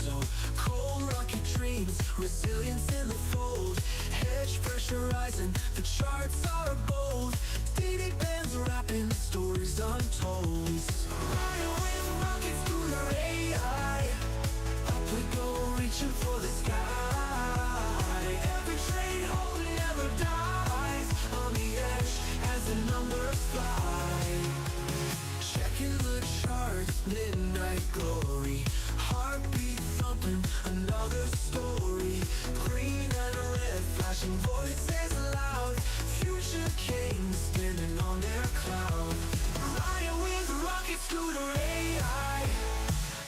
so cold, rocket dreams, resilience in the fold. Hedge pressurizing, the charts are bold. Dated bands rapping, stories untold. Riding with rockets through the AI. Up we go, reaching for the sky. Every trade hold never dies. On the edge as the numbers fly. Checking the charts, midnight glory. Heartbeat thumping, another story. Green and red, flashing voices loud. Future kings standing on their cloud. Riding with rocket scooter AI.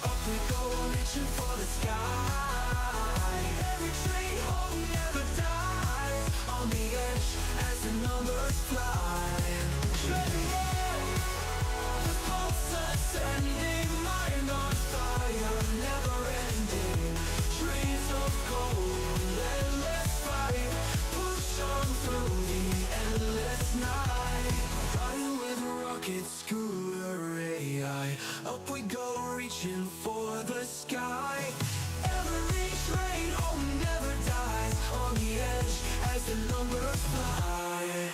Up we go, reaching for the sky. Every trade hold never dies. On the edge as the numbers fly. Treading on, the pulse ascending, mind on fire, never ending. Trees of gold, endless fight. Push on through the endless night. Riding with a rocket scooter AI. Up we go, reaching for the sky. Every trade home never dies. On the edge as the numbers fly.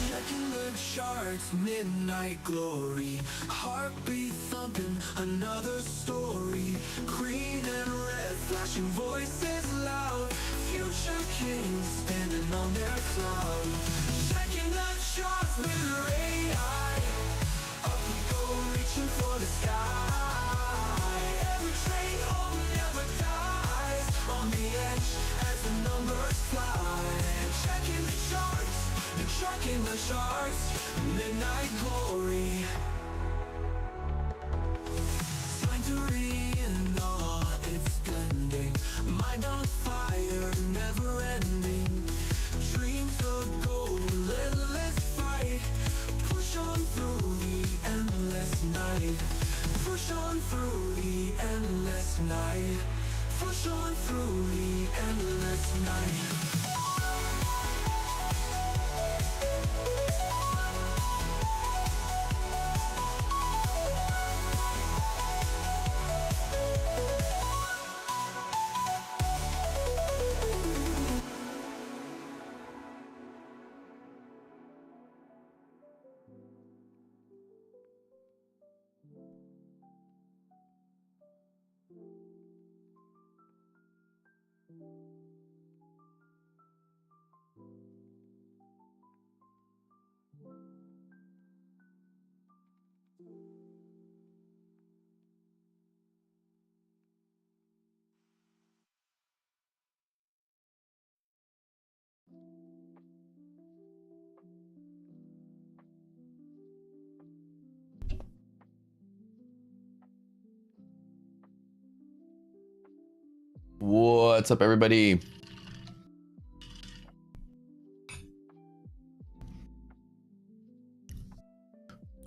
Checking the charts, midnight glory. Heartbeat thumping, another story. Green and red, flashing voices loud. Future kings standing on their cloud. Checking the charts with their AI. Up we go, reaching for the sky. Every trade home never dies. On the edge as the numbers fly. Checking the charts, tracking the charts. Midnight glory. Sanctuary in awe, it's blending. Mind on fire, never ending. Dreams of gold, endless fight. Push on through the endless night. Push on through the endless night. Push on through the endless night. What's up, everybody?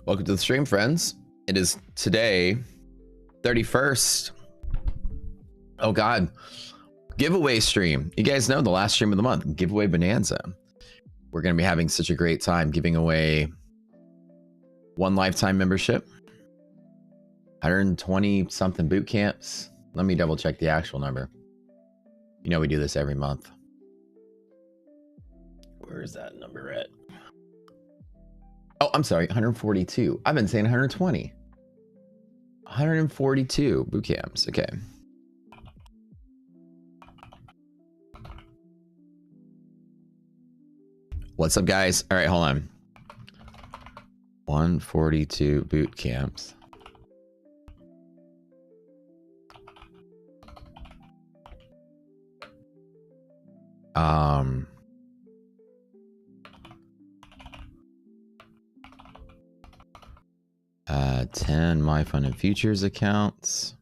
Welcome to the stream, friends. It is today, 31st. Oh God, giveaway stream. You guys know the last stream of the month, giveaway bonanza. We're gonna be having such a great time giving away one lifetime membership, 120 something boot camps. Let me double check the actual number. You know we do this every month. Where is that number at? Oh, I'm sorry, 142. I've been saying 120. 142 boot camps. Okay. What's up, guys? All right, hold on. 142 boot camps. Um, 10 My Fun and Futures accounts,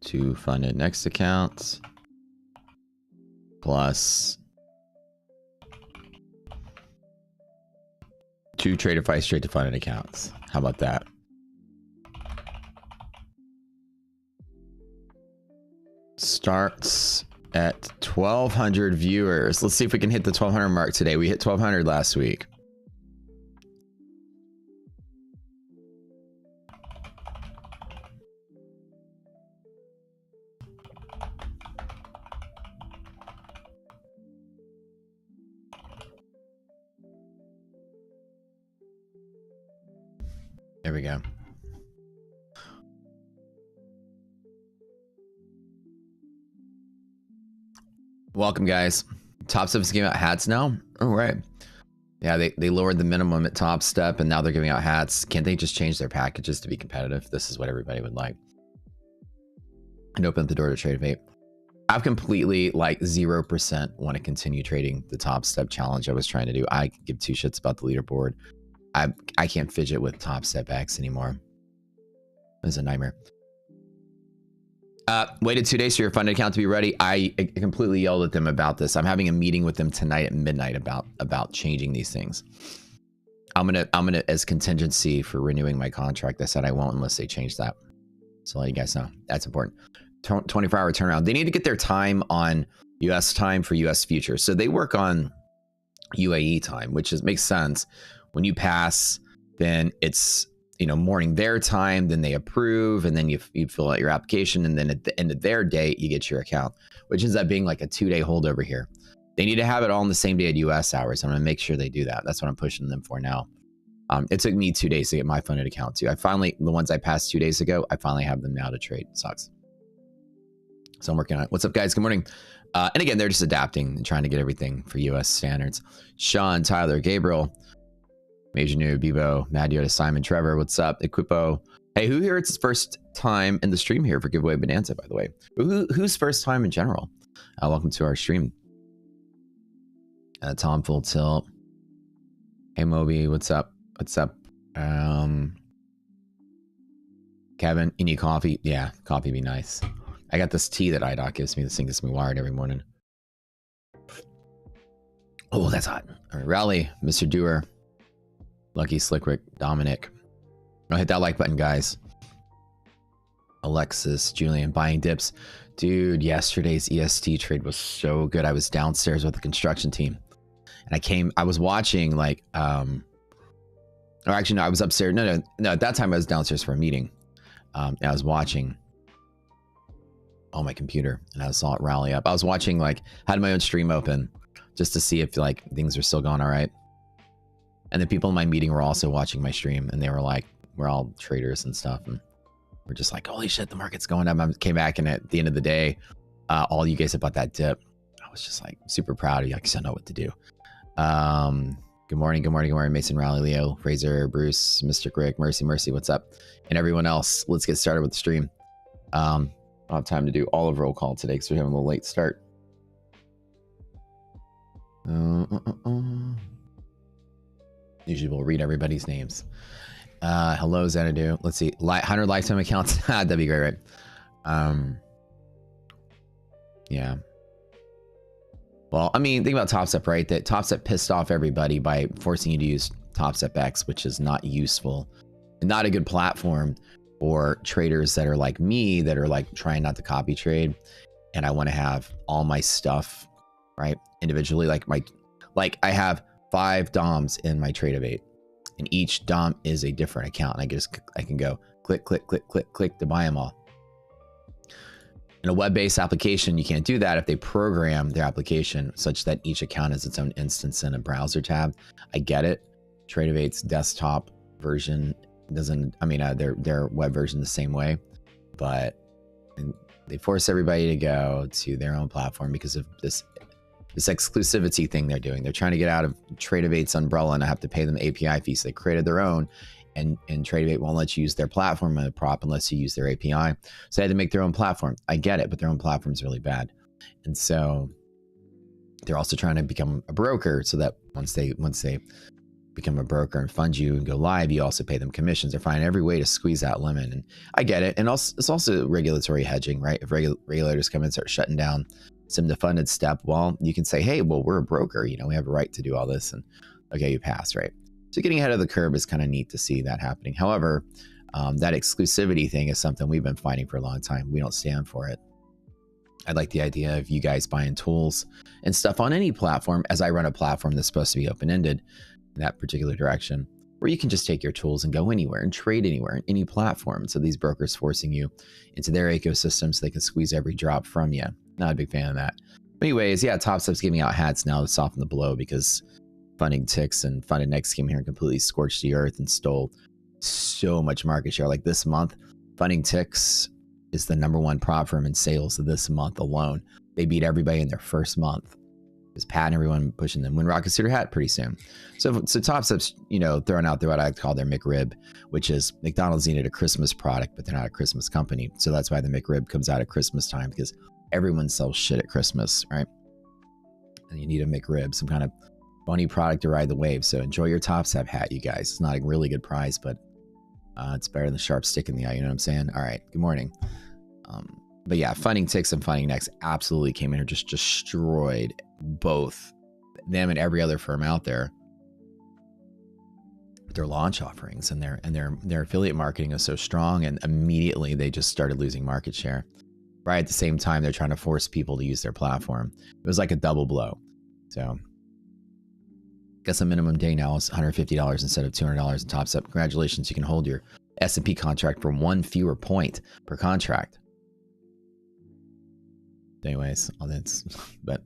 2 Funded Next accounts, plus 2 Tradeify Straight to Funded accounts. How about that? Starts at 1,200 viewers. Let's see if we can hit the 1,200 mark today. We hit 1,200 last week. There we go. Welcome, guys. Top Step is giving out hats now. Oh, right. Yeah, they lowered the minimum at Top Step, and now they're giving out hats. Can't they just change their packages to be competitive? This is what everybody would like. And open the door to trade vape. I've completely, like, 0% want to continue trading the Top Step challenge I was trying to do. I give two shits about the leaderboard. I can't fidget with Top Step X anymore. It's a nightmare. Waited 2 days for your funded account to be ready. I completely yelled at them about this. I'm having a meeting with them tonight at midnight about changing these things. I'm gonna as contingency for renewing my contract. I said I won't unless they change that. So let you guys know that's important. 24-hour turnaround. They need to get their time on US time for US futures. So they work on UAE time, which makes sense. When you pass, then it's, you know, morning their time, then they approve, and then you fill out your application, and then at the end of their day, you get your account, which ends up being like a 2-day holdover here. They need to have it all on the same day at US hours. I'm gonna make sure they do that. That's what I'm pushing them for now. It took me 2 days to get my funded account too. The ones I passed 2 days ago, I finally have them now to trade. Sucks. So I'm working on it. What's up, guys? Good morning. And again, they're just adapting and trying to get everything for US standards. Sean, Tyler, Gabriel, Major New, Bebo, Mad Yoda, Simon, Trevor, what's up? Equipo. Hey, who here? It's his first time in the stream here for Giveaway Bonanza, by the way. Who's first time in general? Welcome to our stream. Tom Full Tilt. Hey, Moby, what's up? What's up? Kevin, you need coffee? Yeah, coffee would be nice. I got this tea that IDOC gives me. This thing gets me wired every morning. Oh, that's hot. All right, Rally, Mr. Doer. Lucky Slickwick, Dominic. Oh, hit that like button, guys. Alexis, Julian, buying dips. Dude, yesterday's EST trade was so good. I was downstairs with the construction team. And I was watching like, or actually, no, I was upstairs. No, at that time I was downstairs for a meeting. And I was watching on my computer and I saw it rally up. I was watching, like, had my own stream open just to see if like things are still going all right. And the people in my meeting were also watching my stream, and they were like, we're all traders and stuff. And we're just like, holy shit, the market's going up. I came back, and at the end of the day, all you guys about that dip. I was just like super proud of you. I still know what to do. Good morning, good morning, good morning. Mason, Rally, Leo, Fraser, Bruce, Mr. Greg, Mercy, what's up? And everyone else, let's get started with the stream. I don't have time to do all of roll call today because we're having a little late start. Usually we'll read everybody's names. Hello, Xanadu. Let's see. 100 lifetime accounts. That'd be great, right? Yeah. Well, I mean, think about Top Step, right? That Top Step pissed off everybody by forcing you to use Top Step X, which is not useful. Not a good platform for traders that are like me, that are like trying not to copy trade. And I want to have all my stuff, right, individually. Like I have 5 DOMs in my trade of 8, and each DOM is a different account. And I can go click, click, click, click, click to buy them all. In a web-based application, you can't do that if they program their application such that each account has its own instance in a browser tab. I get it. Trade of 8's desktop version doesn't, I mean, their web version the same way, but they force everybody to go to their own platform because of this exclusivity thing they're doing. They're trying to get out of Trade of 8's umbrella, and I have to pay them API fees. So they created their own, and Trade of 8 won't let you use their platform in a prop unless you use their API. So they had to make their own platform. I get it, but their own platform is really bad. And so they're also trying to become a broker so that once they become a broker and fund you and go live, you also pay them commissions. They're finding every way to squeeze that lemon. And I get it. And also, it's also regulatory hedging, right? If regulators come in and start shutting down some defunded step, well, you can say, hey, well, we're a broker, you know, we have a right to do all this, and okay, you pass, right? So getting ahead of the curve is kind of neat to see that happening. However, that exclusivity thing is something we've been fighting for a long time. We don't stand for it. I like the idea of you guys buying tools and stuff on any platform, as I run a platform that's supposed to be open-ended in that particular direction, where you can just take your tools and go anywhere and trade anywhere in any platform. So these brokers forcing you into their ecosystem so they can squeeze every drop from you. Not a big fan of that. But anyways, yeah, TopStep's giving out hats now to soften the blow because Funding Ticks and Funded Next came here and completely scorched the earth and stole so much market share. Like this month, Funding Ticks is the #1 prop firm in sales this month alone. They beat everybody in their first month. Just patting everyone, pushing them. Win Rocket Suiter hat pretty soon. So TopStep's, you know, throwing out there what I call their McRib, which is McDonald's needed a Christmas product, but they're not a Christmas company. So that's why the McRib comes out at Christmas time, because everyone sells shit at Christmas, right? And you need a McRib, some kind of funny product to ride the wave. So enjoy your TopStep hat, you guys. It's not a really good prize, but it's better than the sharp stick in the eye. You know what I'm saying? All right. Good morning. But yeah, Funding Ticks and Funding Next absolutely came in here, just destroyed both them and every other firm out there. Their launch offerings and their affiliate marketing is so strong, and immediately they just started losing market share. Right at the same time, they're trying to force people to use their platform. It was like a double blow. So I guess a minimum day now is $150 instead of $200 in TopStep. Congratulations, you can hold your S&P contract for 1 fewer point per contract. Anyways, all that's, but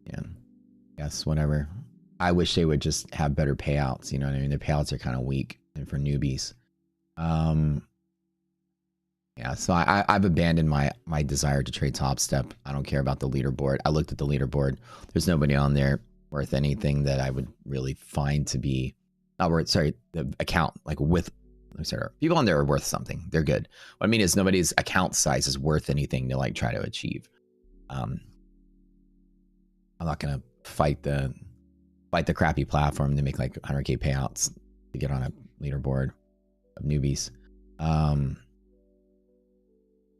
yeah, yes, whatever. I wish they would just have better payouts. You know what I mean? Their payouts are kind of weak and for newbies. Yeah, so I've abandoned my desire to trade TopStep. I don't care about the leaderboard. I looked at the leaderboard. There's nobody on there worth anything that I would really find to be not worth. Sorry, the account like with. People on there are worth something. They're good. What I mean is nobody's account size is worth anything to like try to achieve. I'm not gonna fight the crappy platform to make like 100K payouts to get on a leaderboard of newbies.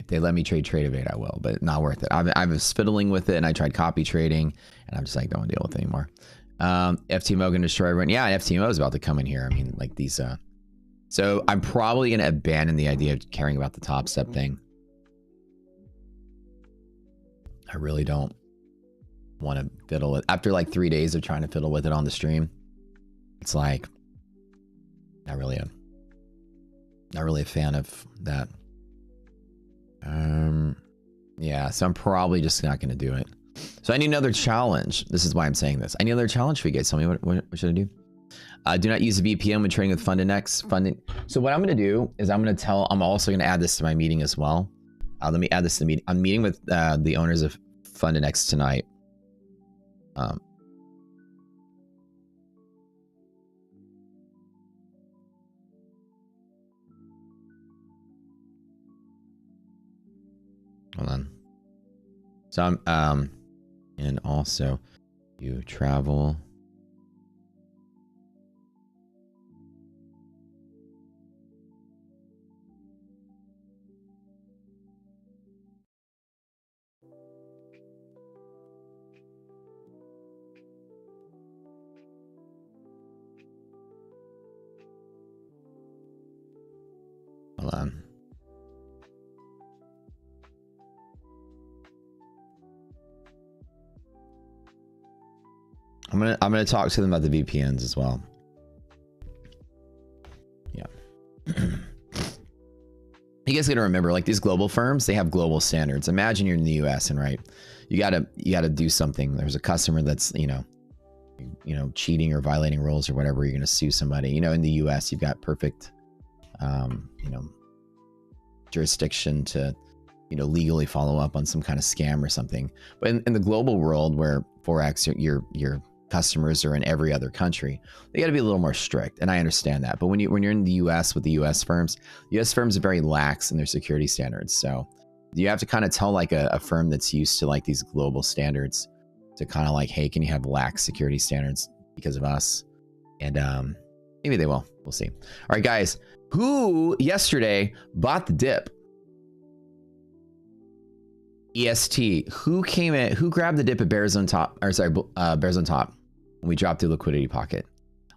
If they let me trade Evade, I will, but not worth it. I was fiddling with it and I tried copy trading and I'm just like, don't want to deal with it anymore. FTMO gonna destroy everyone. Yeah, FTMO is about to come in here. I mean, like these so I'm probably going to abandon the idea of caring about the TopStep thing. I really don't want to fiddle with. After like 3 days of trying to fiddle with it on the stream, it's like not really a fan of that. Yeah, so I'm probably just not going to do it. So I need another challenge. This is why I'm saying this. I need another challenge for you guys. Tell me what should I do? Do not use a VPN when trading with Funded Next. So what I'm going to do is I'm also going to add this to my meeting as well. Let me add this to the meeting. I'm meeting with the owners of Funded Next tonight. Hold on. So I'm, and also you travel. Hold on. I'm gonna talk to them about the VPNs as well. Yeah. You guys gotta remember, like these global firms, they have global standards. Imagine you're in the US and right, you gotta do something. There's a customer that's, you know, cheating or violating rules or whatever, you're gonna sue somebody. You know, in the US, you've got perfect, you know, jurisdiction to, you know, legally follow up on some kind of scam or something. But in the global world where Forex, your customers are in every other country, they got to be a little more strict, and I understand that. But when you're in the US with the US firms are very lax in their security standards. So you have to kind of tell like a firm that's used to like these global standards to kind of like, hey, can you have lax security standards because of us? And maybe they will. We'll see. All right, guys, who yesterday bought the dip? EST. Who came in? Who grabbed the dip at Bears on top? Or sorry, Bears on top. When we dropped through liquidity pocket.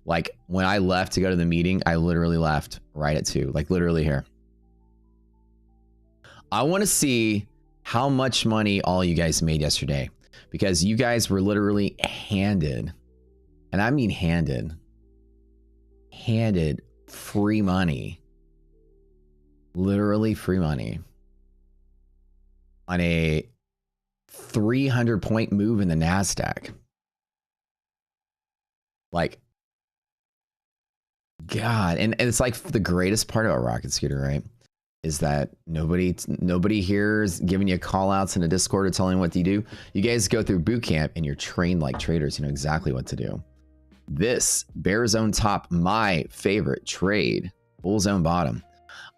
Like when I left to go to the meeting, I literally left right at 2. Like literally here. I want to see how much money all you guys made yesterday, because you guys were literally handed, and I mean handed free money, literally free money on a 300 point move in the NASDAQ. Like, God. And it's like the greatest part about Rocket Scooter, right? Is that nobody here is giving you call outs in a Discord or telling you what to do. You guys go through boot camp and you're trained like traders. You know exactly what to do. This bear zone top, my favorite trade, bull zone bottom.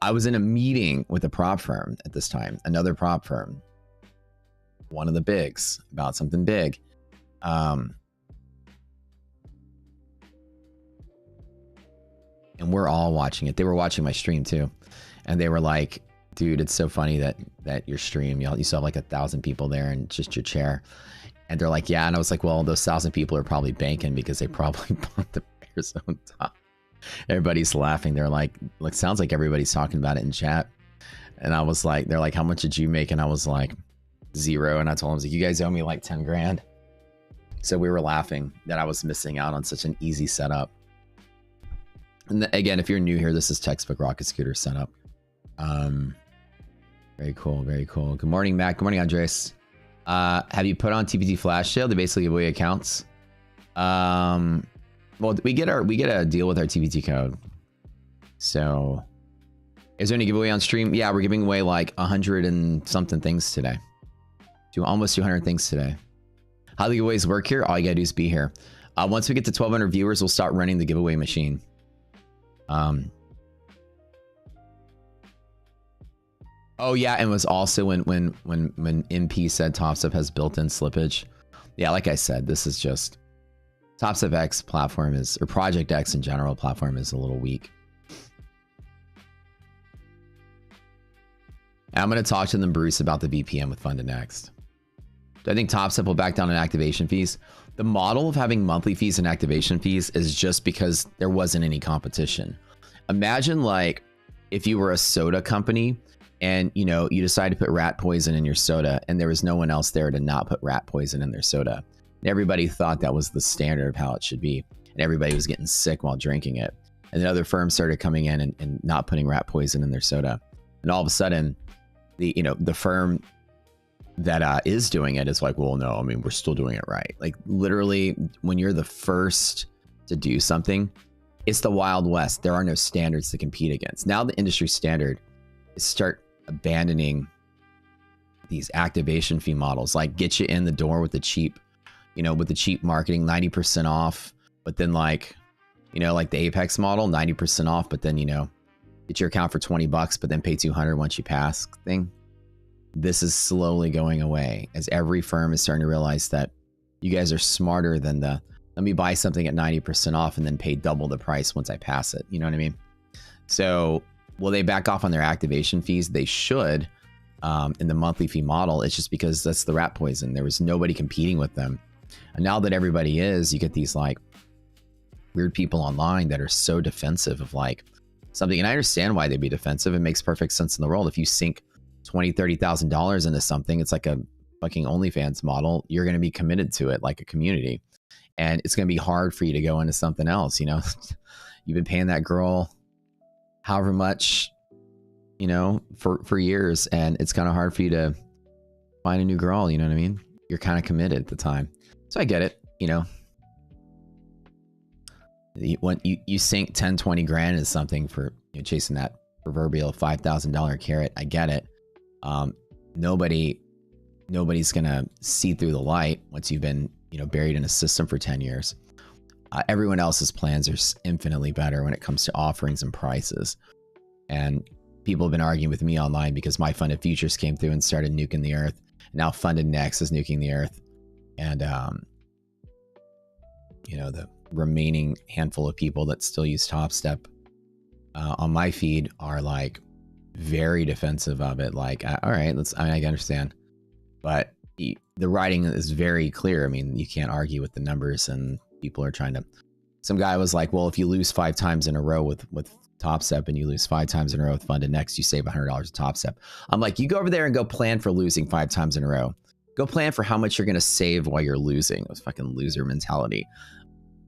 I was in a meeting with a prop firm at this time, another prop firm, one of the bigs, about something big. And we're all watching it. They were watching my stream too. And they were like, dude, it's so funny that your stream, you still have like 1,000 people there and just your chair. And they're like, yeah. And I was like, well, those 1,000 people are probably banking because they probably bought the bear zone top. Everybody's laughing. They're like, sounds like everybody's talking about it in chat. And I was like, they're like, how much did you make? And I was like, 0. And I told them, like, you guys owe me like 10 grand. So we were laughing that I was missing out on such an easy setup. And again, if you're new here, this is textbook Rocket Scooter setup. Very cool, very cool. Good morning, Matt. Good morning, Andres. Have you put on TPT flash sale? They basically give away accounts. Well, we get a deal with our TPT code. So, is there any giveaway on stream? Yeah, we're giving away like 100 and something things today. Almost 200 things today. How the giveaways work here? All you gotta do is be here. Once we get to 1,200 viewers, we'll start running the giveaway machine. Oh yeah, and it was also when MP said TopStep has built-in slippage. Yeah, like I said, this is just TopStep X platform is, or Project X in general platform is a little weak. And I'm going to talk to them, Bruce, about the VPN with Funded next. Do I think TopStep will back down on activation fees? The model of having monthly fees and activation fees is just because there wasn't any competition. Imagine like if you were a soda company and you decide to put rat poison in your soda and there was no one else there to not put rat poison in their soda. And everybody thought that was the standard of how it should be. And everybody was getting sick while drinking it. And then other firms started coming in and not putting rat poison in their soda. And all of a sudden, the firm that is doing it is like, well, no, I mean, we're still doing it right. Like literally when you're the first to do something, it's the Wild West. There are no standards to compete against. Now the industry standard is start abandoning these activation fee models, like get you in the door with the cheap, with the cheap marketing, 90% off, but then like the Apex model, 90% off, but then, get your account for $20, but then pay 200 once you pass thing. This is slowly going away as every firm is starting to realize that you guys are smarter than let me buy something at 90% off and then pay double the price once I pass it. You know what I mean? So will they back off on their activation fees? They should in the monthly fee model. It's just because that's the rat poison. There was nobody competing with them. And now that everybody is, you get these like weird people online that are so defensive of like something. And I understand why they'd be defensive. It makes perfect sense in the world. If you sink $20,000, $30,000 into something, it's like a fucking OnlyFans model. You're going to be committed to it like a community. And it's going to be hard for you to go into something else. You've been paying that girl however much, for years. And it's kind of hard for you to find a new girl. You know what I mean? You're kind of committed at the time. So I get it. When you sink 10, 20 grand into something for chasing that proverbial $5,000 carrot. I get it. Nobody's gonna see through the light once you've been buried in a system for 10 years. Everyone else's plans are infinitely better when it comes to offerings and prices. And people have been arguing with me online because my funded futures came through and started nuking the earth. Now funded next is nuking the earth. And the remaining handful of people that still use TopStep on my feed are like very defensive of it. Like, all right, I understand, but the writing is very clear. I mean, you can't argue with the numbers, and people are trying to. Some guy was like, well, if you lose 5 times in a row with top step and you lose 5 times in a row with funded next, you save $100 a top step. I'm like, you go over there and go plan for losing 5 times in a row. Go plan for how much you're going to save while you're losing. It was fucking loser mentality.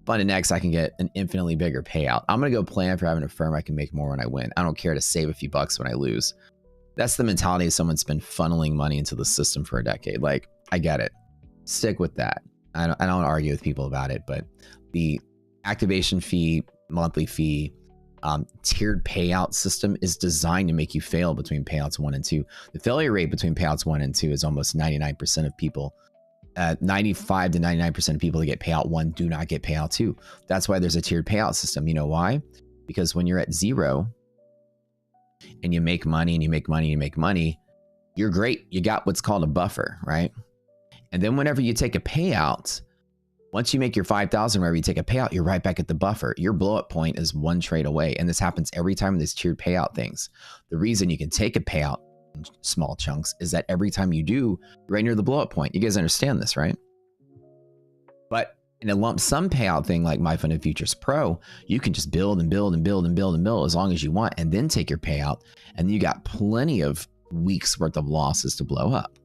Funded next, I can get an infinitely bigger payout. I'm going to go plan for having a firm I can make more when I win. I don't care to save a few bucks when I lose. That's the mentality of someone's been funneling money into the system for a decade. Like, I get it. Stick with that. I don't argue with people about it, but the activation fee, monthly fee, tiered payout system is designed to make you fail between payouts 1 and 2. The failure rate between payouts 1 and 2 is almost 99% of people. 95 to 99% of people that get payout 1 do not get payout 2. That's why there's a tiered payout system. You know why? Because when you're at 0 and you make money and you make money and you make money, you're great. You got what's called a buffer, right? And then whenever you take a payout, once you make your 5,000, wherever you take a payout, you're right back at the buffer. Your blow up point is 1 trade away. And this happens every time in these tiered payout things. The reason you can take a payout in small chunks is that every time you do, you're right near the blow up point. You guys understand this, right? But in a lump sum payout thing like My Funded Futures Pro, you can just build and build and build and build and build as long as you want, and then take your payout. And then you got plenty of weeks worth of losses to blow up.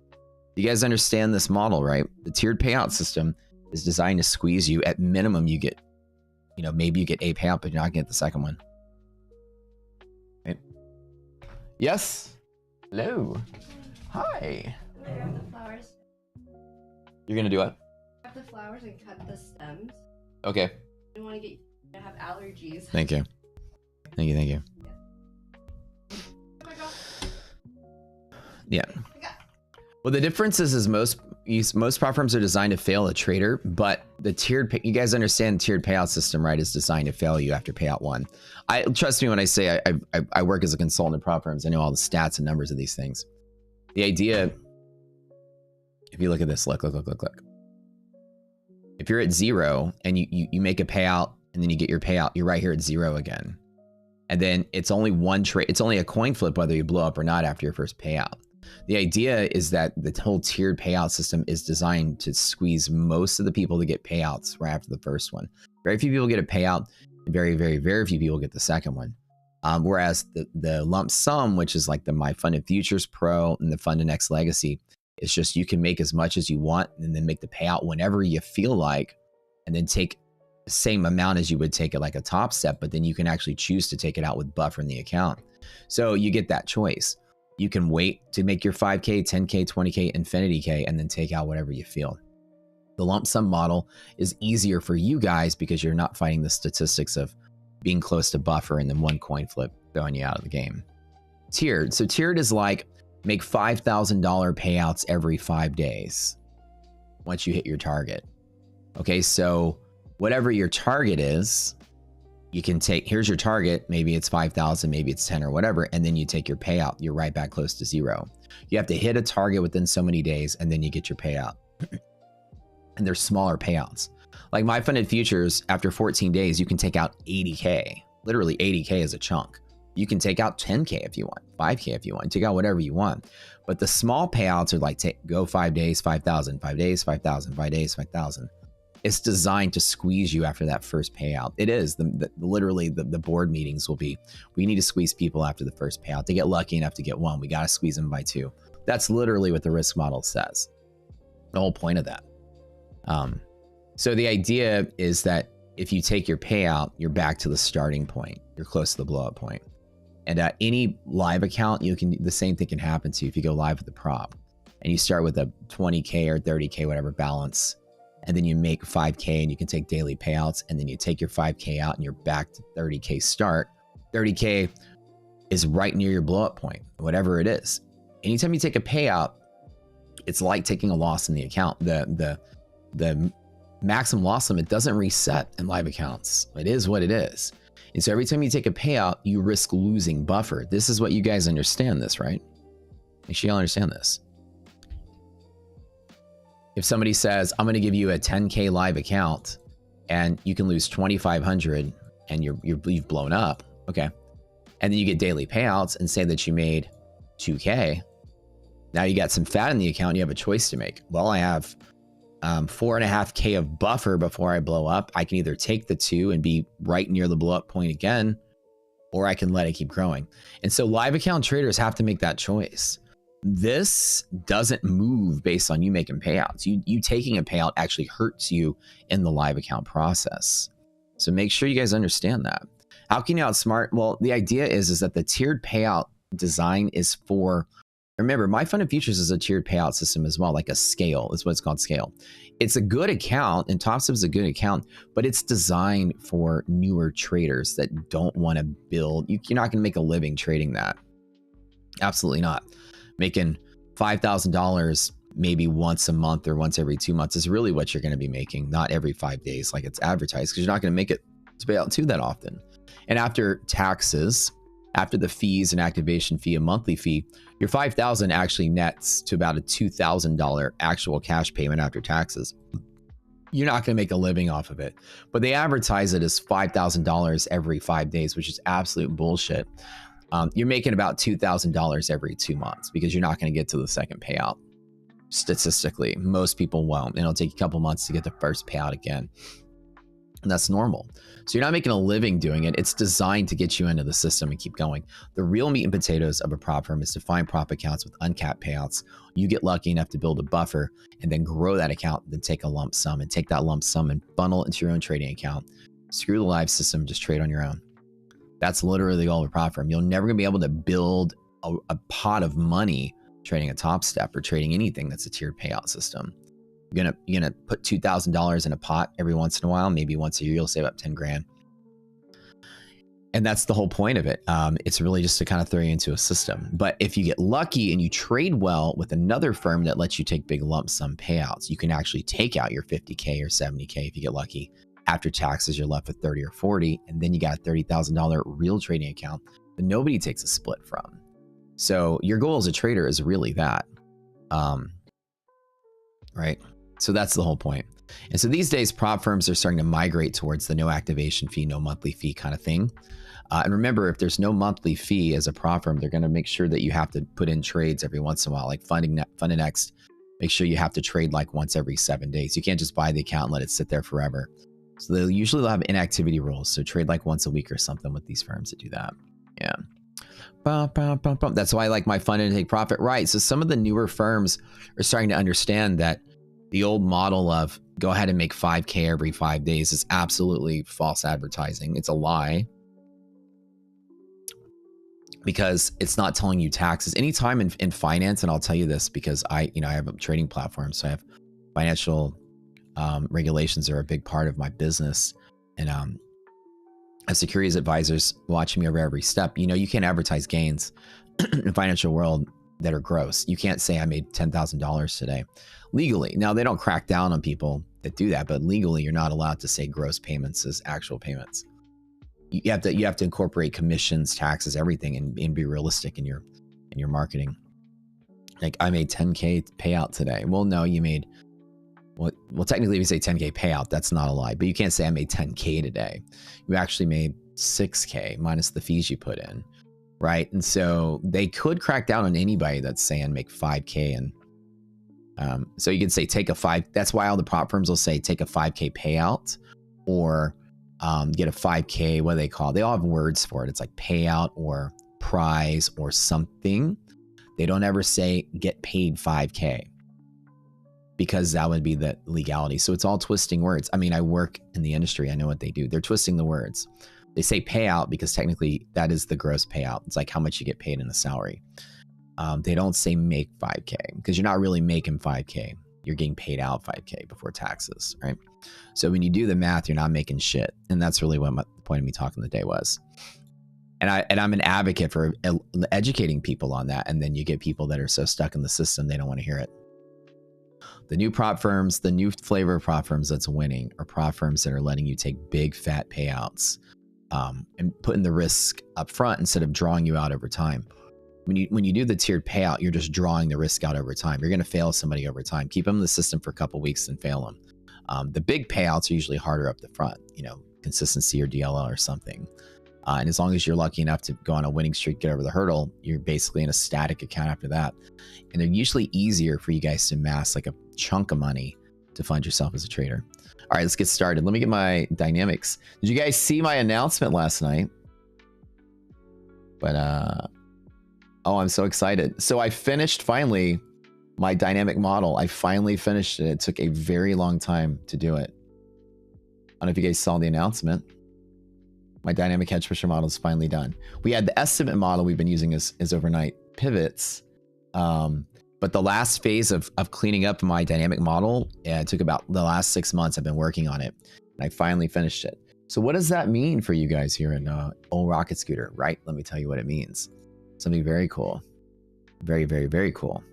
You guys understand this model, right? The tiered payout system is designed to squeeze you. At minimum, you get, maybe you get a payout, but you're not getting the second one. Right? Yes. Hello. Hi. I grab the flowers. You're gonna do what? Grab the flowers and cut the stems. Okay. I don't want to have allergies. Thank you. Thank you. Thank you. Yeah. Well, the difference is most prop firms are designed to fail a trader, but the you guys understand the tiered payout system, right, is designed to fail you after payout 1. Trust me when I say I work as a consultant in prop firms. I know all the stats and numbers of these things. The idea, if you look at this, look. If you're at 0 and you make a payout and then you get your payout, you're right here at 0 again. And then it's only one trade. It's only a coin flip whether you blow up or not after your first payout. The idea is that the whole tiered payout system is designed to squeeze most of the people to get payouts right after the first one. Very few people get a payout, and very, very, very few people get the second one. Whereas the lump sum, which is like the My Funded Futures Pro and the Funded Next Legacy, it's just you can make as much as you want and then make the payout whenever you feel like, and then take the same amount as you would take it like a top step, but then you can actually choose to take it out with buffer in the account. So you get that choice. You can wait to make your 5K, 10K, 20K, Infinity K, and then take out whatever you feel. The lump sum model is easier for you guys because you're not fighting the statistics of being close to buffer and then one coin flip throwing you out of the game. Tiered. So tiered is like make $5,000 payouts every 5 days once you hit your target. Okay, so whatever your target is, you can take, here's your target, maybe it's 5,000, maybe it's 10 or whatever, and then you take your payout. You're right back close to 0. You have to hit a target within so many days and then you get your payout. And they're smaller payouts. Like My Funded Futures, after 14 days, you can take out 80K. Literally 80K is a chunk. You can take out 10K if you want, 5K if you want, take out whatever you want. But the small payouts are like, go 5 days, 5,000, 5 days, 5,000, 5 days, 5,000. It's designed to squeeze you after that first payout. It is. Literally, the board meetings will be, we need to squeeze people after the first payout. They get lucky enough to get 1. We got to squeeze them by 2. That's literally what the risk model says. The whole point of that. So the idea is that if you take your payout, you're back to the starting point. You're close to the blow up point. And any live account, the same thing can happen to you if you go live with the prop and you start with a 20K or 30K, whatever balance. And then you make 5K and you can take daily payouts, and then you take your 5K out and you're back to 30K start. 30K is right near your blow up point, whatever it is. Anytime you take a payout, it's like taking a loss in the account. The maximum loss limit doesn't reset in live accounts. It is what it is. And so every time you take a payout, you risk losing buffer. This is what you guys understand this, right? Make sure y'all understand this. If somebody says, I'm going to give you a 10K live account and you can lose 2,500 and you've blown up. Okay. And then you get daily payouts and say that you made 2K. Now you got some fat in the account. You have a choice to make. Well, I have 4.5K of buffer before I blow up. I can either take the 2 and be right near the blow up point again, or I can let it keep growing. And so live account traders have to make that choice. This doesn't move based on you making payouts. You taking a payout actually hurts you in the live account process. So make sure you guys understand that. How can you outsmart? Well, the idea is that the tiered payout design is for, remember, My Fund of Futures is a tiered payout system as well, like a scale is what it's called, scale. It's a good account, and TopStep is a good account, but it's designed for newer traders that don't want to build. You're not going to make a living trading that. Absolutely not. Making $5,000 maybe once a month or once every 2 months is really what you're going to be making, not every 5 days like it's advertised, because you're not going to make it to pay out to that often. And after taxes, after the fees and activation fee, a monthly fee, your $5,000 actually nets to about a $2,000 actual cash payment after taxes. You're not going to make a living off of it, but they advertise it as $5,000 every 5 days, which is absolute bullshit. You're making about $2,000 every 2 months because you're not going to get to the second payout. Statistically, most people won't, and it'll take a couple months to get the first payout again. And that's normal. So you're not making a living doing it. It's designed to get you into the system and keep going. The real meat and potatoes of a prop firm is to find prop accounts with uncapped payouts. You get lucky enough to build a buffer and then grow that account, then take a lump sum and take that lump sum and funnel it into your own trading account. Screw the live system, just trade on your own. That's literally the goal of a prop firm. You're never gonna be able to build a pot of money trading a TopStep or trading anything that's a tiered payout system. You're gonna put $2,000 in a pot every once in a while. Maybe once a year you'll save up 10 grand. And that's the whole point of it. It's really just to kind of throw you into a system. But if you get lucky and you trade well with another firm that lets you take big lump sum payouts, you can actually take out your 50K or 70K if you get lucky. After taxes, you're left with 30 or 40, and then you got a $30,000 real trading account that nobody takes a split from. So your goal as a trader is really that, right? So that's the whole point. And so these days, prop firms are starting to migrate towards the no activation fee, no monthly fee kind of thing. And remember, if there's no monthly fee as a prop firm, they're going to make sure that you have to put in trades every once in a while, like Fund and Next. Make sure you have to trade like once every 7 days. You can't just buy the account and let it sit there forever. So they'll usually have inactivity rules. So trade like once a week or something with these firms that do that. Yeah. That's why I like My Fund and Take Profit. Right. So some of the newer firms are starting to understand that the old model of go ahead and make 5K every 5 days is absolutely false advertising. It's a lie. Because it's not telling you taxes. Anytime in finance, and I'll tell you this because I have a trading platform, so I have financial regulations are a big part of my business, and as securities advisors watching me over every step, you can't advertise gains in the financial world that are gross. You can't say I made $10,000 today legally. Now they don't crack down on people that do that, but legally you're not allowed to say gross payments as actual payments. You have to incorporate commissions, taxes, everything, and be realistic in your marketing. Like I made 10K payout today. Well, no, you made well technically if you say 10K payout, that's not a lie, but you can't say I made 10K today. You actually made 6K minus the fees you put in, right? And so they could crack down on anybody that's saying make 5K, and so you can say take a 5. That's why all the prop firms will say take a 5K payout or get a 5K, what do they call it? They all have words for it. It's like payout or prize or something. They don't ever say get paid 5K because that would be the legality. So it's all twisting words. I mean, I work in the industry. I know what they do. They're twisting the words. They say payout because technically that is the gross payout. It's like how much you get paid in a salary. They don't say make 5K because you're not really making 5K. You're getting paid out 5K before taxes, right? So when you do the math, you're not making shit. And that's really what the point of me talking today was. And I'm an advocate for educating people on that. And then you get people that are so stuck in the system, they don't want to hear it. The new prop firms, the new flavor of prop firms that's winning are prop firms that are letting you take big fat payouts and putting the risk up front instead of drawing you out over time. When you do the tiered payout, you're just drawing the risk out over time. You're going to fail somebody over time. Keep them in the system for a couple weeks and fail them. The big payouts are usually harder up the front, consistency or DLL or something. And as long as you're lucky enough to go on a winning streak, get over the hurdle, you're basically in a static account after that. And they're usually easier for you guys to amass like a chunk of money to fund yourself as a trader. All right, let's get started. Let me get my dynamics. Did you guys see my announcement last night? But oh, I'm so excited. So I finished finally my dynamic model. I finally finished it. It took a very long time to do it. I don't know if you guys saw the announcement. My dynamic hedge pressure model is finally done. We had the estimate model we've been using as overnight pivots. But the last phase of cleaning up my dynamic model, it took about the last 6 months. I've been working on it, and I finally finished it. So what does that mean for you guys here in Old Rocket Scooter, right? Let me tell you what it means. Something very cool. Very, very, very cool.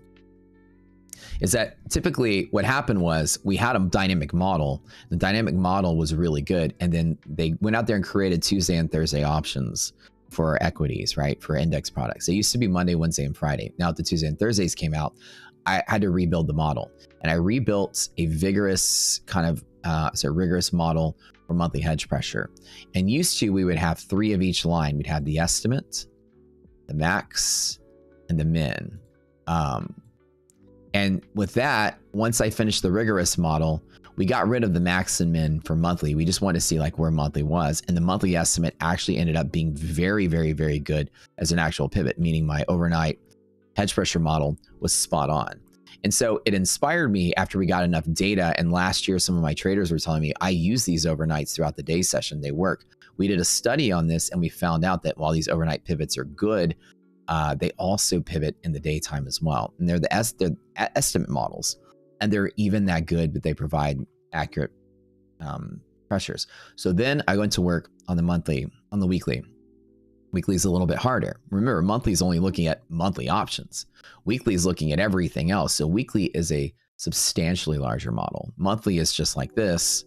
Is that typically what happened was we had a dynamic model. The dynamic model was really good. And then they went out there and created Tuesday and Thursday options for equities, right? For index products. It used to be Monday, Wednesday, and Friday. Now that the Tuesday and Thursdays came out, I had to rebuild the model. And I rebuilt a vigorous kind of, rigorous model for monthly hedge pressure. And used to, we would have 3 of each line. We'd have the estimate, the max, and the min. And with that, once I finished the rigorous model, we got rid of the max and min for monthly. We just wanted to see like where monthly was. And the monthly estimate actually ended up being very, very, very good as an actual pivot, meaning my overnight hedge pressure model was spot on. And so it inspired me after we got enough data. And last year, some of my traders were telling me, I use these overnights throughout the day session. They work. We did a study on this and we found out that while these overnight pivots are good, they also pivot in the daytime as well. And they're the estimate models. And they're even that good, but they provide accurate pressures. So then I went to work on the weekly. Weekly is a little bit harder. Remember, monthly is only looking at monthly options. Weekly is looking at everything else. So weekly is a substantially larger model. Monthly is just like this.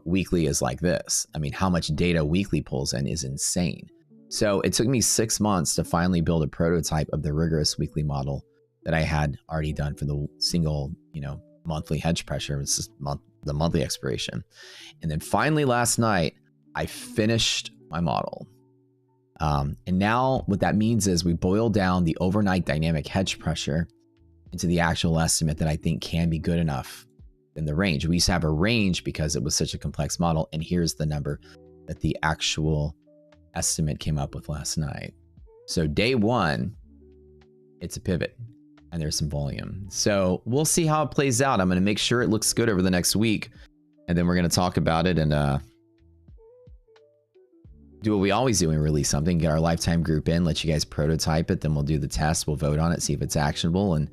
Weekly is like this. I mean, how much data weekly pulls in is insane. So it took me 6 months to finally build a prototype of the rigorous weekly model that I had already done for the single, monthly hedge pressure. It's just the monthly expiration. And then finally last night, I finished my model. And now what that means is we boiled down the overnight dynamic hedge pressure into the actual estimate that I think can be good enough in the range. We used to have a range because it was such a complex model. And here's the number that the actual estimate came up with last night. So day 1, it's a pivot and there's some volume. So we'll see how it plays out. I'm going to make sure it looks good over the next week. And then we're going to talk about it and do what we always do when we release something, get our lifetime group in, let you guys prototype it. Then we'll do the test. We'll vote on it, see if it's actionable. And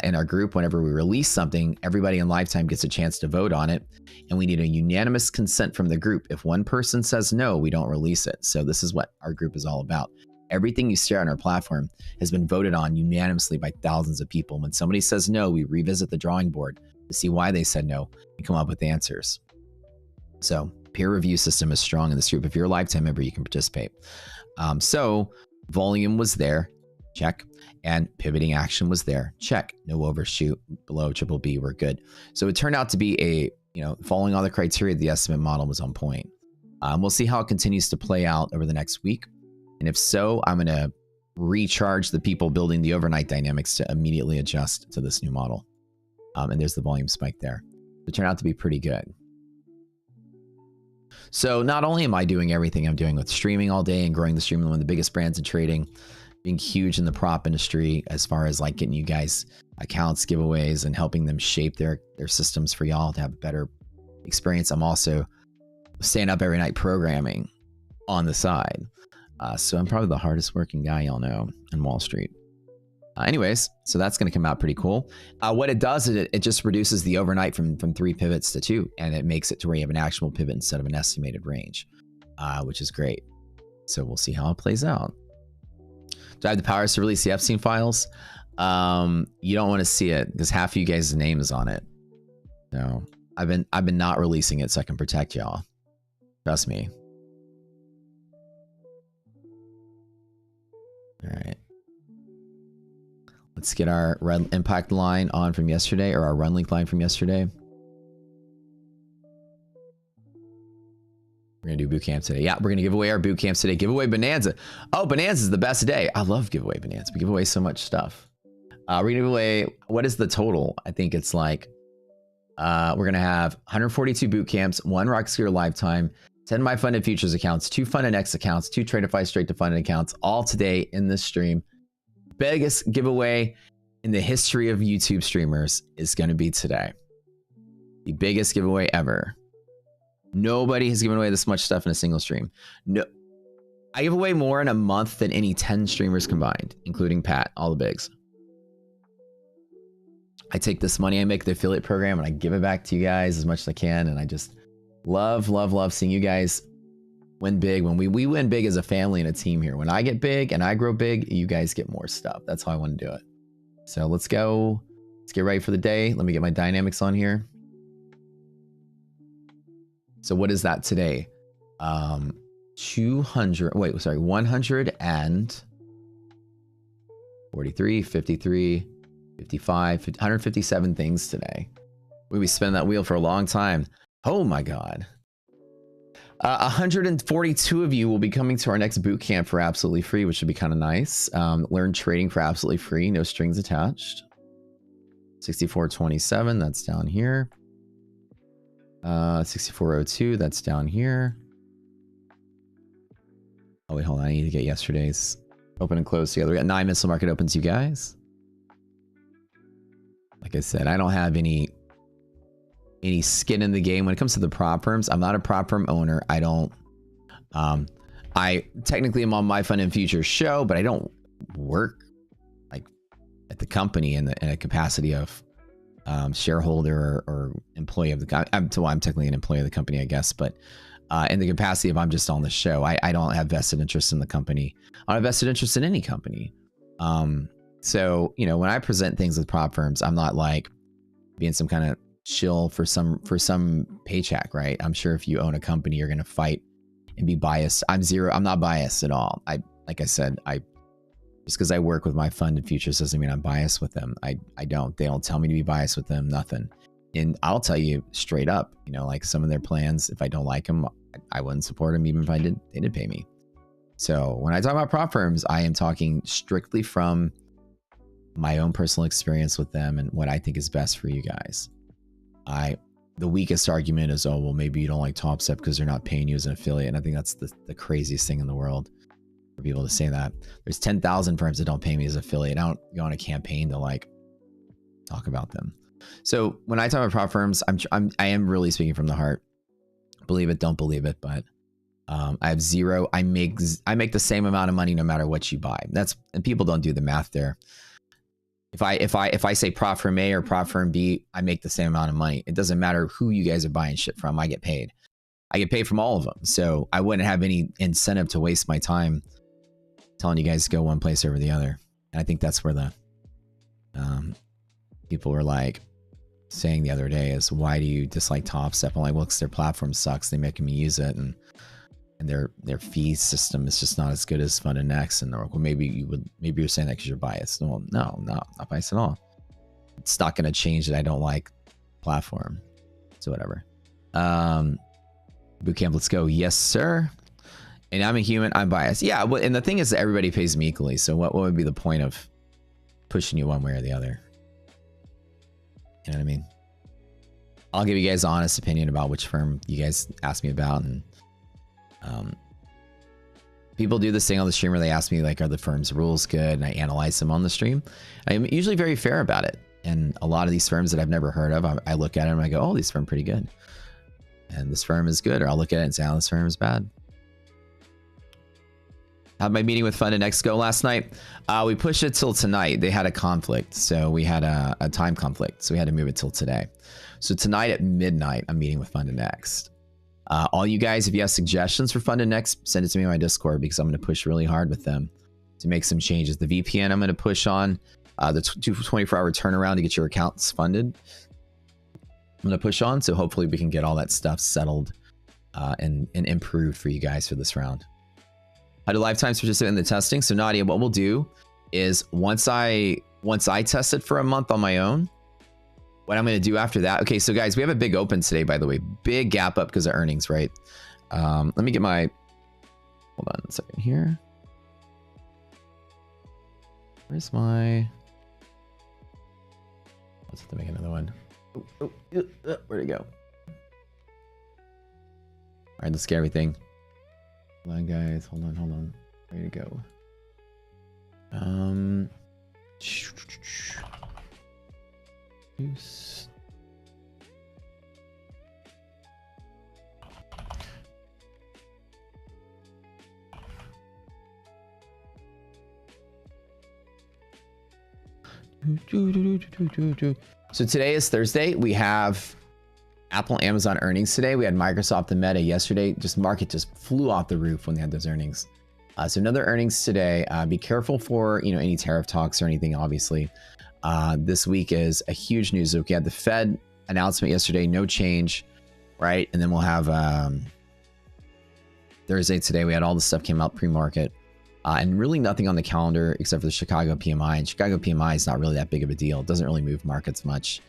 in our group, whenever we release something, everybody in lifetime gets a chance to vote on it. And we need a unanimous consent from the group. If one person says no, we don't release it. So this is what our group is all about. Everything you see on our platform has been voted on unanimously by thousands of people. When somebody says no, we revisit the drawing board to see why they said no and come up with answers. So peer review system is strong in this group. If you're a lifetime member, you can participate. So volume was there, check. And pivoting action was there, check. No overshoot below triple B, we're good. So it turned out to be following all the criteria, the estimate model was on point. We'll see how it continues to play out over the next week. And if so, I'm going to recharge the people building the overnight dynamics to immediately adjust to this new model. And there's the volume spike there. It turned out to be pretty good. So not only am I doing everything I'm doing with streaming all day and growing the stream, one of the biggest brands in trading, being huge in the prop industry as far as like getting you guys accounts, giveaways, and helping them shape their systems for y'all to have a better experience. I'm also staying up every night programming on the side. So I'm probably the hardest working guy y'all know in Wall Street. Anyways, so that's going to come out pretty cool. What it does is it just reduces the overnight from 3 pivots to 2, and it makes it to where you have an actual pivot instead of an estimated range, which is great. So we'll see how it plays out. Do I have the powers to release the Epstein files? You don't want to see it because half of you guys' name is on it. No, I've been not releasing it so I can protect y'all. Trust me. All right. Let's get our red impact line on from yesterday, or our run link line from yesterday. We're going to do boot camp today. Yeah, we're going to give away our boot camps today. Giveaway Bonanza. Oh, Bonanza is the best day. I love giveaway Bonanza. We give away so much stuff. We're going to give away, what is the total? I think it's like, we're going to have 142 boot camps, 1 Rockscooter lifetime, 10 My Funded Futures accounts, 2 Funded X accounts, 2 Tradeify straight to funded accounts, all today in this stream. Biggest giveaway in the history of YouTube streamers is going to be today. The biggest giveaway ever. Nobody has given away this much stuff in a single stream. No, I give away more in a month than any 10 streamers combined, including Pat, all the bigs. I take this money I make the affiliate program and I give it back to you guys as much as I can. And I just love, love, love seeing you guys win big. When we win big as a family and a team here. When I get big and I grow big, you guys get more stuff. That's how I want to do it. So let's go. Let's get ready for the day. Let me get my dynamics on here. So what is that today? 200, wait, sorry, 143, 53, 55, 157 things today. We'll be spinning that wheel for a long time. Oh my God. 142 of you will be coming to our next boot camp for absolutely free, which should be kind of nice. Learn trading for absolutely free, no strings attached. 6427, that's down here. 6402, that's down here. Oh wait, hold on, I need to get yesterday's open and close together. We got 9 missile market opens, you guys. Like I said, I don't have any skin in the game when it comes to the prop firms. I'm not a prop firm owner. I don't I technically am on My Fund and Futures show, but I don't work like at the company in a capacity of shareholder or employee of the company. I'm technically an employee of the company, I guess, but in the capacity of I'm just on the show. I don't have vested interest in the company. I don't have vested interest in any company. So, you know, when I present things with prop firms, I'm not like being some kind of chill for some paycheck, right? I'm sure if you own a company, you're going to fight and be biased. I'm not biased at all. Like I said, just because I work with My Fund and Futures doesn't mean I'm biased with them. They don't tell me to be biased with them, nothing. And I'll tell you straight up, you know, like some of their plans, if I don't like them, I wouldn't support them even if they did pay me. So when I talk about prop firms, I am talking strictly from my own personal experience with them and what I think is best for you guys. The weakest argument is, oh, well, maybe you don't like TopStep because they're not paying you as an affiliate. And I think that's the craziest thing in the world for people to say that. There's 10,000 firms that don't pay me as an affiliate. I don't go on a campaign to like talk about them. So when I talk about prop firms, I am really speaking from the heart. Believe it, don't believe it, but I have zero. I make the same amount of money no matter what you buy. And people don't do the math there. If I say prop firm A or prop firm B, I make the same amount of money. It doesn't matter who you guys are buying shit from. I get paid. I get paid from all of them. So I wouldn't have any incentive to waste my time telling you guys to go one place over the other. And I think that's where the people were like saying the other day is, why do you dislike TopStep? I'm like, well, because their platform sucks. They're making me use it, and their fee system is just not as good as Fund and Next. And they're like, well, maybe you're saying that because you're biased. Well, no, not biased at all. It's not going to change that I don't like platform. So whatever. Bootcamp, let's go. Yes, sir. And I'm a human. I'm biased. Yeah. And the thing is that everybody pays me equally. So what would be the point of pushing you one way or the other? You know what I mean? I'll give you guys an honest opinion about which firm you guys asked me about. And people do this thing on the stream where they ask me, like, are the firm's rules good? And I analyze them on the stream. I'm usually very fair about it. And a lot of these firms that I've never heard of, I look at them and I go, oh, this firm pretty good. And this firm is good. Or I'll look at it and say, oh, this firm is bad. How'd my meeting with Fund and Next go last night? We pushed it till tonight. They had a conflict. So we had a time conflict. So we had to move it till today. So tonight at midnight, I'm meeting with Fund and Next. All you guys, if you have suggestions for Fund and Next, send it to me on my Discord, because I'm going to push really hard with them to make some changes. The VPN, I'm going to push on the 24-hour turnaround to get your accounts funded. I'm going to push on. So hopefully we can get all that stuff settled and improved for you guys for this round. How do lifetimes participate in the testing? So Nadia, what we'll do is once I test it for a month on my own, what I'm going to do after that. Okay, so guys, we have a big open today, by the way. Big gap up because of earnings, right? Let me get my, hold on a second here. Where's my, let's have to make another one. Where'd it go? All right, let's get everything. Hold on, guys. Hold on. Ready to go. Use. So today is Thursday. We have Apple, Amazon earnings today. We had Microsoft and Meta yesterday. Market just flew off the roof when they had those earnings. So another earnings today. Be careful for any tariff talks or anything. Obviously, this week is a huge news week. We had the Fed announcement yesterday, no change, right? And then we'll have Thursday today. We had all the stuff came out pre-market. And really nothing on the calendar except for the Chicago PMI. And Chicago PMI is not really that big of a deal. It doesn't really move markets much.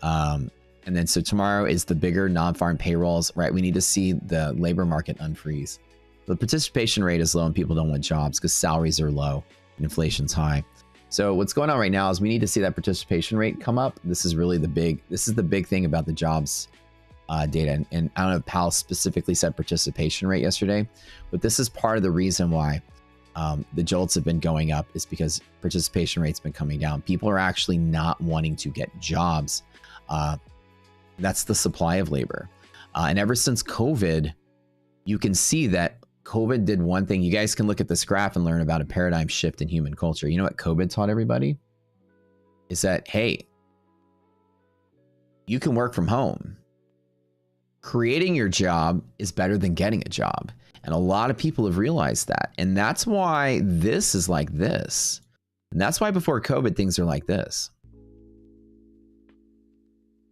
And then so tomorrow is the bigger non-farm payrolls, right? We need to see the labor market unfreeze. The participation rate is low and people don't want jobs because salaries are low and inflation's high. So what's going on right now is we need to see that participation rate come up. This is the big thing about the jobs data. And I don't know if Powell specifically said participation rate yesterday, but this is part of the reason why the jolts have been going up is because participation rate's been coming down. People are actually not wanting to get jobs. That's the supply of labor. And ever since COVID, you can see that COVID did one thing. You guys can look at this graph and learn about a paradigm shift in human culture. You know what COVID taught everybody? Is that, hey, you can work from home. Creating your job is better than getting a job. And a lot of people have realized that. And that's why this is like this. And that's why before COVID, things are like this.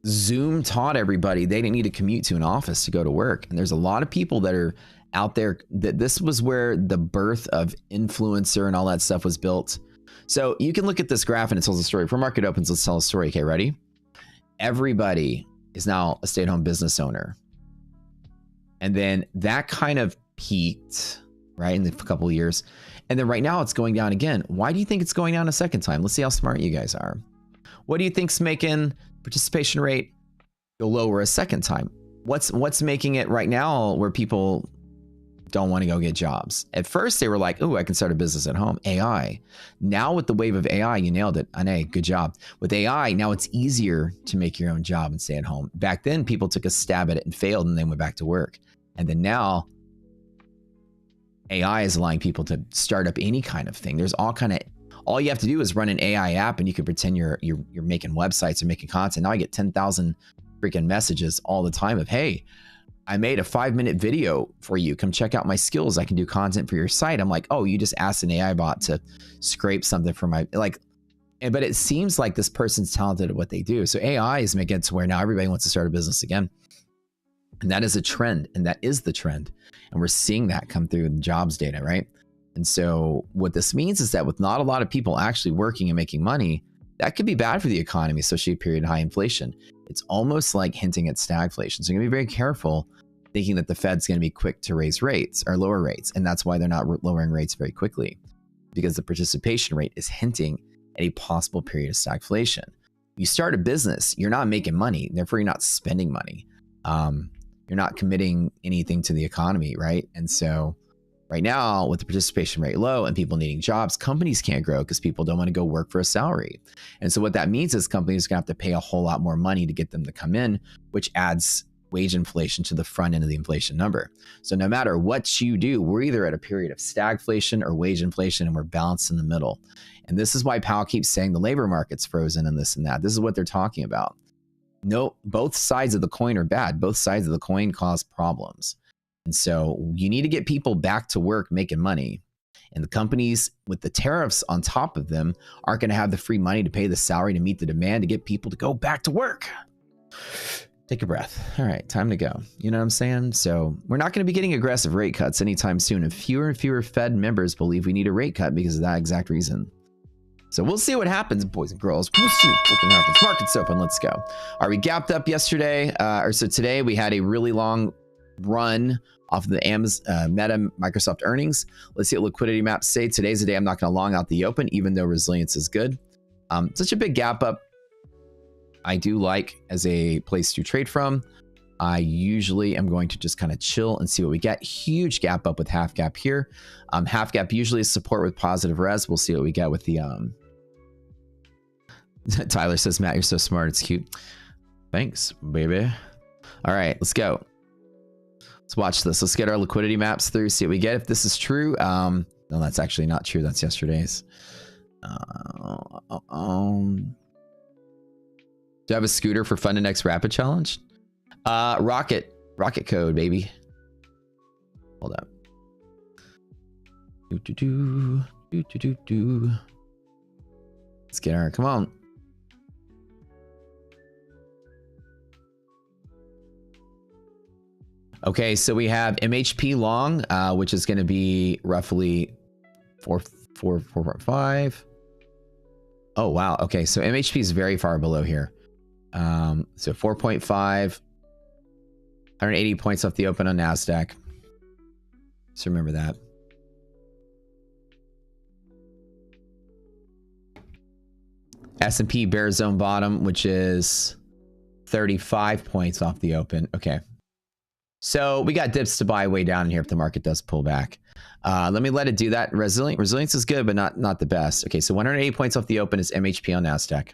Zoom taught everybody they didn't need to commute to an office to go to work. And there's a lot of people that are out there that this was where the birth of influencer and all that stuff was built. So you can look at this graph and it tells a story. Before market opens, let's tell a story. Okay, ready? Everybody is now a stay-at-home business owner. And then that kind of peaked, right, in the couple of years. And then right now it's going down again. Why do you think it's going down a second time? Let's see how smart you guys are. What do you think's making participation rate go lower a second time? What's making it right now where people don't want to go get jobs? At first they were like, oh, I can start a business at home. AI. Now with the wave of AI, you nailed it. Ane, good job. With AI, now it's easier to make your own job and stay at home. Back then, people took a stab at it and failed and then went back to work. And then now AI is allowing people to start up any kind of thing. There's all you have to do is run an AI app and you can pretend you're making websites or making content. Now I get 10,000 freaking messages all the time of, hey, I made a 5-minute video for you. Come check out my skills. I can do content for your site. I'm like, oh, you just asked an AI bot to scrape something for my, but it seems like this person's talented at what they do. So AI is making it to where now everybody wants to start a business again. And that is a trend, and that is the trend. And we're seeing that come through in jobs data, right? And so what this means is that with not a lot of people actually working and making money, that could be bad for the economy, especially a period of high inflation. It's almost like hinting at stagflation. So you're gonna be very careful thinking that the Fed's gonna be quick to raise rates or lower rates. And that's why they're not lowering rates very quickly, because the participation rate is hinting at a possible period of stagflation. You start a business, you're not making money, therefore you're not spending money. You're not committing anything to the economy, right? And so right now, with the participation rate low and people needing jobs, companies can't grow because people don't want to go work for a salary. And so what that means is companies are going to have to pay a whole lot more money to get them to come in, which adds wage inflation to the front end of the inflation number. So no matter what you do, we're either at a period of stagflation or wage inflation, and we're balanced in the middle. And this is why Powell keeps saying the labor market's frozen and this and that. This is what they're talking about. No, both sides of the coin are bad. Both sides of the coin cause problems. And so you need to get people back to work making money. And the companies with the tariffs on top of them aren't going to have the free money to pay the salary to meet the demand to get people to go back to work. Take a breath. All right, time to go. You know what I'm saying? So we're not going to be getting aggressive rate cuts anytime soon. And fewer Fed members believe we need a rate cut because of that exact reason. So we'll see what happens, boys and girls. We'll see what happens. Market's open. Let's go. All right, we gapped up yesterday. So today we had a really long run off of the Meta Microsoft earnings. Let's see what liquidity maps say. Today's the day I'm not going to long out the open, even though resilience is good. Such a big gap up I do like as a place to trade from. I usually am going to just kind of chill and see what we get. Huge gap up with half gap here. Half gap usually is support with positive res. We'll see what we get with the Tyler says, Matt, you're so smart. It's cute. Thanks, baby. All right, let's go. Let's watch this. Let's get our liquidity maps through, see what we get. If this is true, no, that's actually not true. That's yesterday's. Do you have a scooter for Fun to Next Rapid Challenge? Rocket code, baby. Hold up. Let's get our, come on. Okay, so we have MHP long, which is going to be roughly 4.5. Oh, wow. Okay, so MHP is very far below here. So 4.5, 180 points off the open on NASDAQ. So remember that. S&P bear zone bottom, which is 35 points off the open. Okay. So we got dips to buy way down in here if the market does pull back. Let me let it do that. Resilience is good, but not the best. Okay, so 180 points off the open is MHP on NASDAQ.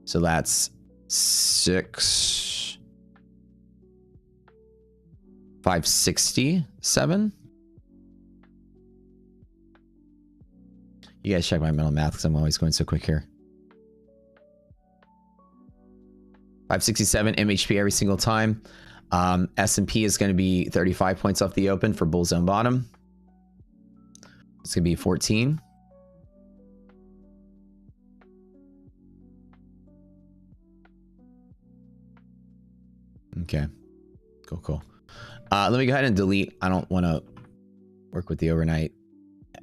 So that's 567. You guys check my mental math because I'm always going so quick here. 567 MHP every single time. S&P is going to be 35 points off the open for bull zone bottom. It's going to be 14. Okay. Cool. Let me go ahead and delete. I don't want to work with the overnight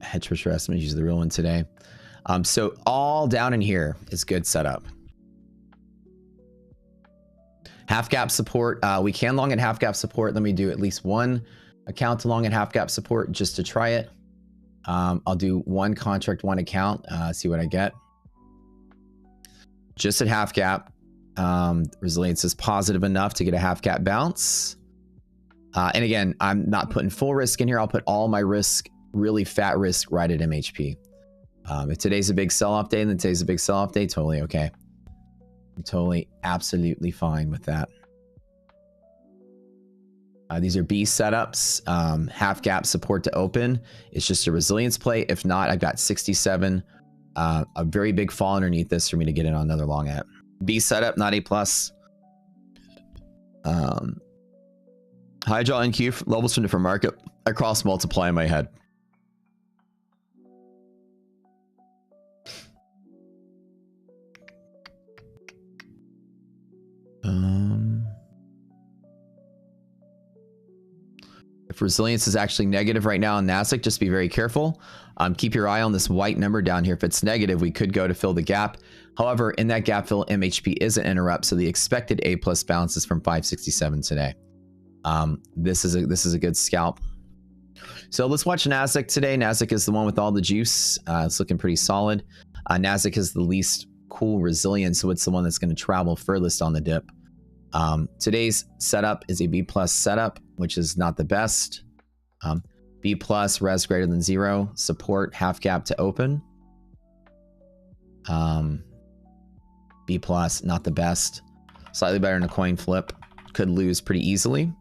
hedge pressure estimate. Use the real one today. So all down in here is good setup. Half gap support. We can long at half gap support. Let me do at least one account to long at half gap support just to try it. I'll do one contract, one account, see what I get. Just at half gap. Resilience is positive enough to get a half gap bounce. And again, I'm not putting full risk in here. I'll put all my risk, really fat risk, right at MHP. If today's a big sell-off day, then today's a big sell-off day, totally okay. I'm totally, absolutely fine with that. These are B setups. Half gap support to open. It's just a resilience play. If not, I've got 67. A very big fall underneath this for me to get in on another long at. B setup, not A+. High draw NQ levels from different market. I cross multiply in my head. If resilience is actually negative right now on NASDAQ, just be very careful. Keep your eye on this white number down here. If it's negative, we could go to fill the gap. However, in that gap fill, MHP is an interrupt, so the expected A+ bounce is from 567 today. This is a good scalp. So let's watch NASDAQ today. NASDAQ is the one with all the juice. It's looking pretty solid. NASDAQ is the least cool resilient, so it's the one that's going to travel furthest on the dip. Today's setup is a B+ setup, which is not the best. B+, res greater than 0, support half gap to open. B+, not the best. Slightly better than a coin flip. Could lose pretty easily.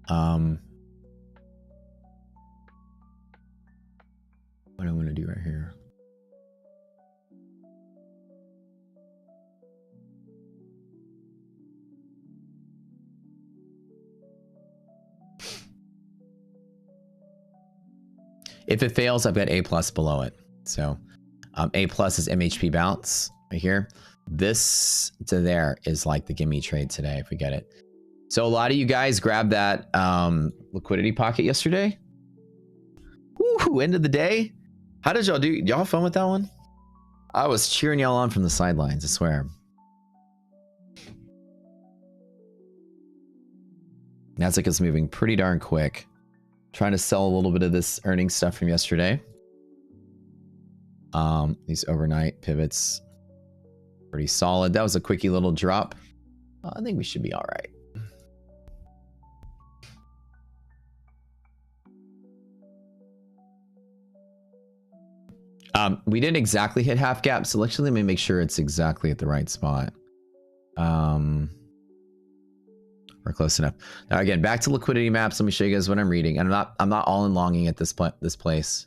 What I'm going to do right here. If it fails, I've got A+ below it. So A+ is MHP bounce right here. This to there is like the gimme trade today if we get it. So a lot of you guys grabbed that liquidity pocket yesterday. Woo, end of the day. How did y'all do? Y'all have fun with that one? I was cheering y'all on from the sidelines, I swear. NASDAQ is moving pretty darn quick. Trying to sell a little bit of this earnings stuff from yesterday. These overnight pivots. Pretty solid. That was a quickie little drop. I think we should be all right. We didn't exactly hit half gap, so let me make sure it's exactly at the right spot. We're close enough. Now again, back to liquidity maps. Let me show you guys what I'm reading. And I'm not all in longing at this place.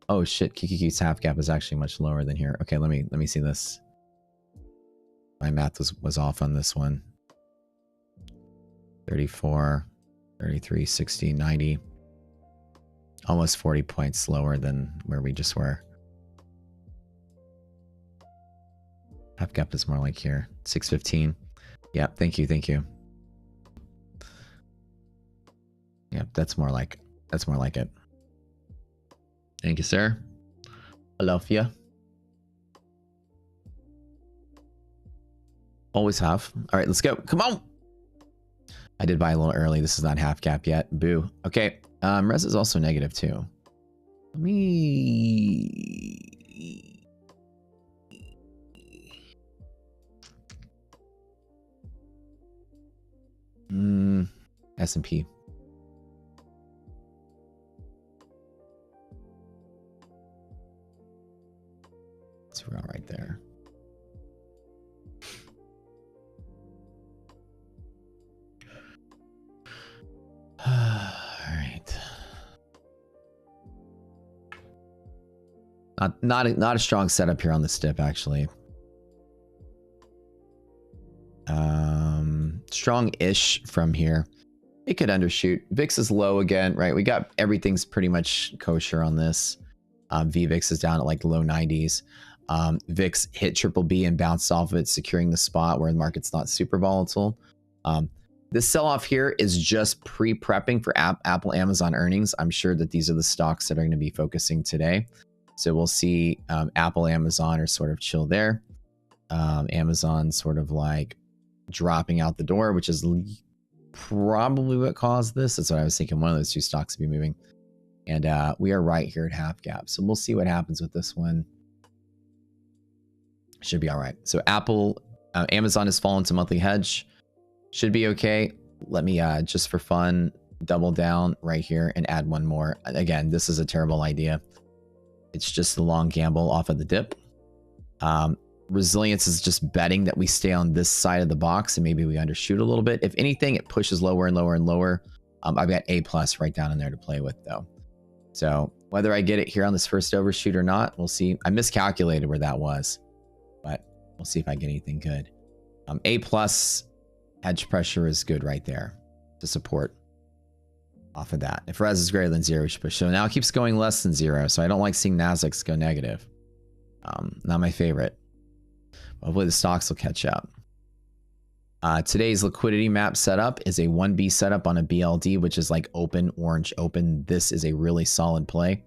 Oh shit, KQQ's half gap is actually much lower than here. Okay, let me see this. My math was off on this one. 34, 33, 60, 90. Almost 40 points lower than where we just were. Half gap is more like here. 615. Yeah, thank you. Yeah, that's more like it. Thank you, sir. I love you. Always have. All right, let's go. Come on. I did buy a little early. This is not half gap yet. Boo. Okay. Res is also negative too. Let me. S&P. It's around right there. All right. Not a strong setup here on the stip, actually. Strong-ish from here. It could undershoot. VIX is low again, right? We got everything's pretty much kosher on this. VVIX is down at like low 90s. VIX hit triple B and bounced off of it, securing the spot where the market's not super volatile. This sell-off here is just pre-prepping for Apple, Amazon earnings. I'm sure that these are the stocks that are going to be focusing today. So we'll see Apple, Amazon are sort of chill there. Amazon sort of like dropping out the door, which is probably what caused this. That's what I was thinking. One of those two stocks to be moving. And we are right here at half gap. So we'll see what happens with this one. Should be all right. So Apple, Amazon has fallen to monthly hedge. Should be okay. Let me just for fun double down right here and add one more. Again, this is a terrible idea. It's just a long gamble off of the dip. Resilience is just betting that we stay on this side of the box and maybe we undershoot a little bit. If anything, it pushes lower and lower and lower. I've got A+ right down in there to play with though. So whether I get it here on this first overshoot or not, we'll see. I miscalculated where that was, but we'll see if I get anything good. A+ hedge pressure is good right there to support off of that. If res is greater than 0, we should push. So now it keeps going less than 0. So I don't like seeing Nasdaqs go negative. Not my favorite. Hopefully the stocks will catch up. Today's liquidity map setup is a 1B setup on a BLD, which is like open, orange, open. This is a really solid play.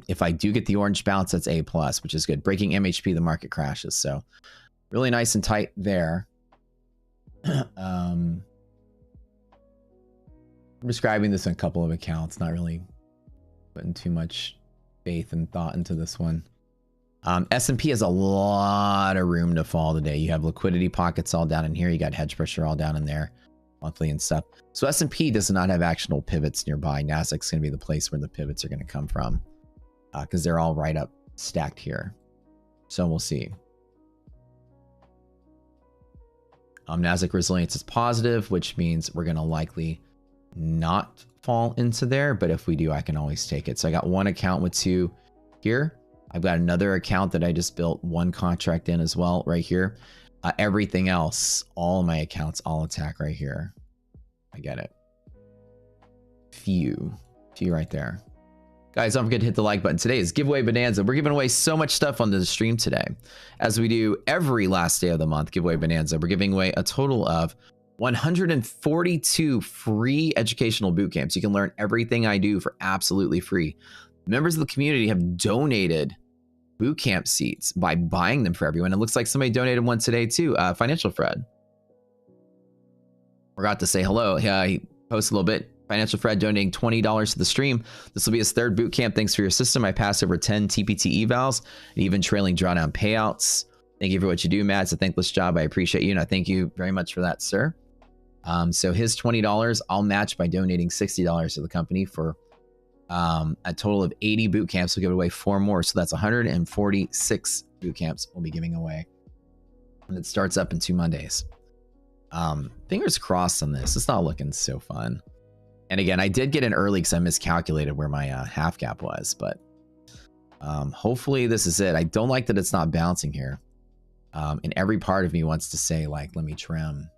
If I do get the orange bounce, that's A+, which is good. Breaking MHP, the market crashes. So really nice and tight there. I'm describing this in a couple of accounts, not really putting too much faith and thought into this one. S&P has a lot of room to fall today. You have liquidity pockets all down in here. You got hedge pressure all down in there, monthly and stuff. So S&P does not have actionable pivots nearby. Nasdaq's going to be the place where the pivots are going to come from because they're all right up stacked here. So we'll see. Nasdaq resilience is positive, which means we're going to likely not fall into there. But if we do, I can always take it. So I got one account with 2 here. I've got another account that I just built 1 contract in as well right here. Everything else, all my accounts, all attack right here. I get it. Few right there. Guys, don't forget to hit the like button. Today is giveaway bonanza. We're giving away so much stuff on the stream today. As we do every last day of the month, giveaway bonanza. We're giving away a total of 142 free educational boot camps. You can learn everything I do for absolutely free. Members of the community have donated boot camp seats by buying them for everyone. It looks like somebody donated one today too. Financial Fred. Forgot to say hello. He posted a little bit. Financial Fred donating $20 to the stream. This will be his 3rd boot camp. Thanks for your system. I passed over 10 TPT evals and even trailing drawdown payouts. Thank you for what you do, Matt. It's a thankless job. I appreciate you, and I thank you very much for that, sir. So his $20, I'll match by donating $60 to the company for a total of 80 boot camps. We'll give away 4 more. So that's 146 boot camps we'll be giving away. And it starts up in 2 Mondays. Fingers crossed on this. It's not looking so fun. And again, I did get in early because I miscalculated where my half gap was, but hopefully this is it. I don't like that it's not bouncing here. And every part of me wants to say, like, let me trim.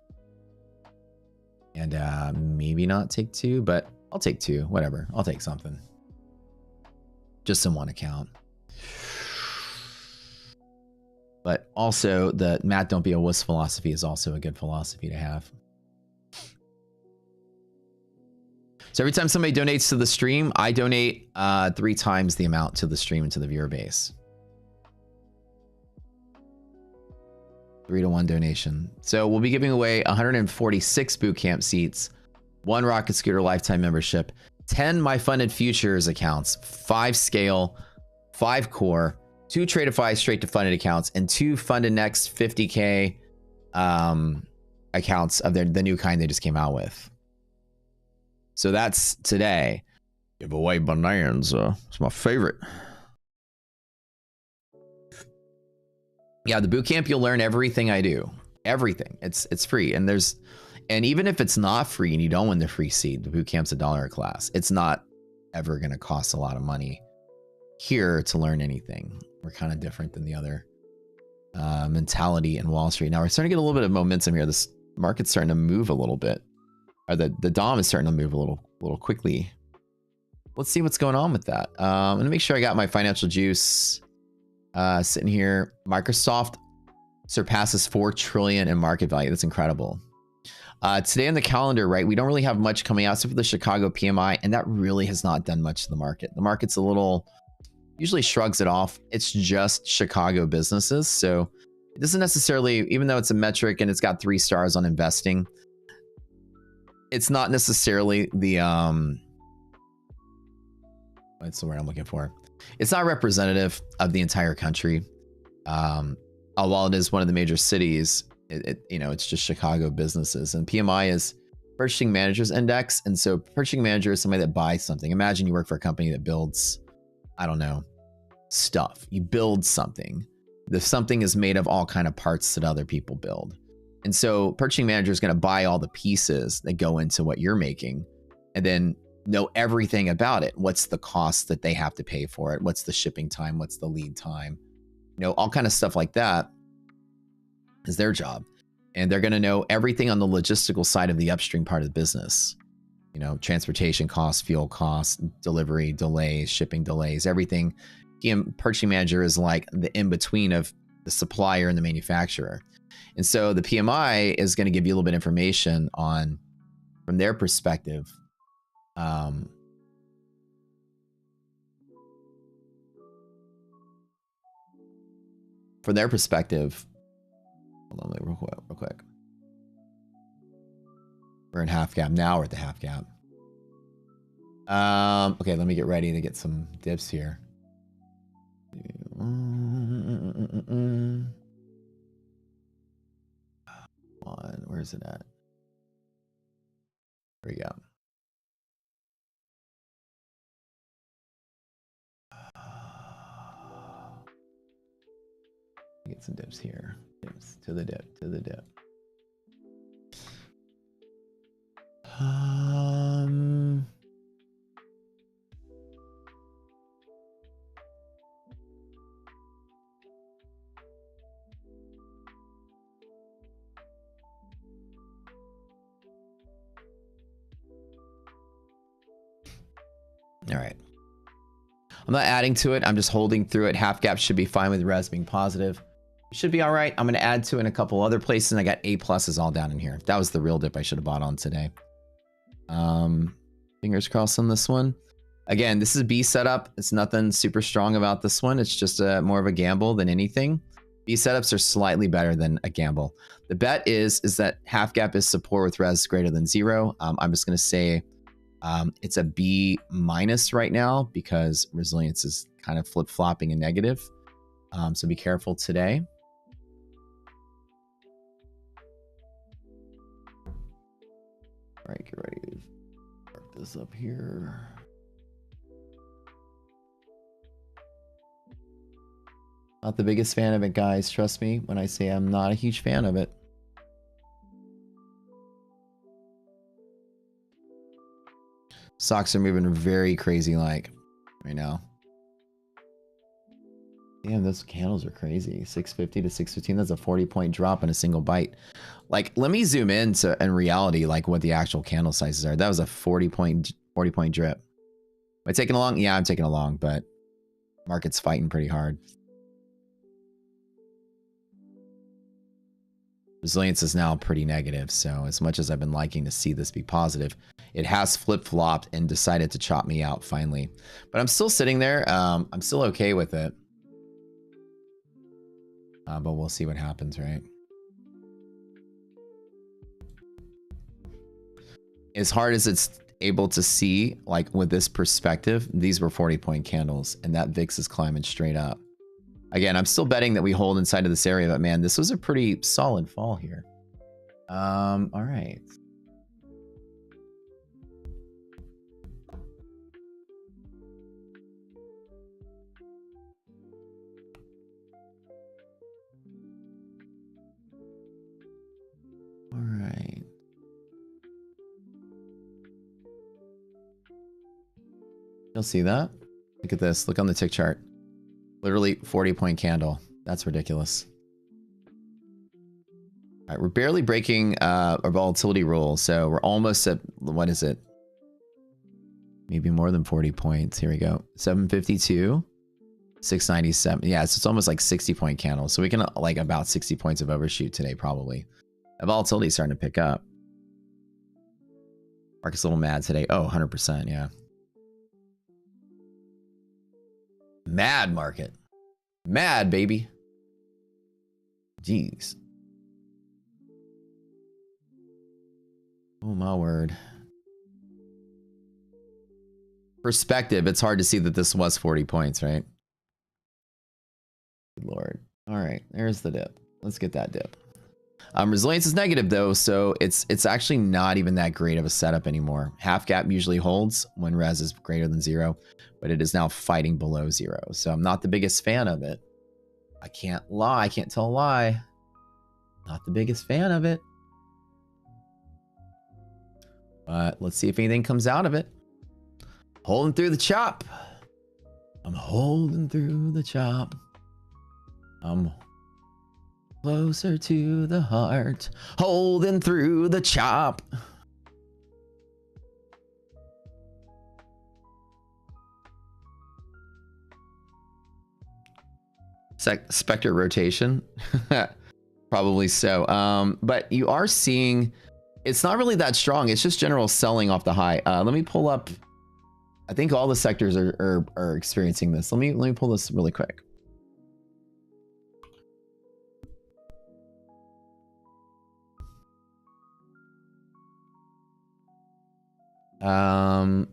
And maybe not take 2, but I'll take 2. Whatever. I'll take something. Just in one account. But also, the Matt don't be a wuss philosophy is also a good philosophy to have. So every time somebody donates to the stream, I donate 3 times the amount to the stream and to the viewer base. 3-to-1 donation. So we'll be giving away 146 bootcamp seats, 1 Rocket Scooter lifetime membership, 10 My Funded Futures accounts, 5 Scale, 5 Core, 2 Tradeify straight to funded accounts, and 2 Funded Next 50K accounts of the new kind they just came out with. So that's today. Give away Bonanza. It's my favorite. Yeah, the bootcamp, you'll learn everything I do. Everything. It's free. And even if it's not free and you don't win the free seat, the bootcamp's $1 a class. It's not ever going to cost a lot of money here to learn anything. We're kind of different than the other mentality in Wall Street. Now we're starting to get a little bit of momentum here. This market's starting to move a little bit. Or the DOM is starting to move a little quickly. Let's see what's going on with that. I'm going to make sure I got my financial juice sitting here. Microsoft surpasses 4 trillion in market value. That's incredible. Today on the calendar, right, we don't really have much coming out except for the Chicago PMI, and that really has not done much to the market. The market's usually shrugs it off. It's just Chicago businesses. So it doesn't necessarily, even though it's a metric and it's got 3 stars on investing, it's not necessarily the, what's the word I'm looking for? It's not representative of the entire country. While it is one of the major cities, it's just Chicago businesses. And PMI is Purchasing Managers Index. And so purchasing manager is somebody that buys something. Imagine you work for a company that builds, I don't know, stuff. You build something. The something is made of all kind of parts that other people build. And so purchasing manager is going to buy all the pieces that go into what you're making and then know everything about it. What's the cost that they have to pay for it? What's the shipping time? What's the lead time? All kind of stuff like that is their job. And they're going to know everything on the logistical side of the upstream part of the business. Transportation costs, fuel costs, delivery delays, shipping delays, everything. Purchasing manager is like the in-between of the supplier and the manufacturer. And so the PMI is going to give you a little bit of information on, from their perspective, from their perspective, hold on, real quick. We're in half gap now. We're at the half gap. Okay, let me get ready to get some dips here. Where is it at? There we go. Get some dips here. Dips to the dip, to the dip. All right. I'm not adding to it. I'm just holding through it. Half gap should be fine with res being positive. Should be all right. I'm going to add to it in a couple other places. And I got A pluses all down in here. That was the real dip I should have bought on today. Fingers crossed on this one. Again, this is a B setup. It's nothing super strong about this one. It's just more of a gamble than anything. B setups are slightly better than a gamble. The bet is that half gap is support with res greater than 0. I'm just going to say it's a B minus right now because resilience is kind of flip-flopping and negative. So be careful today. All right, get ready to mark this up here. Not the biggest fan of it, guys. Trust me when I say I'm not a huge fan of it. Stocks are moving very crazy like right now. Damn, those candles are crazy. 650 to 615. That's a 40-point drop in a single bite. Like, let me zoom in to in reality, like what the actual candle sizes are. That was a 40-point drip. Am I taking along? Yeah, I'm taking along, but market's fighting pretty hard. Resilience is now pretty negative, so as much as I've been liking to see this be positive, it has flip-flopped and decided to chop me out finally. But I'm still sitting there. I'm still okay with it. But we'll see what happens, right? As hard as it's able to see, like with this perspective, these were 40-point candles, and that VIX is climbing straight up. Again, I'm still betting that we hold inside of this area, but man, this was a pretty solid fall here. All right. All right. You'll see that. Look at this. Look on the tick chart. Literally 40-point candle. That's ridiculous. All right, we're barely breaking our volatility rule, so we're almost at, what is it? Maybe more than 40 points. Here we go. 752, 697. Yeah, so it's almost like 60-point candle. So we can like about 60 points of overshoot today, probably. The volatility is starting to pick up. Market's a little mad today. Oh, 100%, yeah. Mad market. Mad, baby. Jeez. Oh, my word. Perspective, it's hard to see that this was 40 points, right? Good Lord. All right, there's the dip. Let's get that dip. Resilience is negative though, so it's actually not even that great of a setup anymore. Half gap usually holds when res is greater than 0, but it is now fighting below 0. So I'm not the biggest fan of it. I can't lie. I can't tell a lie. Not the biggest fan of it. But let's see if anything comes out of it. Holding through the chop. I'm holding through the chop. I'm closer to the heart. Holding through the chop. Spectre rotation. Probably so. But you are seeing it's not really that strong. It's just general selling off the high. Let me pull up. I think all the sectors are experiencing this. Let me pull this really quick.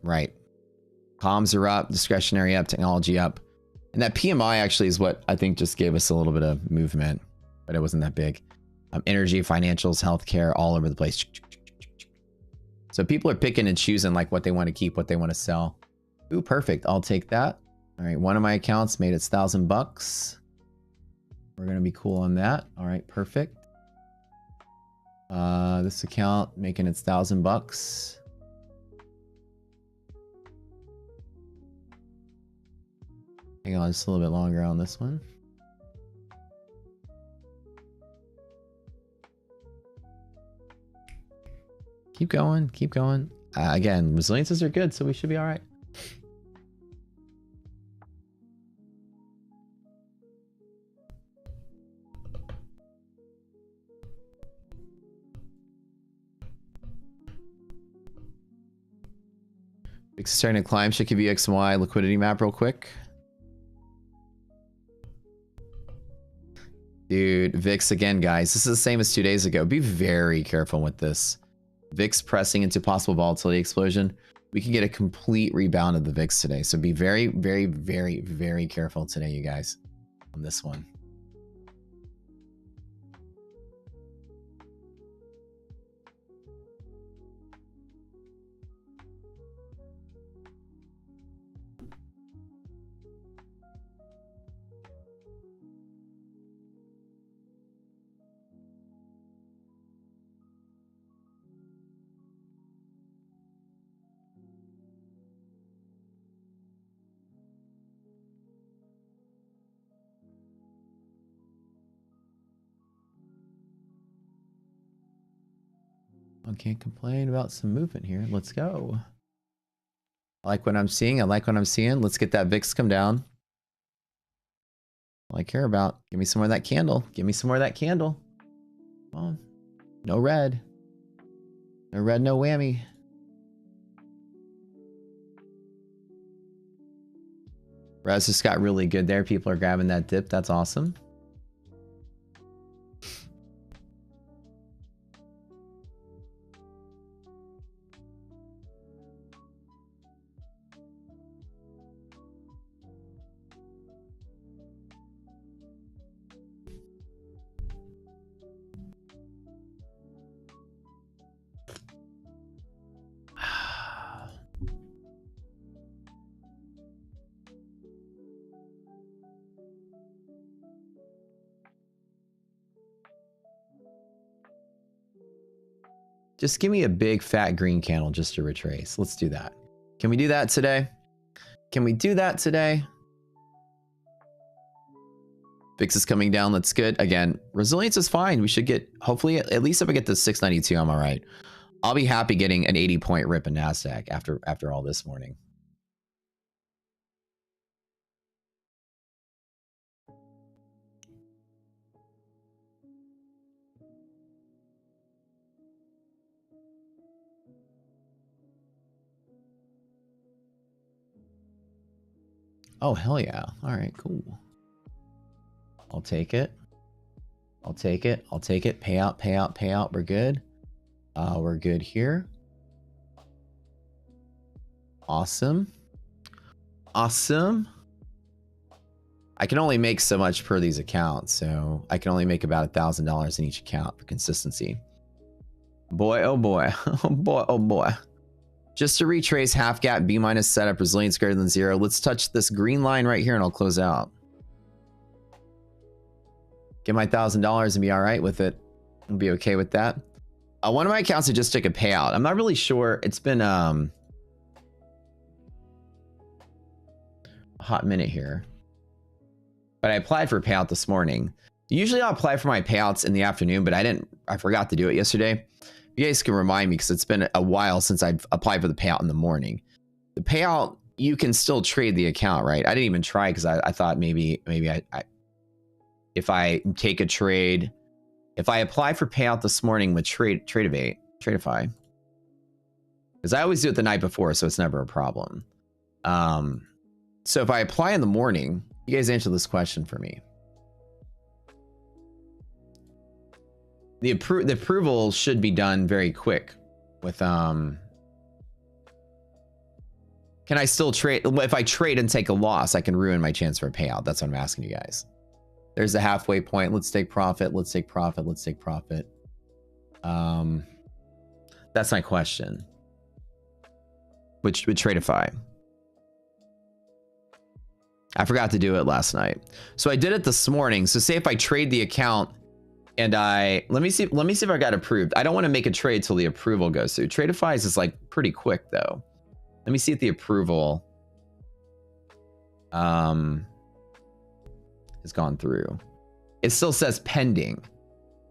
Right. Comms are up, discretionary up, technology up. And that PMI actually is what I think just gave us a little bit of movement, but it wasn't that big. Energy, financials, healthcare, all over the place. So people are picking and choosing like what they want to keep, what they want to sell. Ooh, perfect. I'll take that. All right. One of my accounts made its $1,000. We're going to be cool on that. All right. Perfect. This account making its $1,000. Hang on just a little bit longer on this one. Keep going, keep going. Again, resiliences are good, so we should be all right. VIX is starting to climb. Should give you XY liquidity map real quick. Dude, VIX again, guys. This is the same as 2 days ago. Be very careful with this. VIX pressing into possible volatility explosion. We can get a complete rebound of the VIX today. So be very, very, very, very careful today, you guys, on this one. I can't complain about some movement here. Let's go. I like what I'm seeing. I like what I'm seeing. Let's get that VIX come down. All I care about. Give me some more of that candle. Give me some more of that candle. Come on. No red. No red, no whammy. Res just got really good there. People are grabbing that dip. That's awesome. Just give me a big fat green candle just to retrace. Let's do that. Can we do that today? Can we do that today? VIX is coming down. That's good. Again, resilience is fine. We should get, hopefully, at least if I get to 692, I'm all right. I'll be happy getting an 80-point rip in NASDAQ after all this morning. Oh, hell yeah. All right, cool. I'll take it. I'll take it. I'll take it. Payout, payout, payout. We're good. We're good here. Awesome. Awesome. I can only make so much per these accounts, so I can only make about $1,000 in each account for consistency. Boy, oh boy. Oh boy, oh boy. Just to retrace half gap, B minus setup, resilience greater than 0. Let's touch this green line right here and I'll close out. Get my $1,000 and be all right with it. I'll be okay with that. One of my accounts I just took a payout. I'm not really sure. It's been a hot minute here. But I applied for a payout this morning. Usually I'll apply for my payouts in the afternoon, but I forgot to do it yesterday. You guys can remind me because it's been a while since I've applied for the payout in the morning. The payout, you can still trade the account, right? I didn't even try because I thought maybe if I take a trade, if I apply for payout this morning with Tradeify, because I always do it the night before, so it's never a problem. So if I apply in the morning, you guys answer this question for me. The approval should be done very quick with can I still trade? If I trade and take a loss, I can ruin my chance for a payout. That's what I'm asking you guys. There's a halfway point. Let's take profit. Let's take profit. Let's take profit. That's my question. Which would Tradeify. I forgot to do it last night. So I did it this morning. So say if I trade the account and let me see if I got approved. I don't want to make a trade till the approval goes through. Tradeify is like pretty quick though. Let me see if the approval has gone through. It still says pending.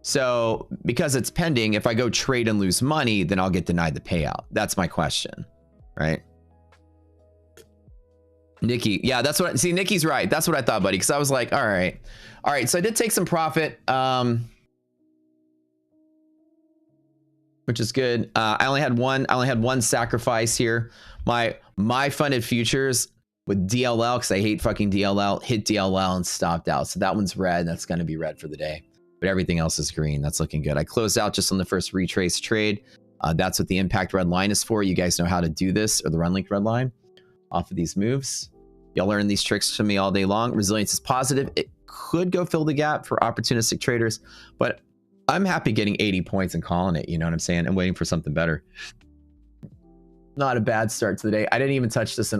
So because it's pending, if I go trade and lose money, then I'll get denied the payout. That's my question, right? Nikki, yeah, that's what, see, Nikki's right. That's what I thought, buddy, because I was like, all right. So I did take some profit, which is good. I only had one sacrifice here. My funded futures with DLL, because I hate fucking DLL, hit DLL and stopped out. So that one's red. That's going to be red for the day. But everything else is green. That's looking good. I closed out just on the first retrace trade. That's what the impact red line is for. You guys know how to do this, or the run link red line off of these moves. Y'all learn these tricks from me all day long. Resilience is positive. It could go fill the gap for opportunistic traders, but I'm happy getting 80 points and calling it. You know what I'm saying? I'm waiting for something better. Not a bad start to the day. I didn't even touch this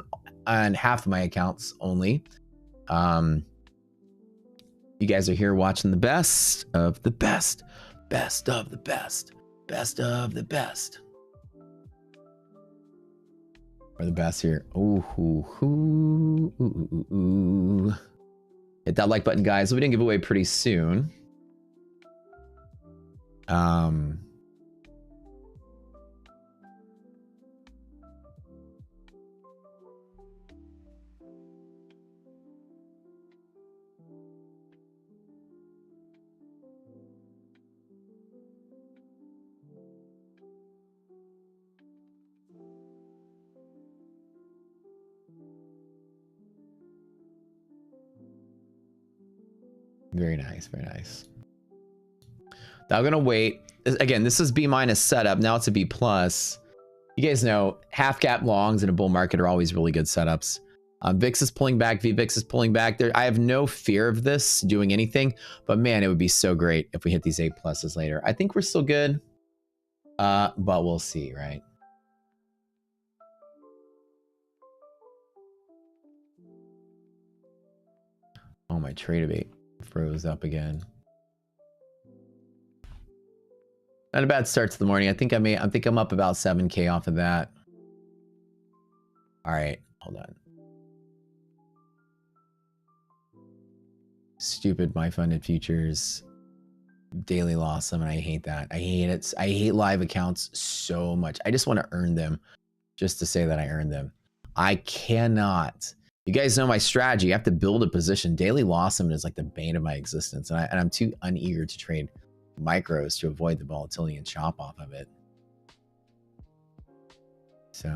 on half of my accounts only. You guys are here watching the best of the best, best of the best, best of the best. We're the best here. Ooh, ooh, ooh, ooh, ooh, ooh. Hit that like button, guys. We'll be doing a giveaway pretty soon. Very nice, very nice. Now I'm gonna wait. Again, this is B- setup. Now it's a B+. You guys know half gap longs in a bull market are always really good setups. VIX is pulling back. VVIX is pulling back. There, I have no fear of this doing anything, but man, it would be so great if we hit these A pluses later. I think we're still good, but we'll see, right? Oh, my trade debate froze up again. Not a bad start to the morning. I think I'm up about 7K off of that. All right, hold on. Stupid my funded futures daily loss them, and I hate that. I hate it. I hate live accounts so much. I just want to earn them just to say that I earned them. I cannot. You guys know my strategy. I have to build a position. Daily loss them is like the bane of my existence, and I'm too uneager to trade micros to avoid the volatility and chop off of it. So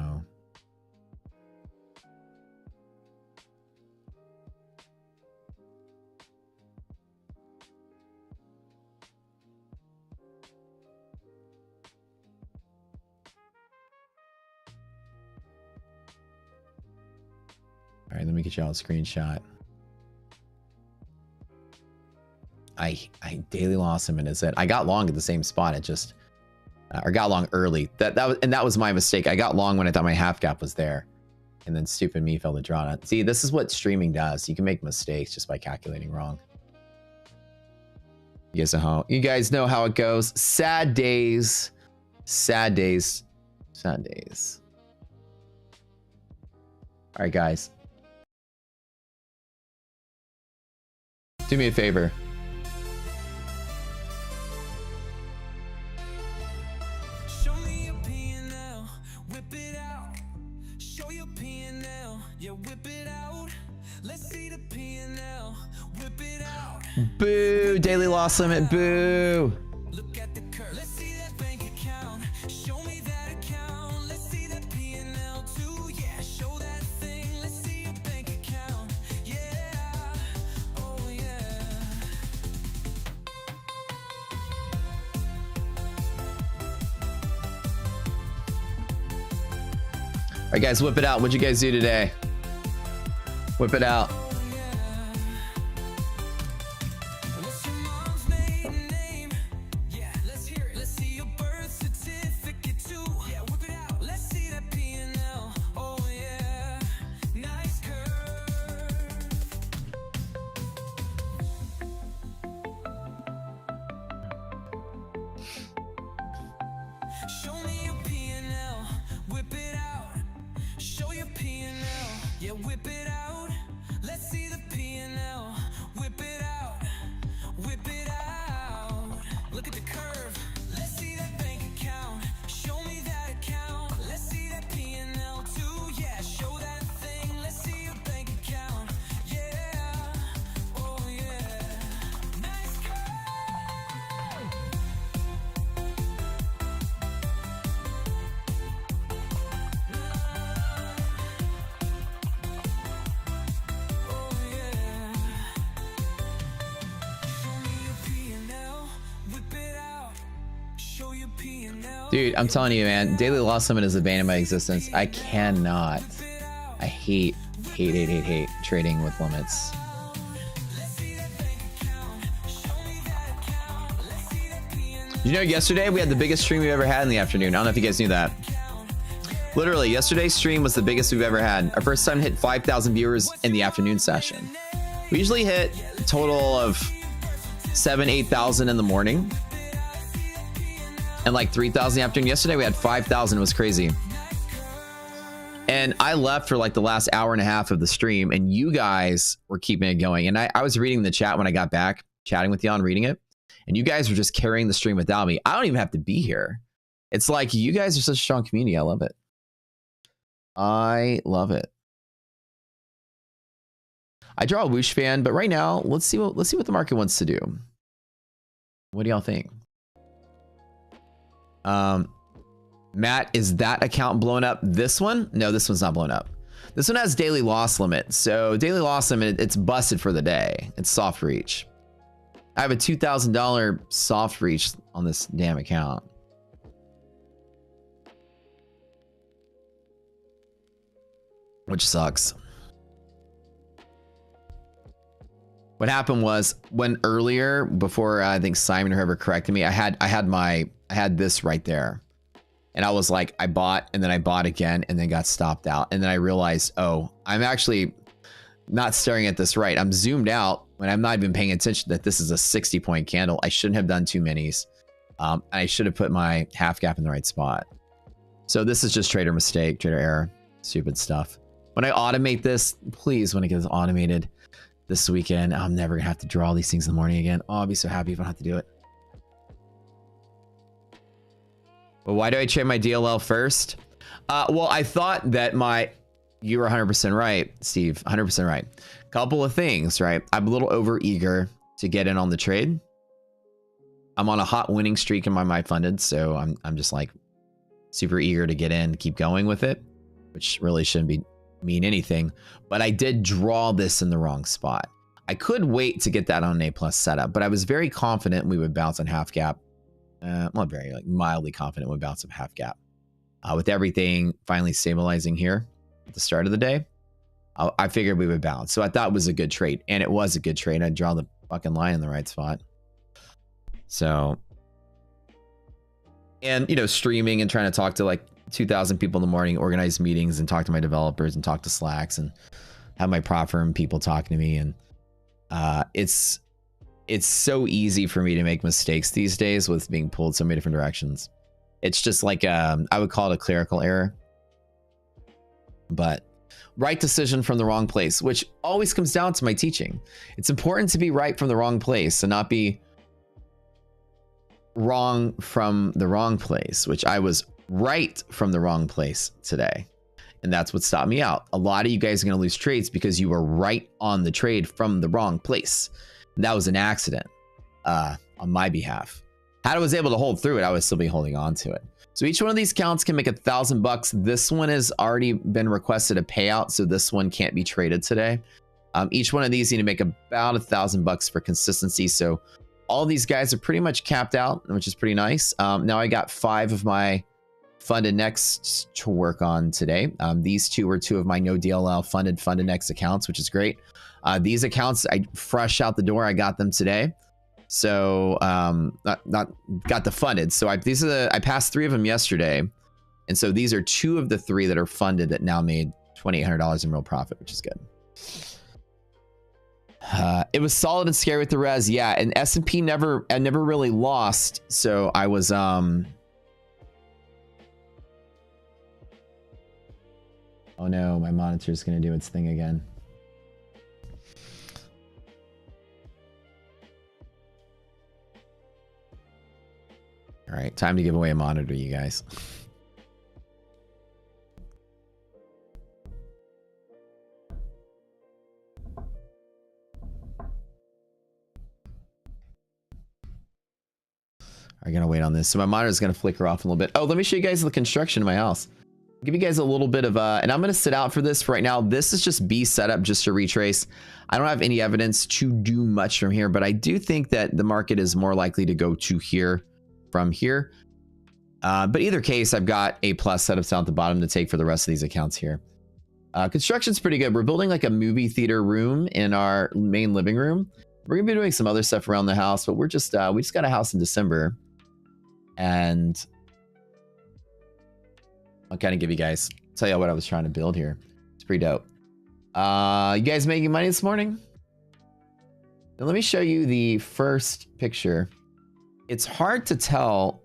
all right, let me get y'all a screenshot. I daily lost him, and is it? I got long at the same spot. It just, or got long early. That was my mistake. I got long when I thought my half gap was there, and then stupid me fell to draw it. See, this is what streaming does. You can make mistakes just by calculating wrong. You guys know how it goes. Sad days, sad days, sad days. All right, guys. Do me a favor. Show me your P&L, whip it out. Show your P&L, yeah, whip it out. Let's see the P&L, whip it out. Boo, daily loss limit, boo. Look at the curve. Let's see that bank account. Show me that account. Let's see that P&L too. Yeah, show that thing. Let's see your bank account. Yeah. Oh yeah. All right, guys, whip it out. What'd you guys do today? Whip it out. What's your mom's maiden name? Yeah, let's hear it. Let's see your birth certificate too. Yeah, whip it out. Let's see that P&L. Oh yeah, nice curve. Show me your P&L, whip it out. Show your P&L, yeah, whip it out. Let's see the P&L, whip it out, whip it out. Look at the curve. Let's see that bank account. Show me that account. Let's see that P&L too. Yeah, show that thing. Let's see your bank account. Yeah, oh yeah. Nice curve. Oh yeah. Show me your P&L, whip it out. Show your P&L. Dude, I'm telling you, man, daily loss limit is the bane of my existence. I cannot. I hate trading with limits. You know, yesterday we had the biggest stream we've ever had in the afternoon. I don't know if you guys knew that. Literally, yesterday's stream was the biggest we've ever had. Our first time hit 5,000 viewers in the afternoon session. We usually hit a total of 8,000 in the morning and like 3,000 in the afternoon. Yesterday we had 5,000. It was crazy. And I left for like the last hour and a half of the stream, and you guys were keeping it going. And I was reading the chat when I got back, chatting with y'all and reading it. And you guys were just carrying the stream without me. I don't even have to be here. It's like you guys are such a strong community. I love it. I love it. I draw a whoosh fan, but right now, let's see what the market wants to do. What do y'all think? Matt, is that account blown up? This one? No, this one's not blown up. This one has daily loss limit. So daily loss limit, it's busted for the day. It's soft reach. I have a $2,000 soft reach on this damn account. Which sucks. What happened was when earlier, before I think Simon or whoever corrected me, I had this right there. And I was like, I bought and then I bought again and then got stopped out. And then I realized, oh, I'm actually not staring at this right. I'm zoomed out when I'm not even paying attention that this is a 60-point candle. I shouldn't have done too minis. I should have put my half gap in the right spot. So this is just trader mistake, trader error, stupid stuff. When I automate this, please, when it gets automated this weekend, I'm never gonna have to draw all these things in the morning again. Oh, I'll be so happy if I don't have to do it. But why do I trade my DLL first? Well, I thought that you were 100% right, Steve, 100% right. Couple of things, right? I'm a little over eager to get in on the trade. I'm on a hot winning streak in my funded, so I'm just like super eager to get in, keep going with it, which really shouldn't mean anything. But I did draw this in the wrong spot. I could wait to get that on an A+ setup, but I was very confident we would bounce on half gap. Not very, like mildly confident we would bounce up half gap. With everything finally stabilizing here at the start of the day, I figured we would bounce. So I thought it was a good trade, and it was a good trade. I draw the fucking line in the right spot. So, and you know, streaming and trying to talk to like 2,000 people in the morning, organize meetings and talk to my developers and talk to Slacks and have my prop firm people talking to me. And it's so easy for me to make mistakes these days with being pulled so many different directions. It's just like, I would call it a clerical error, but right decision from the wrong place, which always comes down to my teaching. It's important to be right from the wrong place and not be wrong from the wrong place, which I was right from the wrong place today. And that's what stopped me out. A lot of you guys are going to lose trades because you were right on the trade from the wrong place. And that was an accident on my behalf. Had I was able to hold through it, I would still be holding on to it. So each one of these accounts can make $1,000. This one has already been requested a payout, so this one can't be traded today. Each one of these need to make about $1,000 for consistency. So all these guys are pretty much capped out, which is pretty nice. Now I got 5 of my funded next to work on today. These 2 were 2 of my no DLL funded next accounts, which is great. These accounts, I fresh out the door. I got them today. So not got the funded. So I passed 3 of them yesterday. And so these are 2 of the 3 that are funded that now made $2,800 in real profit, which is good. It was solid and scary with the res. Yeah. And S&P never really lost. So I was, oh no, my monitor is going to do its thing again. All right, time to give away a monitor, you guys. I'm gonna wait on this. So my monitor is gonna flicker off a little bit. Oh, let me show you guys the construction in my house. I'll give you guys a little bit of and I'm gonna sit out for this for right now. This is just B setup just to retrace. I don't have any evidence to do much from here, but I do think that the market is more likely to go to here from here. But either case, I've got A+ setups down at the bottom to take for the rest of these accounts here. Construction's pretty good. We're building like a movie theater room in our main living room. We're gonna be doing some other stuff around the house, but we just got a house in December, and I'll kind of give you guys, tell you what I was trying to build here. It's pretty dope. You guys making money this morning? Now let me show you the first picture. It's hard to tell.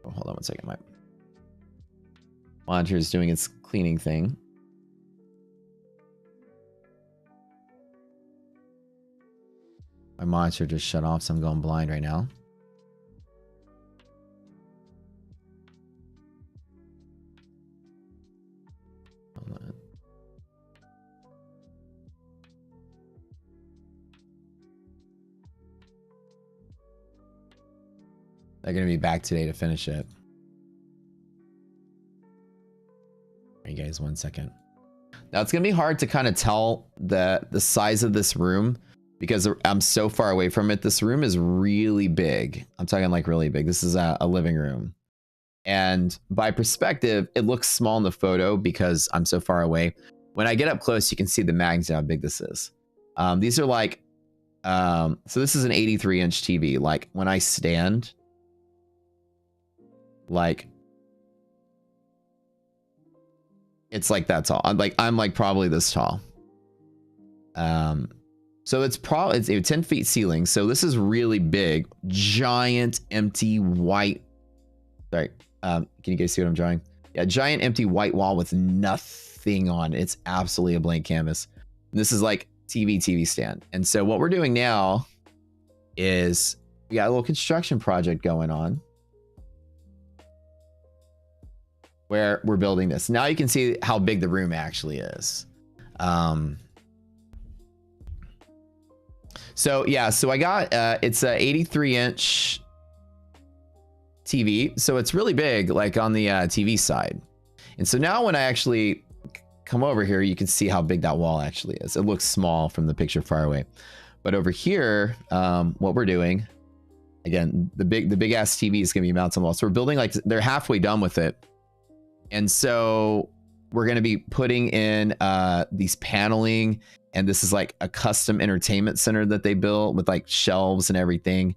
Oh, hold on one second. My monitor is doing its cleaning thing. My monitor just shut off, so I'm going blind right now. Hold on. They're going to be back today to finish it. You guys, one second. Now it's going to be hard to kind of tell the size of this room because I'm so far away from it. This room is really big. I'm talking like really big. This is a living room. And by perspective, it looks small in the photo because I'm so far away. When I get up close, you can see the magnitude how big this is. These are like, so this is an 83-inch TV. Like when I stand, like, it's like that tall. I'm like probably this tall. So it's probably it's a 10 feet ceiling. So this is really big, giant, empty, white. Sorry. Can you guys see what I'm drawing? Yeah, giant, empty, white wall with nothing on it. It's absolutely a blank canvas. And this is like TV stand. And so what we're doing now is we got a little construction project going on where we're building this. Now you can see how big the room actually is. So yeah, so I got, it's a 83-inch TV. So it's really big, like on the TV side. And so now when I actually come over here, you can see how big that wall actually is. It looks small from the picture far away. But over here, what we're doing, again, the big ass TV is gonna be mounted on the wall. So we're building, like, they're halfway done with it. And so we're gonna be putting in these paneling, and this is like a custom entertainment center that they built with like shelves and everything.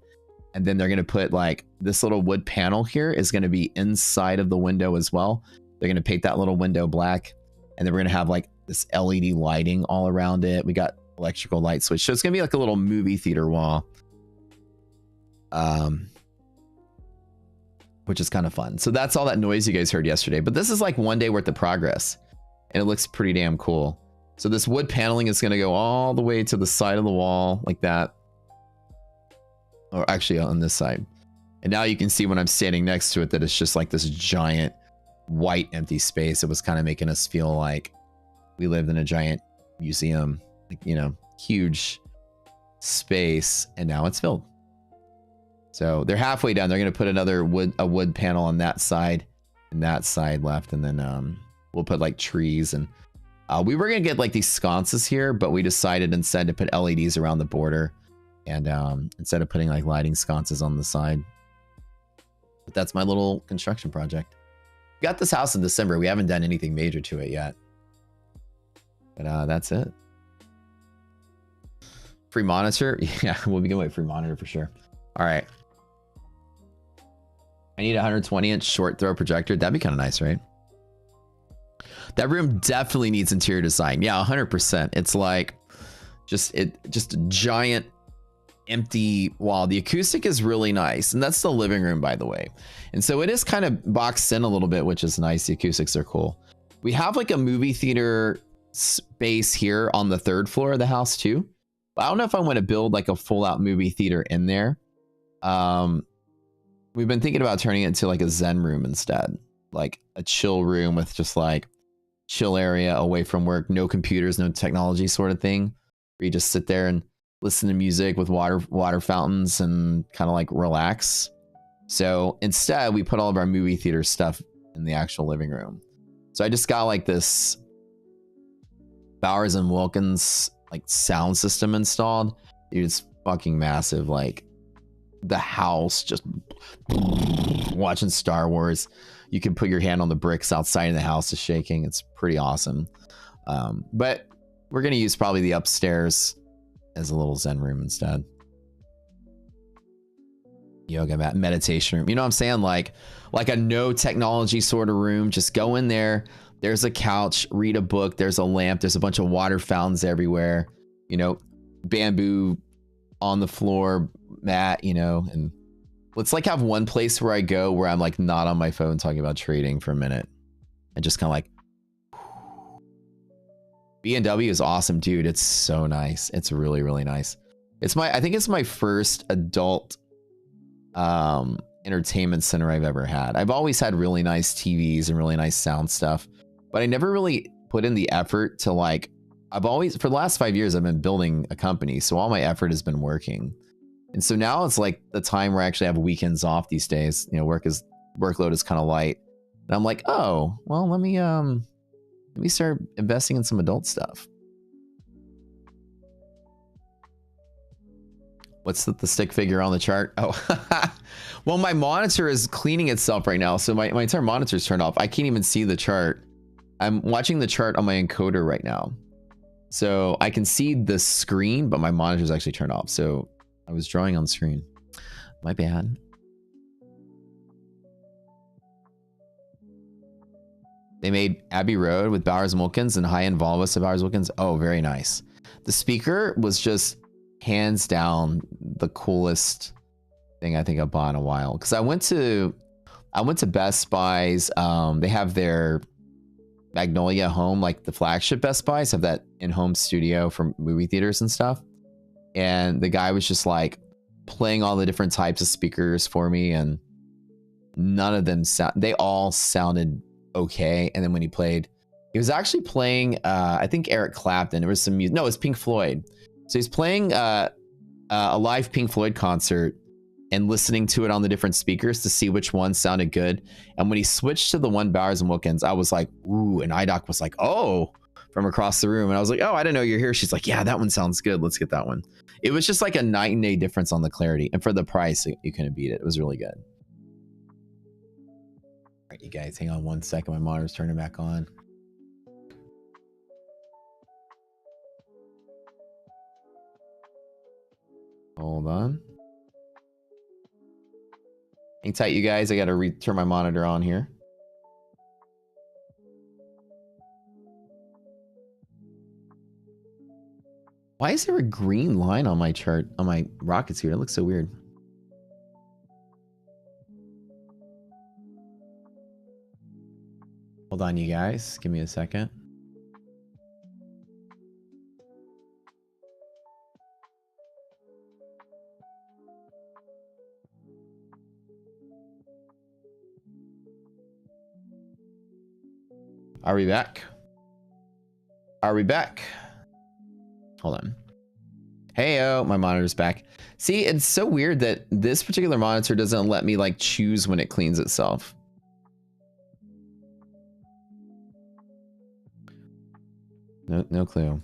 And then they're gonna put like this little wood panel here is gonna be inside of the window as well. They're gonna paint that little window black, and then we're gonna have like this LED lighting all around it. We got electrical light switch, so it's gonna be like a little movie theater wall, which is kind of fun. So that's all that noise you guys heard yesterday. But this is like one day worth of progress, and it looks pretty damn cool. So this wood paneling is gonna go all the way to the side of the wall like that. Or actually on this side. And now you can see when I'm standing next to it that it's just like this giant white empty space. It was kind of making us feel like we lived in a giant museum, like, you know, huge space, and now it's filled. So they're halfway done. They're going to put another wood panel on that side and that side left, and then we'll put like trees. And we were going to get like these sconces here, but we decided instead to put LEDs around the border, and instead of putting like lighting sconces on the side. But that's my little construction project. We got this house in December. We haven't done anything major to it yet, but that's it. Free monitor. Yeah, we'll be going with free monitor for sure. All right. I need a 120-inch short throw projector. That'd be kind of nice, right? That room definitely needs interior design. Yeah, 100%. It's like just a giant empty wall. The acoustic is really nice, and that's the living room, by the way. And so it is kind of boxed in a little bit, which is nice. The acoustics are cool. We have like a movie theater space here on the 3rd floor of the house too. But I don't know if I want to build like a full out movie theater in there. We've been thinking about turning it into like a Zen room instead, like a chill room with just like chill area away from work, no computers, no technology sort of thing, where you just sit there and listen to music with water fountains and kind of like relax. So instead, we put all of our movie theater stuff in the actual living room. So I just got like this Bowers and Wilkins like sound system installed. Dude, it's fucking massive. Like the house, just watching Star Wars. You can put your hand on the bricks outside and the house is shaking. It's pretty awesome. But we're gonna use probably the upstairs as a little Zen room instead. Yoga mat, meditation room. You know what I'm saying? Like a no technology sort of room. Just go in there. There's a couch, read a book. There's a lamp. There's a bunch of water fountains everywhere. You know, bamboo on the floor, mat, you know, and let's like have one place where I go where I'm like not on my phone talking about trading for a minute and just kind of like, B&W is awesome, dude. It's so nice. It's really, really nice. I think it's my first adult entertainment center I've ever had. I've always had really nice TVs and really nice sound stuff, but I never really put in the effort to like, for the last 5 years, I've been building a company. So all my effort has been working. And so now it's like the time where I actually have weekends off these days. You know, workload is kind of light. And I'm like, oh, well, let me start investing in some adult stuff. What's the stick figure on the chart? Oh, well, my monitor is cleaning itself right now. So my entire monitor is turned off. I can't even see the chart. I'm watching the chart on my encoder right now. So I can see the screen, but my monitor is actually turned off. So I was drawing on screen. My bad. They made Abbey Road with Bowers & Wilkins and high-end Volvo with Bowers & Wilkins. Oh, very nice. The speaker was just hands down the coolest thing I think I bought in a while. Because I went to Best Buy's. They have their Magnolia Home, like the flagship Best Buy's have that in-home studio for movie theaters and stuff. And the guy was just like playing all the different types of speakers for me, and none of them they all sounded okay. And then when he played, he was actually playing I think Eric Clapton. There was some music. No, it was Pink Floyd. So he's playing a live Pink Floyd concert and listening to it on the different speakers to see which one sounded good. And when he switched to the one Bowers & Wilkins, I was like, ooh, and IDOC was like, oh, from across the room. And I was like, oh, I didn't know you're here. She's like, yeah, that one sounds good. Let's get that one. It was just like a night and day difference on the clarity. And for the price, you couldn't beat it. It was really good. All right, you guys, hang on one second. My monitor's turning back on. Hold on. Hang tight, you guys. I got to turn my monitor on here. Why is there a green line on my chart, on my rockets here? It looks so weird. Hold on, you guys. Give me a second. Are we back? Are we back? Hold on. Heyo, my monitor's back. See, it's so weird that this particular monitor doesn't let me like choose when it cleans itself. No clue.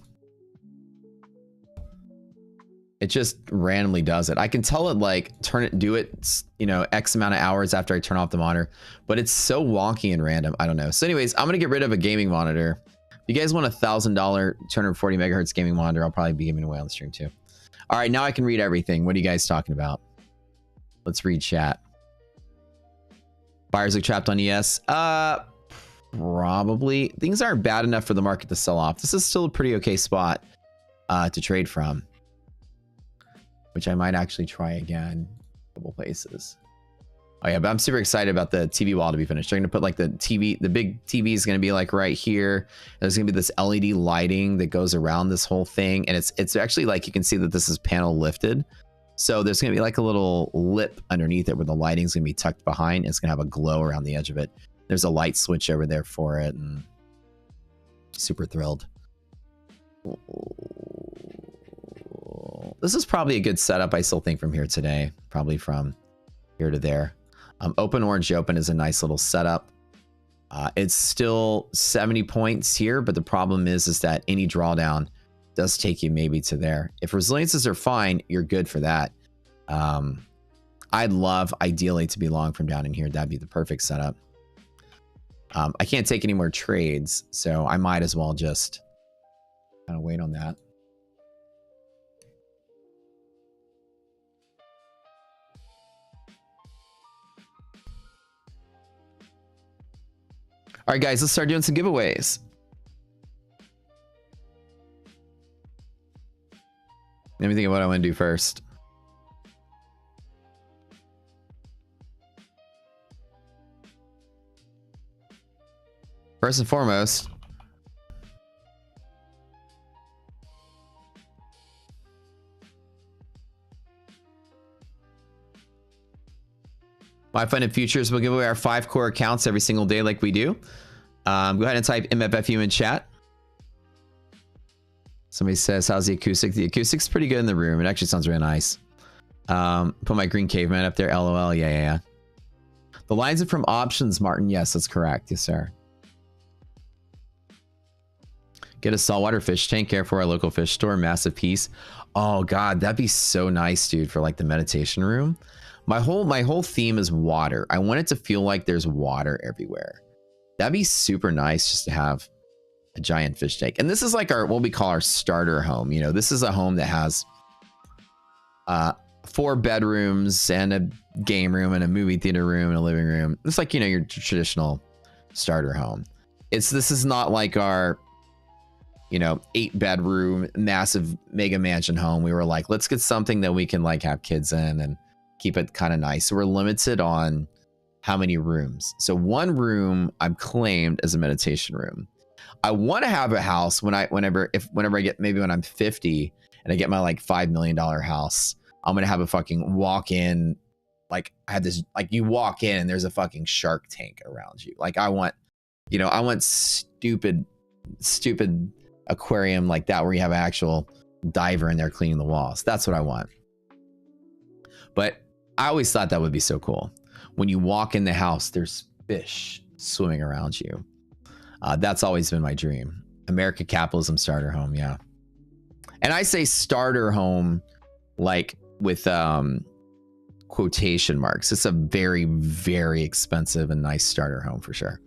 It just randomly does it. I can tell it like do it, you know, X amount of hours after I turn off the monitor, but it's so wonky and random. I don't know. So anyways, I'm going to get rid of a gaming monitor. If you guys want a $1,000 240 megahertz gaming monitor, I'll probably be giving it away on the stream too. All right, now I can read everything. What are you guys talking about? Let's read chat. Buyers look trapped on ES. Probably. Things aren't bad enough for the market to sell off. This is still a pretty okay spot to trade from, which I might actually try again a couple places. Oh yeah, but I'm super excited about the TV wall to be finished. They're gonna put like the big TV is gonna be like right here. There's gonna be this LED lighting that goes around this whole thing, and it's actually like you can see that this is panel lifted. So there's gonna be like a little lip underneath it where the lighting's gonna be tucked behind. It's gonna have a glow around the edge of it. There's a light switch over there for it, and super thrilled. This is probably a good setup, I still think, from here today. Probably from here to there. Open Orange Open is a nice little setup. It's still 70 points here, but the problem is that any drawdown does take you maybe to there. If resiliences are fine, you're good for that. I'd love, ideally, to be long from down in here. That'd be the perfect setup. I can't take any more trades, so I might as well just kind of wait on that. All right, guys, let's start doing some giveaways. Let me think of what I want to do first. First and foremost, My Funded Futures will give away our 5 core accounts every single day like we do. Go ahead and type MFFU in chat. Somebody says, how's the acoustic? The acoustic's pretty good in the room. It actually sounds really nice. Put my green caveman up there. LOL. Yeah. The lines are from options, Martin. Yes, that's correct. Yes, sir. Get a saltwater fish tank here for our local fish store. Massive piece. Oh God, that'd be so nice, dude, for like the meditation room. My whole theme is water. I want it to feel like there's water everywhere. That'd be super nice just to have a giant fish tank. And this is like our, what we call our starter home. You know, this is a home that has 4 bedrooms and a game room and a movie theater room and a living room. It's like, you know, your traditional starter home. This is not like our, you know, 8-bedroom massive mega mansion home. We were like, let's get something that we can like have kids in and keep it kind of nice. So we're limited on how many rooms. So 1 room I've claimed as a meditation room. I want to have a house whenever I get, maybe when I'm 50 and I get my like $5 million house, I'm going to have a fucking walk-in. Like I had this, like you walk in and there's a fucking shark tank around you. Like I want, you know, I want stupid aquarium like that where you have an actual diver in there cleaning the walls. That's what I want. But I always thought that would be so cool. When you walk in the house, there's fish swimming around you. That's always been my dream. America Capitalism starter home, yeah. And I say starter home like with quotation marks. It's a very, very expensive and nice starter home for sure.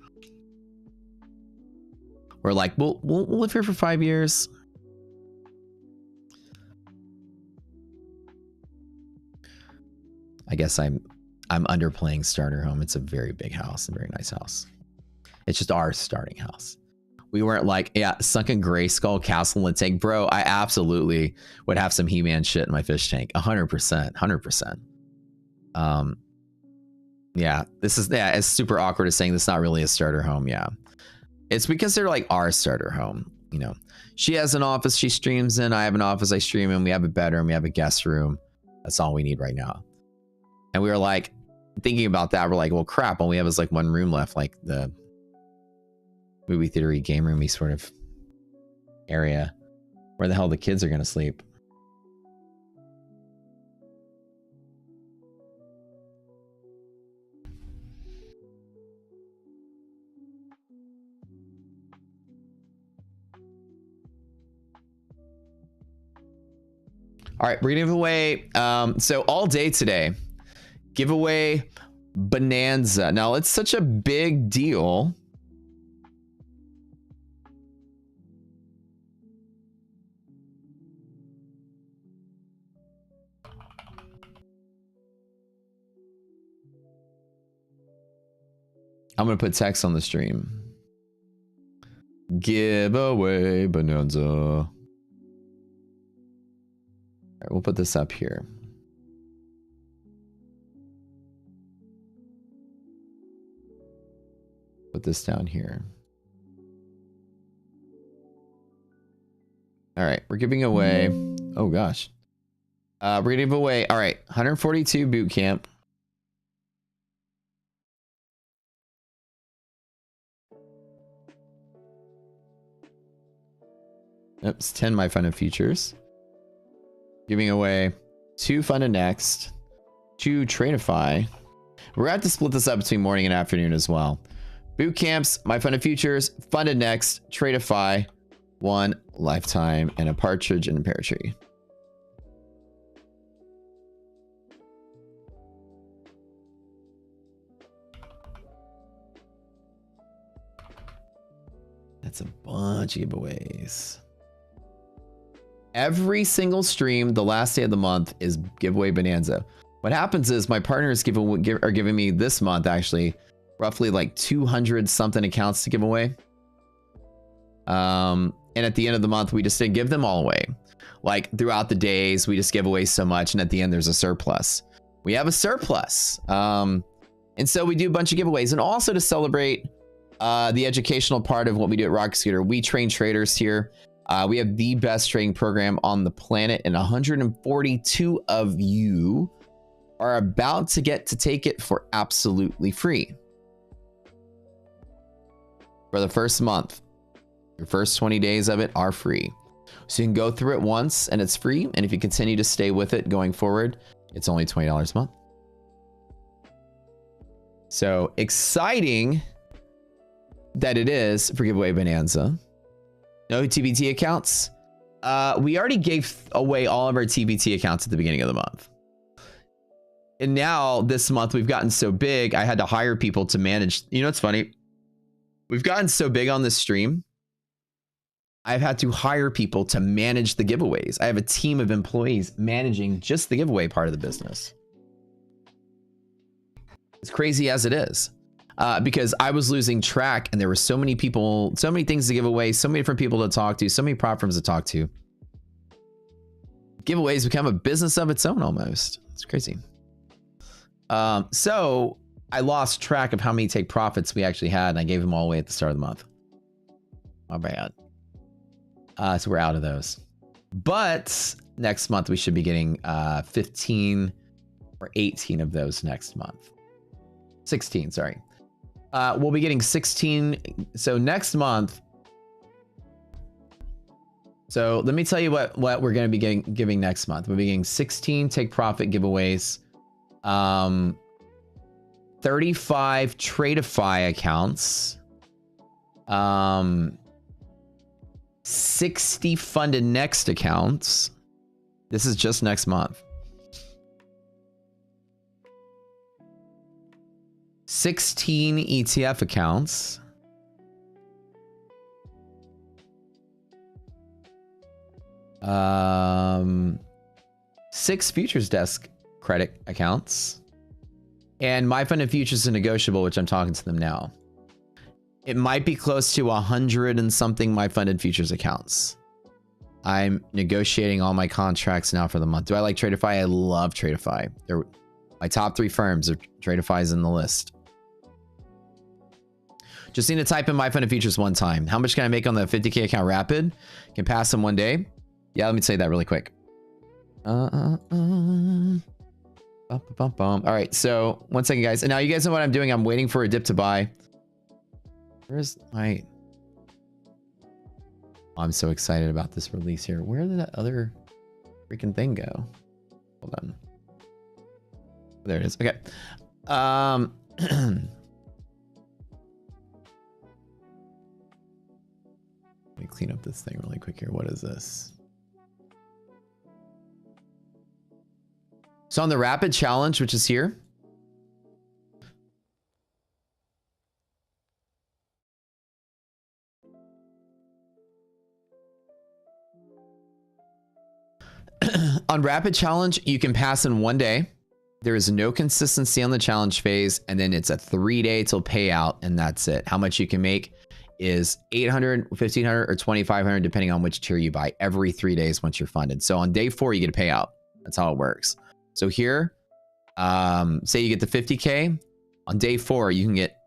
We're like, we'll live here for 5 years. I guess I'm underplaying starter home. It's a very big house, a very nice house. It's just our starting house. We weren't like, yeah, sunken gray skull castle in the tank. Bro, I absolutely would have some He-Man shit in my fish tank. 100%, 100%. Yeah, it's super awkward as saying this is not really a starter home. Yeah. It's because they're like our starter home, you know. She has an office she streams in. I have an office I stream in. We have a bedroom. We have a guest room. That's all we need right now. And we were like thinking about that. We're like, well, crap. All we have is like 1 room left, like the movie theater game roomy sort of area. Where the hell the kids are going to sleep? All right, we're gonna give away, so all day today, giveaway Bonanza. Now, it's such a big deal. I'm gonna put text on the stream. Giveaway Bonanza. All right, we'll put this up here. Put this down here. All right, we're giving away. Oh gosh, we're gonna give away. All right, 142 boot camp. Oops, 10 my fun and features. Giving away 2 fun and next, 2 tradeify. We're gonna have to split this up between morning and afternoon as well. Boot camps, my fun and futures, fun and next, tradeify, 1 lifetime, and a partridge in a pear tree. That's a bunch of giveaways. Every single stream, the last day of the month is giveaway Bonanza. What happens is my partners are giving me this month actually roughly like 200 something accounts to give away. And at the end of the month, we just didn't give them all away. Like throughout the days, we just give away so much, and at the end, there's a surplus. We have a surplus, and so we do a bunch of giveaways, and also to celebrate the educational part of what we do at Rocket Scooter. We train traders here. We have the best trading program on the planet, and 142 of you are about to get to take it for absolutely free. For the first month, your first 20 days of it are free. So you can go through it once and it's free. And if you continue to stay with it going forward, it's only $20 a month. So exciting that it is for giveaway Bonanza. No TBT accounts. We already gave away all of our TBT accounts at the beginning of the month. And now this month we've gotten so big, I had to hire people to manage. You know, it's funny. We've gotten so big on this stream. I've had to hire people to manage the giveaways. I have a team of employees managing just the giveaway part of the business. As crazy as it is. Because I was losing track and there were so many people, so many things to give away, so many different people to talk to, so many prop firms to talk to. Giveaways become a business of its own almost. It's crazy. So I lost track of how many take profits we actually had, and I gave them all away at the start of the month. My bad. So we're out of those. But next month we should be getting 15 or 18 of those next month. 16, sorry. We'll be getting 16. So next month. So let me tell you what we're going to be giving next month. We'll be getting 16 take profit giveaways. 35 Tradeify accounts. 60 funded next accounts. This is just next month. 16 ETF accounts. Six futures desk credit accounts. And my funded futures are negotiable, which I'm talking to them now. It might be close to 100 and something my funded futures accounts. I'm negotiating all my contracts now for the month. Do I like Tradeify? I love Tradeify. They're my top 3 firms. Tradeify's in the list. Just need to type in my funded futures one time. How much can I make on the 50K account rapid? Can pass them one day? Yeah, let me say that really quick. All right, so 1 second, guys. And now you guys know what I'm doing. I'm waiting for a dip to buy. Where's my... Oh, I'm so excited about this release here. Where did that other freaking thing go? Hold on. There it is. Okay. Let me clean up this thing really quick here. What is this? So on the rapid challenge, which is here. On rapid challenge, you can pass in 1 day. There is no consistency on the challenge phase, and then it's a 3-day till payout, and that's it. How much you can make is 800, 1500, or 2500, depending on which tier you buy, every 3 days once you're funded. So on day 4, you get a payout. That's how it works. So here, say you get the 50K. On day 4, you can get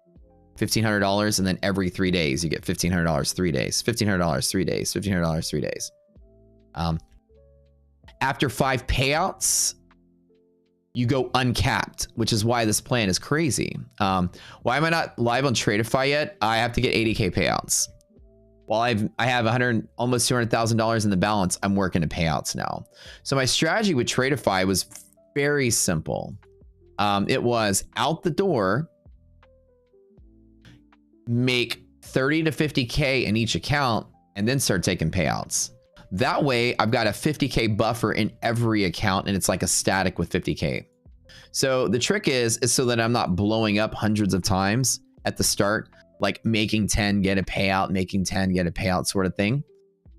$1,500, and then every 3 days, you get $1,500 3 days, $1,500 3 days, $1,500 3 days. After 5 payouts, you go uncapped, which is why this plan is crazy. Why am I not live on Tradeify yet? I have to get 80K payouts. While I have almost $200,000 in the balance, I'm working to payouts now. So my strategy with Tradeify was very simple. It was out the door, make 30 to 50K in each account, and then start taking payouts. That way, I've got a 50K buffer in every account, and it's like a static with 50K. So the trick is so that I'm not blowing up hundreds of times at the start, like making 10, get a payout, making 10, get a payout sort of thing.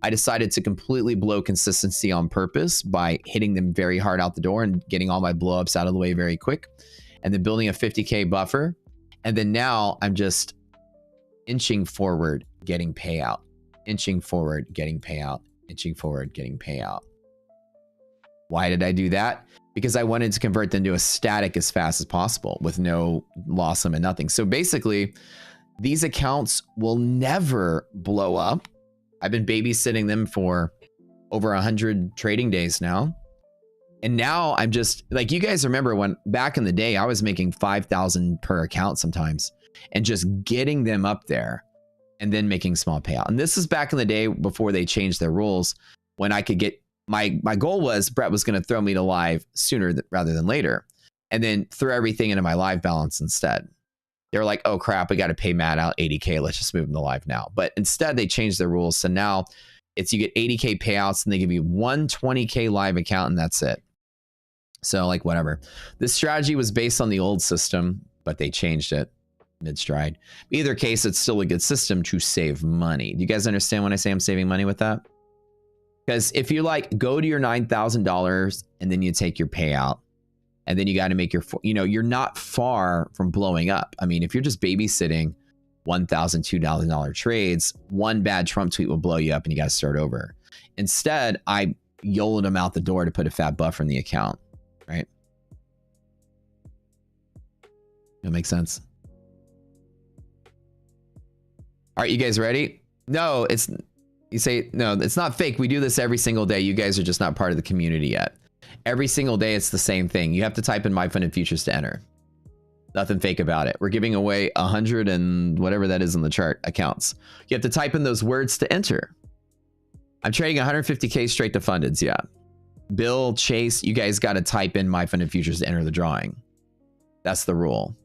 I decided to completely blow consistency on purpose by hitting them very hard out the door and getting all my blowups out of the way very quick, and then building a 50K buffer. And then now I'm just inching forward, getting payout, inching forward, getting payout, inching forward, getting payout. Why did I do that? Because I wanted to convert them to a static as fast as possible with no loss and nothing. So basically, these accounts will never blow up. I've been babysitting them for over 100 trading days now. And now I'm just like, you guys remember when back in the day, I was making 5,000 per account sometimes and just getting them up there and then making small payout. And this is back in the day before they changed their rules, when I could get my goal was Brett was going to throw me to live sooner rather than later, and then throw everything into my live balance instead. They're like, oh crap, we got to pay Matt out 80K. Let's just move him to live now. But instead, they changed their rules. So now it's you get 80K payouts and they give you 120K live account and that's it. So like whatever. This strategy was based on the old system, but they changed it mid-stride. Either case, it's still a good system to save money. Do you guys understand when I say I'm saving money with that? Because if you like go to your $9,000 and then you take your payout and then you got to make your, you know, you're not far from blowing up. I mean, if you're just babysitting $1,000, $2,000 trades, one bad Trump tweet will blow you up and you got to start over. Instead, I YOLO'd them out the door to put a fat buffer in the account, right? That makes sense. All right, you guys ready? No, it's, you say, no, it's not fake. We do this every single day. You guys are just not part of the community yet. Every single day, it's the same thing. You have to type in My Funded Futures to enter. Nothing fake about it. We're giving away 100 and whatever that is on the chart accounts. You have to type in those words to enter. I'm trading 150K straight to fundeds, yeah. Bill, Chase, you guys got to type in My Funded Futures to enter the drawing. That's the rule.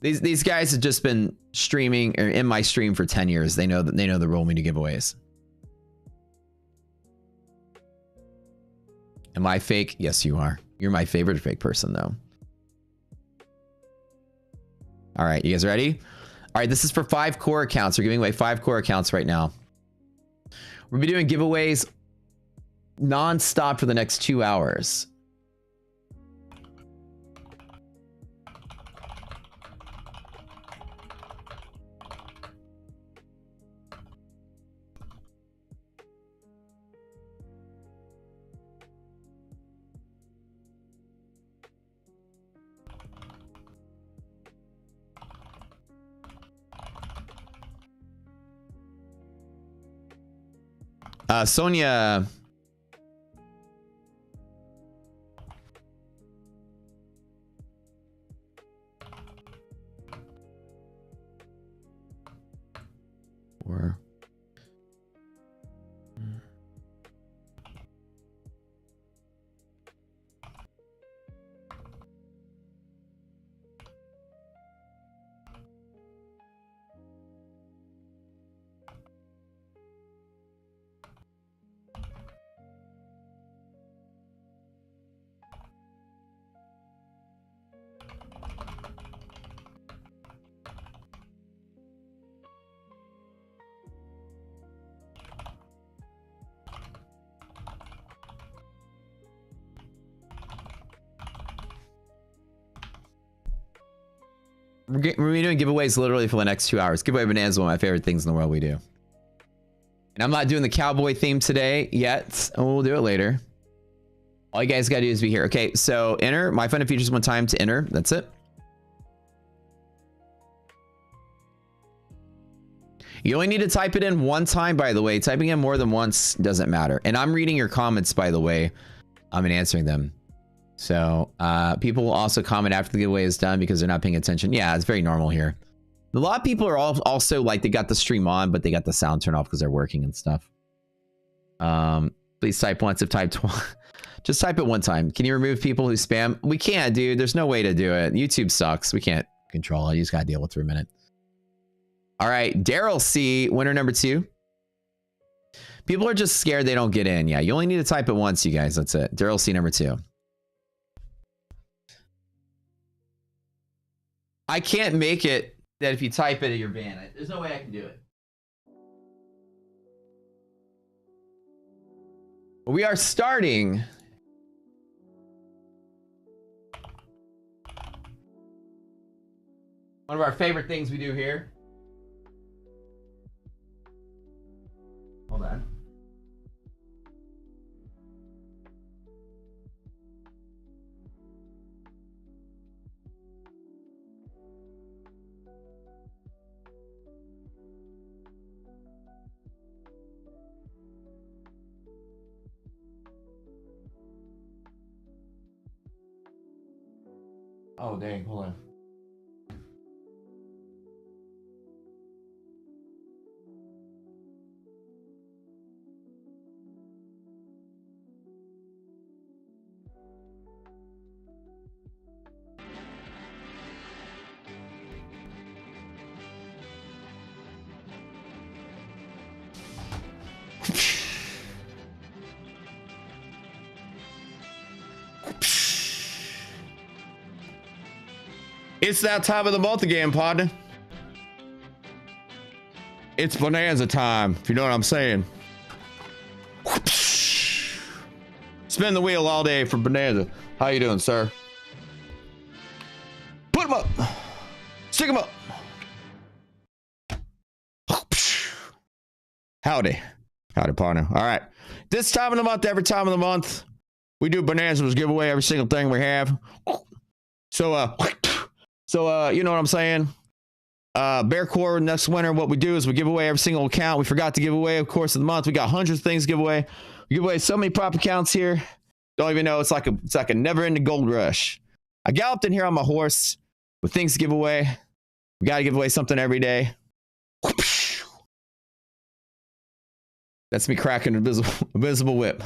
These guys have just been streaming or in my stream for 10 years. They know that they know the rule when we do giveaways. Am I fake? Yes, you are. You're my favorite fake person, though. All right, you guys ready? All right, this is for 5 core accounts. We're giving away 5 core accounts right now. We'll be doing giveaways non-stop for the next 2 hours. Sonia. Or we're doing giveaways literally for the next 2 hours. Giveaway Bonanza is one of my favorite things in the world we do. And I'm not doing the cowboy theme today yet. And we'll do it later. All you guys got to do is be here. Okay, so enter. My Funded Futures one time to enter. That's it. You only need to type it in one time, by the way. Typing in more than once doesn't matter. And I'm reading your comments, by the way. I'm answering them. So people will also comment after the giveaway is done because they're not paying attention. Yeah, it's very normal here. A lot of people are also like they got the stream on, but they got the sound turned off because they're working and stuff. Please type once if type twice. Just type it one time. Can you remove people who spam? We can't, dude. There's no way to do it. YouTube sucks. We can't control it. You just got to deal with it for a minute. All right. Daryl C, winner number 2. People are just scared they don't get in. Yeah, you only need to type it once, you guys. That's it. Daryl C, number 2. I can't make it that if you type it, you're banned. There's no way I can do it. We are starting. One of our favorite things we do here. Hold on. Oh, dang, hold on. It's that time of the month again, partner. It's bonanza time, if you know what I'm saying. Spin the wheel all day for bonanza. How you doing, sir? Put him up. Stick him up. Howdy. Howdy, partner. All right. This time of the month, every time of the month, we do bonanzas, give away every single thing we have. So you know what I'm saying? Bear Core next winter, what we do is we give away every single account. We forgot to give away, of course, of the month. We got hundreds of things to give away. We give away so many prop accounts here. Don't even know. It's like a never-ending gold rush. I galloped in here on my horse with things to give away. We got to give away something every day. That's me cracking an invisible whip.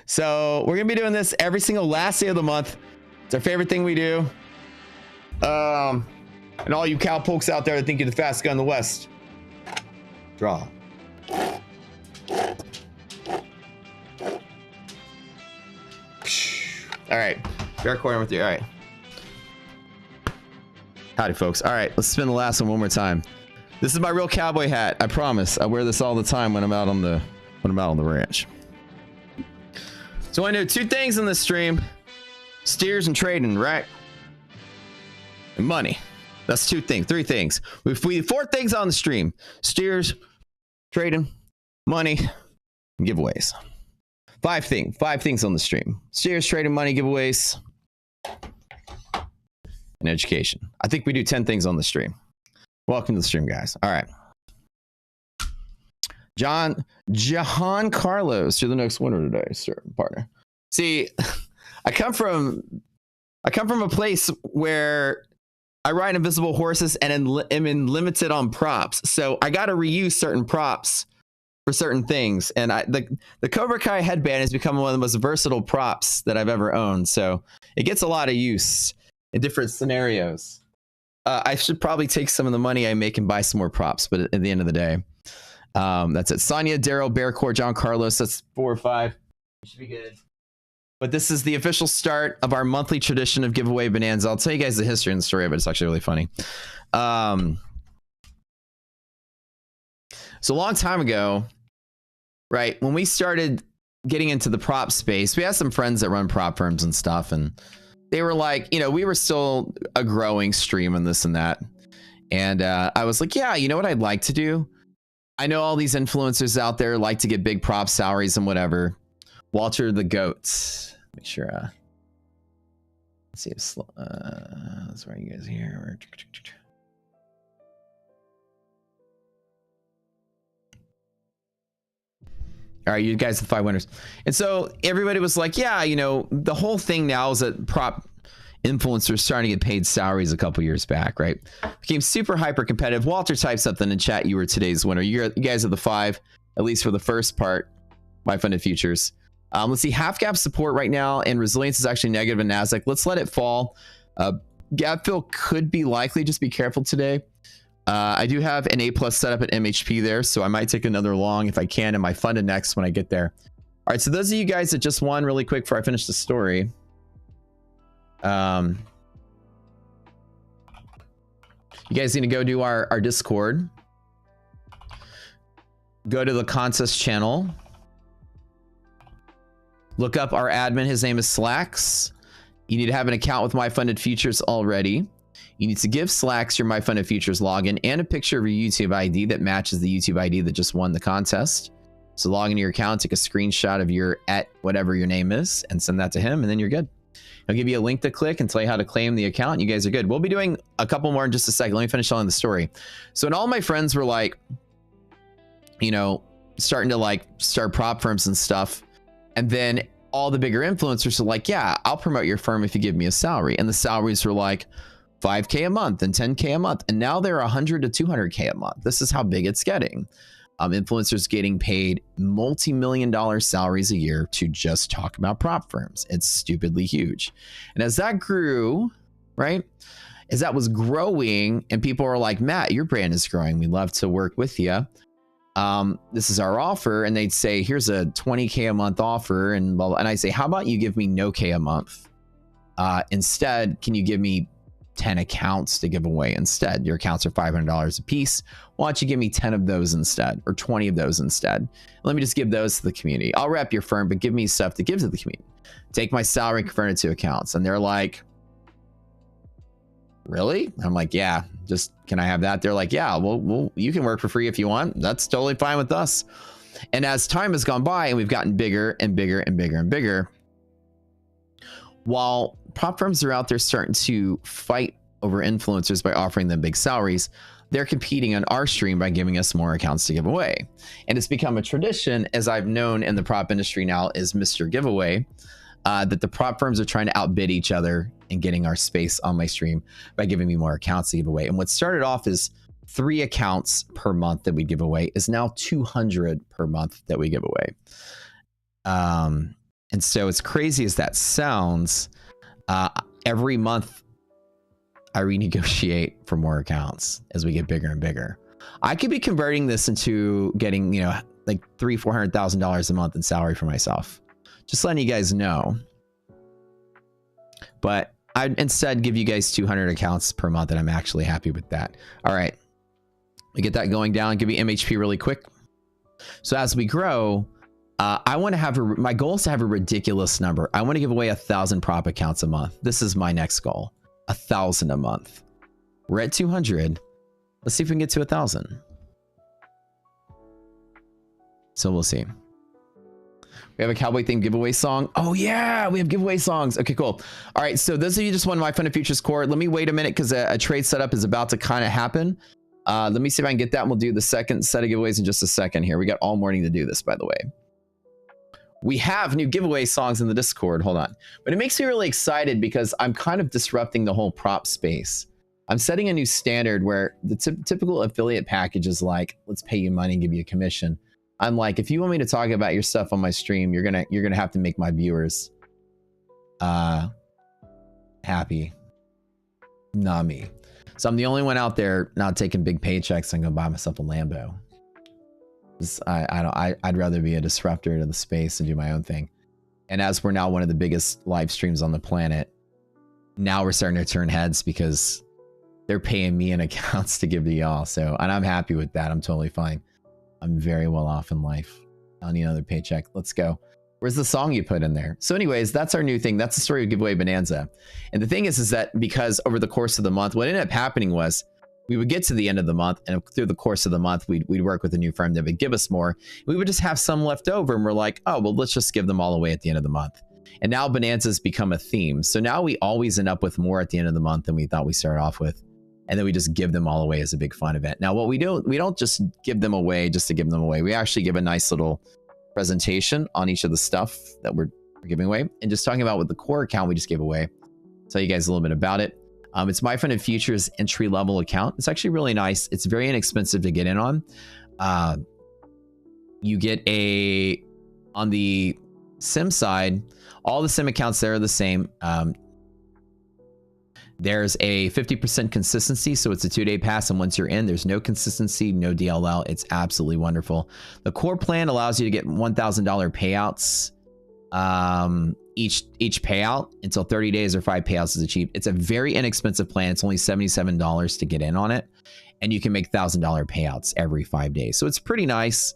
So we're going to be doing this every single last day of the month. It's our favorite thing we do. And all you cowpokes out there that think you're the fastest guy in the West. Draw. All right. Fair corner with you. All right. Howdy, folks. All right. Let's spin the last one more time. This is my real cowboy hat. I promise. I wear this all the time when I'm out on the ranch. So I do two things in this stream: steers and trading, right? And money. That's two things, three things. We four things on the stream: steers, trading, money, and giveaways. Five things on the stream: steers, trading, money, giveaways, and education. I think we do 10 things on the stream. Welcome to the stream, guys. All right. Jahan Carlos, you're the next winner today, sir, partner. See, I come from a place where I ride invisible horses and am limited on props. So I got to reuse certain props for certain things. And the Cobra Kai headband has become one of the most versatile props that I've ever owned. So it gets a lot of use in different scenarios. I should probably take some of the money I make and buy some more props. But at the end of the day, that's it. Sonia, Daryl, Bearcore, John Carlos. That's 4 or 5. Should be good. But this is the official start of our monthly tradition of giveaway bonanza. I'll tell you guys the history and the story, but it's actually really funny. So a long time ago, right, when we started getting into the prop space, we had some friends that run prop firms and stuff, and they were like, you know, we were still a growing stream and this and that. And I was like, yeah, you know what I'd like to do? I know all these influencers out there like to get big prop salaries and whatever. Walter the Goat. Make sure. Let's see if that's where you guys here. All right, you guys, the 5 winners. And so everybody was like, yeah, you know, the whole thing now is that prop influencers starting to get paid salaries a couple years back, right? Became super hyper competitive. Walter typed something in chat. You were today's winner. You guys are the 5, at least for the first part. My funded futures. Let's see, half gap support right now, and resilience is actually negative in NASDAQ. Let's let it fall. Gap fill could be likely. Just be careful today. I do have an A+ set up at MHP there, so I might take another long if I can, and my funded next when I get there. All right, so those of you guys that just won really quick before I finish the story. You guys need to go do our Discord. Go to the contest channel. Look up our admin. His name is Slacks. You need to have an account with My Funded Futures already. You need to give Slacks your My Funded Futures login and a picture of your YouTube ID that matches the YouTube ID that just won the contest. So log into your account, take a screenshot of your @ your name is, and send that to him, and then you're good. He'll give you a link to click and tell you how to claim the account. You guys are good. We'll be doing a couple more in just a second. Let me finish telling the story. So, and all my friends were like, you know, starting to start prop firms and stuff. And then all the bigger influencers are like, yeah, I'll promote your firm if you give me a salary. And the salaries were like $5K a month and $10K a month. And now they're $100 to $200K a month. This is how big it's getting. Influencers getting paid multi-million-dollar salaries a year to just talk about prop firms. It's stupidly huge. And as that grew, right, as that was growing and people are like, Matt, your brand is growing. We'd love to work with you. This is our offer. And they'd say, here's a 20K a month offer. And blah, blah. And I say, how about you give me no K a month? Instead, can you give me 10 accounts to give away instead. Your accounts are $500 a piece. Why don't you give me 10 of those instead, or 20 of those instead? Let me just give those to the community. I'll rep your firm, but give me stuff to give to the community. Take my salary and convert it to accounts. And they're like, really? I'm like, yeah, just, can I have that? They're like, yeah, well, you can work for free if you want. That's totally fine with us. And as time has gone by and we've gotten bigger and bigger and bigger and bigger, while prop firms are out there starting to fight over influencers by offering them big salaries, they're competing on our stream by giving us more accounts to give away. And it's become a tradition, as I've known in the prop industry now as Mr. Giveaway, that the prop firms are trying to outbid each other and getting our space on my stream by giving me more accounts to give away. And what started off as 3 accounts per month that we give away is now 200 per month that we give away. And so as crazy as that sounds, every month I renegotiate for more accounts as we get bigger and bigger. I could be converting this into getting, you know, like $300,000-$400,000 a month in salary for myself. Just letting you guys know. But I'd instead give you guys 200 accounts per month, and I'm actually happy with that. All right. We get that going down. Give me MHP really quick. So as we grow, I want to have my goal is to have a ridiculous number. I want to give away 1,000 prop accounts a month. This is my next goal. 1,000 a month. We're at 200. Let's see if we can get to 1,000. So we'll see. We have a cowboy themed giveaway song. Oh yeah, we have giveaway songs. Okay, cool. All right, so those of you just won my Fun and Futures core. Let me wait a minute because a trade setup is about to kind of happen. Let me see if I can get that, and we'll do the second set of giveaways in just a second here. We got all morning to do this, by the way. We have new giveaway songs in the Discord. Hold on. But it makes me really excited because I'm kind of disrupting the whole prop space. I'm setting a new standard where the typical affiliate package is like, let's pay you money and give you a commission. I'm like, if you want me to talk about your stuff on my stream, you're gonna have to make my viewers happy, not me. So I'm the only one out there not taking big paychecks and gonna buy myself a Lambo. I'd rather be a disruptor to the space and do my own thing. And as we're now one of the biggest live streams on the planet, now we're starting to turn heads because they're paying me in accounts to give to y'all. So, and I'm happy with that. I'm totally fine. I'm very well off in life. I don't need another paycheck. Let's go. Where's the song you put in there? So anyways, that's our new thing. That's the story of Giveaway Bonanza. And the thing is that because over the course of the month, what ended up happening was we would get to the end of the month, and through the course of the month, we'd work with a new firm that would give us more. We would just have some left over, and we're like, oh, well, let's just give them all away at the end of the month. And now Bonanza's become a theme. So now we always end up with more at the end of the month than we thought we started off with. And then we just give them all away as a big fun event. Now, what we don't just give them away just to give them away. We actually give a nice little presentation on each of the stuff that we're giving away. And just talking about with the core account we just gave away. Tell you guys a little bit about it. It's My Fun and Futures entry-level account. It's actually really nice. It's very inexpensive to get in on. You get on the sim side, all the sim accounts there are the same. There's a 50% consistency, so it's a 2-day pass, and once you're in, there's no consistency, no DLL. It's absolutely wonderful. The core plan allows you to get $1,000 payouts each payout until 30 days or 5 payouts is achieved. It's a very inexpensive plan. It's only $77 to get in on it, and you can make $1,000 payouts every 5 days. So it's pretty nice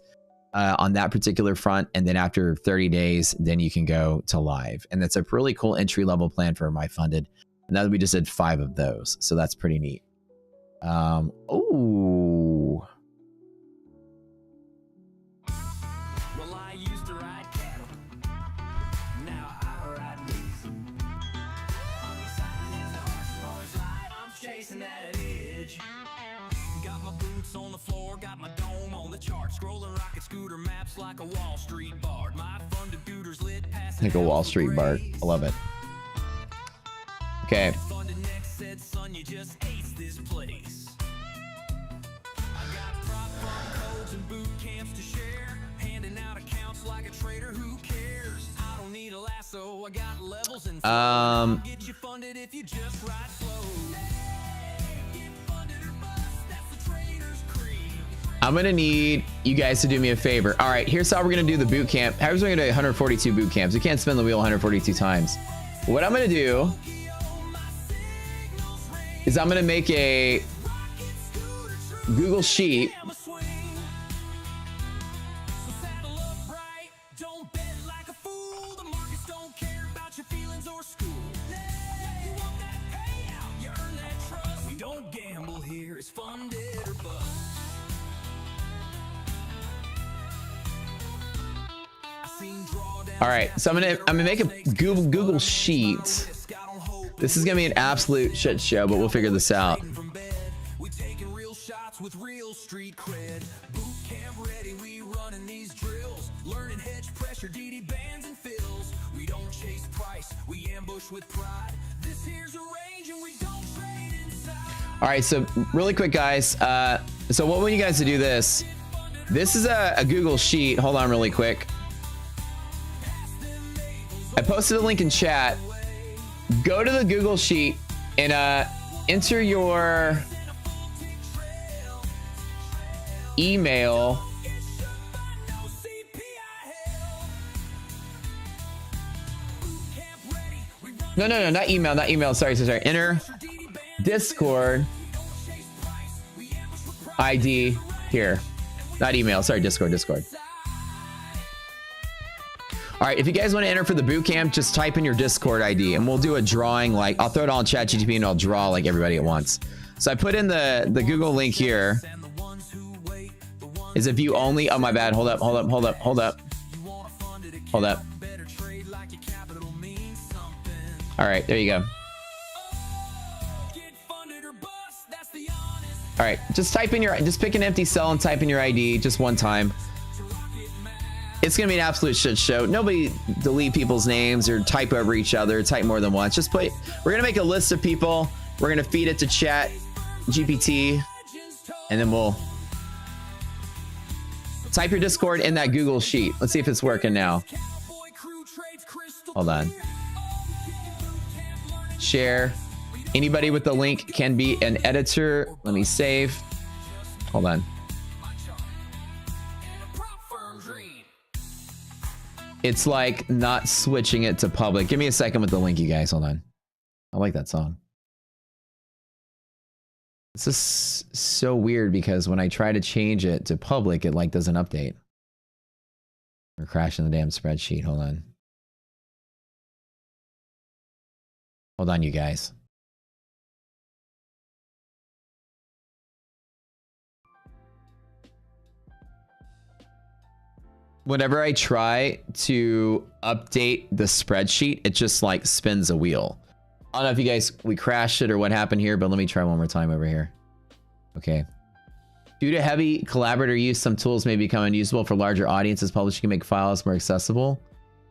on that particular front. And then after 30 days, then you can go to live, and that's a really cool entry-level plan for My Funded. And now we just did 5 of those, so that's pretty neat. Oh. Well, I used to ride cattle. Now I ride bees. On the side is the horse ride. I'm chasing that edge. Got my boots on the floor, got my dome on the chart. Scrolling rocket scooter maps like a Wall Street bard. My funded gooters lit past Like a Wall Street bard. I love it. Okay. Said, son, you just ace this place. I got prop firm codes and boot camps to share, handing out accounts like a trader. Who cares? I don't need a lasso. I got levels and I'll get you funded if you just ride slow. Get funded or bust. That's the trader's creed. I'm gonna need you guys to do me a favor. All right, here's how we're gonna do the boot camp. How's we gonna do 142 boot camps? We can't spin the wheel 142 times. What I'm gonna do is I'm gonna make a Google Sheet. All right, so I'm gonna make a Google Sheet. This is gonna be an absolute shit show, but we'll figure this out. With real street cred, boot camp ready, we running these drills, learning hedge pressure, DD bands and fills. We don't chase price, we ambush with pride. This here's a range and we don't trade inside. All right, so really quick, guys. So what want you guys to do this? This is a Google Sheet. Hold on, really quick. I posted a link in chat. Go to the Google Sheet and enter your email. No, not email. Sorry. Enter Discord ID here. Not email. Sorry, Discord. All right, if you guys want to enter for the boot camp, just type in your Discord ID and we'll do a drawing. Like, I'll throw it all in ChatGPT and I'll draw like everybody at once. So I put in the Google link here. Is it view only? Oh, my bad. Hold up. All right, there you go. All right, just pick an empty cell and type in your ID just one time. It's gonna be an absolute shit show. Nobody delete people's names or type over each other, type more than once. We're gonna make a list of people. We're gonna feed it to Chat GPT, and then we'll type your Discord in that Google Sheet. Let's see if it's working now. Hold on. Share. Anybody with the link can be an editor. Let me save. Hold on. It's like not switching it to public. Give me a second with the link, you guys. Hold on. I like that song. This is so weird because when I try to change it to public, it like doesn't update. We're crashing the damn spreadsheet. Hold on. Hold on, you guys. Whenever I try to update the spreadsheet, it just like spins a wheel. I don't know if you guys, we crashed it or what happened here, but let me try one more time over here. Okay. Due to heavy collaborator use, some tools may become unusable for larger audiences. Publishing can make files more accessible.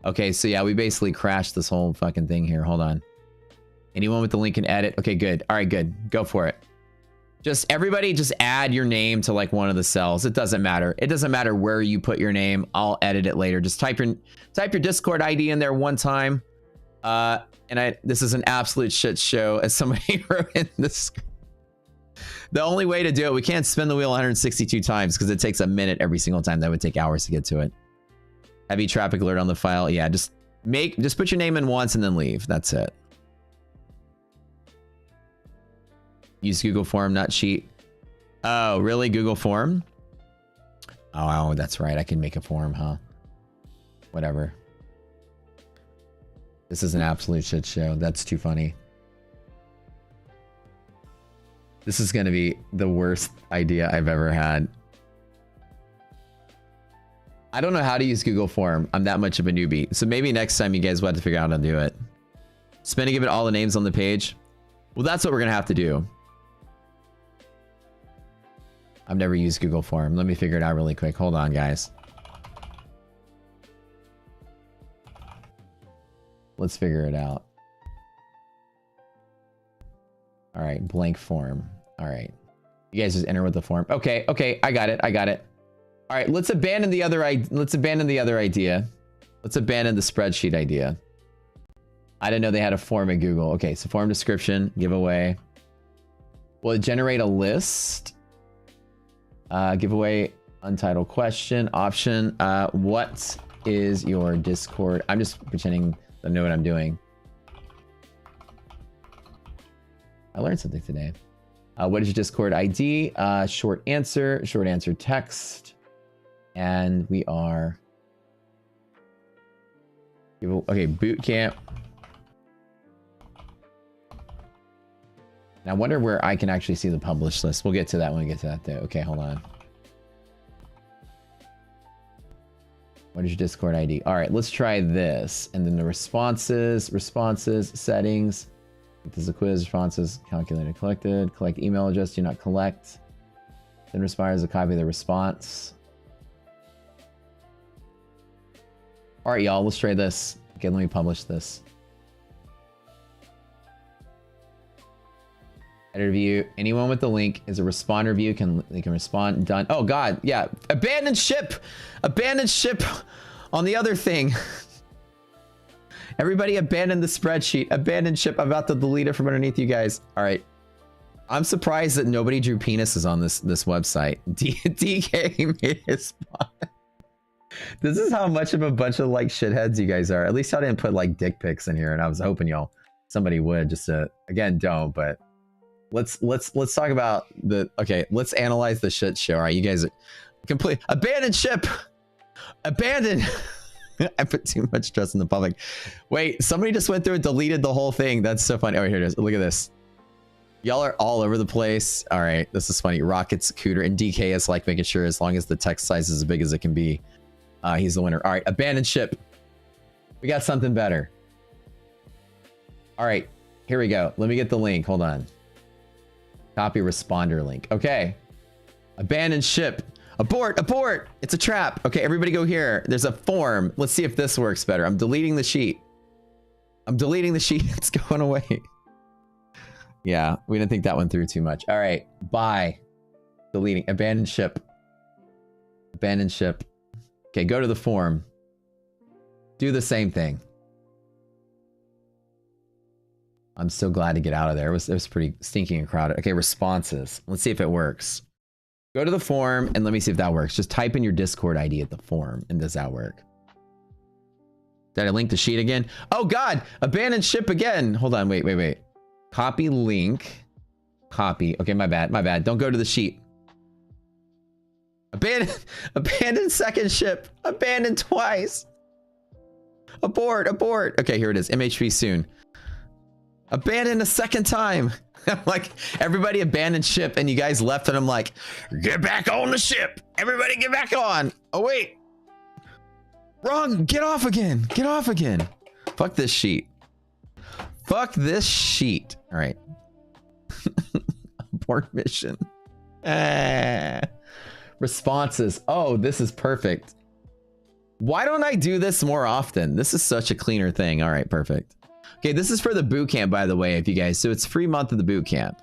Okay, so yeah, we basically crashed this whole fucking thing here. Hold on. Anyone with the link can edit. Okay, good. All right, good. Go for it. Everybody just add your name to like one of the cells. It doesn't matter. It doesn't matter where you put your name. I'll edit it later. Just type your Discord ID in there one time. This is an absolute shit show, as somebody wrote in this. The only way to do it, we can't spin the wheel 162 times because it takes a minute every single time. That would take hours to get to it. Heavy traffic alert on the file. Yeah, just put your name in once and then leave. That's it. Use Google Form, not Sheet. Oh, really? Google Form? Oh, that's right. I can make a form, huh? Whatever. This is an absolute shit show. That's too funny. This is going to be the worst idea I've ever had. I don't know how to use Google Form. I'm that much of a newbie. So maybe next time you guys will have to figure out how to do it. Spin and give it all the names on the page. Well, that's what we're going to have to do. I've never used Google Form. Let me figure it out really quick. Hold on, guys. Let's figure it out. All right, blank form. All right. You guys just enter with the form. Okay, I got it. All right, let's abandon the other idea. Let's abandon the spreadsheet idea. I didn't know they had a form in Google. Okay, so form description, giveaway. Will it generate a list? Giveaway, untitled question, option. What is your Discord? I'm just pretending I know what I'm doing. I learned something today. What is your Discord ID? Short answer text. And we are... Okay, boot camp. Now I wonder where I can actually see the published list. We'll get to that when we get to that though. Okay, hold on. What is your Discord ID? All right, let's try this. And then the responses, settings. This is a quiz, responses, calculated, collected. Collect email address, do not collect. Then respires a copy of the response. All right, y'all, let's try this. Okay, let me publish this. Editor view. Anyone with the link is a responder view. They can respond. Done. Oh God, yeah. Abandoned ship on the other thing. Everybody abandon the spreadsheet. Abandoned ship. I'm about to delete it from underneath you guys. All right. I'm surprised that nobody drew penises on this website. DK made his spot. This is how much of a bunch of like shitheads you guys are. At least I didn't put like dick pics in here, and I was hoping somebody would, just to, again, don't, but let's talk about the, okay, let's analyze the shit show. All right, you guys are complete abandoned ship. Abandoned. I put too much trust in the public. Wait, somebody just went through and deleted the whole thing. That's so funny. Oh, here it is. Look at this. Y'all are all over the place. All right, this is funny. Rockets, Cooter, and DK is like making sure as long as the text size is as big as it can be, he's the winner. All right, abandoned ship. We got something better. All right, here we go. Let me get the link. Hold on. Copy responder link. Okay. Abandoned ship. Abort, abort. It's a trap. Okay, everybody go here. There's a form. Let's see if this works better. I'm deleting the sheet. It's going away. Yeah, we didn't think that one through too much. All right, bye. Deleting. Abandoned ship. Abandoned ship. Okay, go to the form. Do the same thing. I'm so glad to get out of there. It was pretty stinking and crowded. Okay, responses. Let's see if it works. Go to the form and let me see if that works. Just type in your Discord ID at the form, and does that work? Did I link the sheet again? Oh God, abandoned ship again. Hold on, wait. Copy link. Copy. Okay, my bad. Don't go to the sheet. Abandoned second ship. Abandoned twice. Abort. Okay, here it is. MHP soon. Abandoned a second time. I'm like, everybody abandoned ship, and you guys left, and I'm like, get back on the ship. Everybody get back on. Oh, wait. Wrong. Get off again. Fuck this sheet. All right. Abort mission. Responses. Oh, this is perfect. Why don't I do this more often? This is such a cleaner thing. All right, perfect. Okay, this is for the boot camp, by the way, if you guys, so it's free month of the boot camp.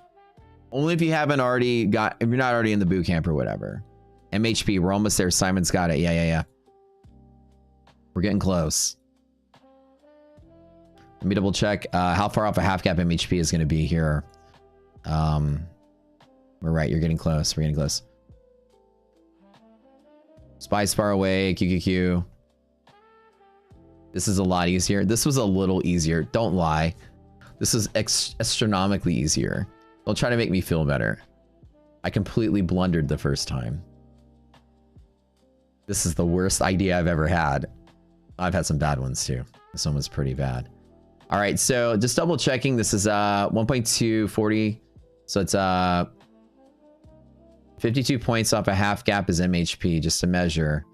Only if you haven't already if you're not already in the boot camp or whatever. MHP, we're almost there. Simon's got it. Yeah. We're getting close. Let me double check how far off a half cap MHP is going to be here. We're right. You're getting close. We're getting close. Spies far away. QQQ. This is a lot easier. This was a little easier. Don't lie. This is astronomically easier. They'll try to make me feel better. I completely blundered the first time. This is the worst idea I've ever had. I've had some bad ones too. This one was pretty bad. All right, so just double checking. This is 1.240. So it's 52 points off a half gap is MHP, just to measure.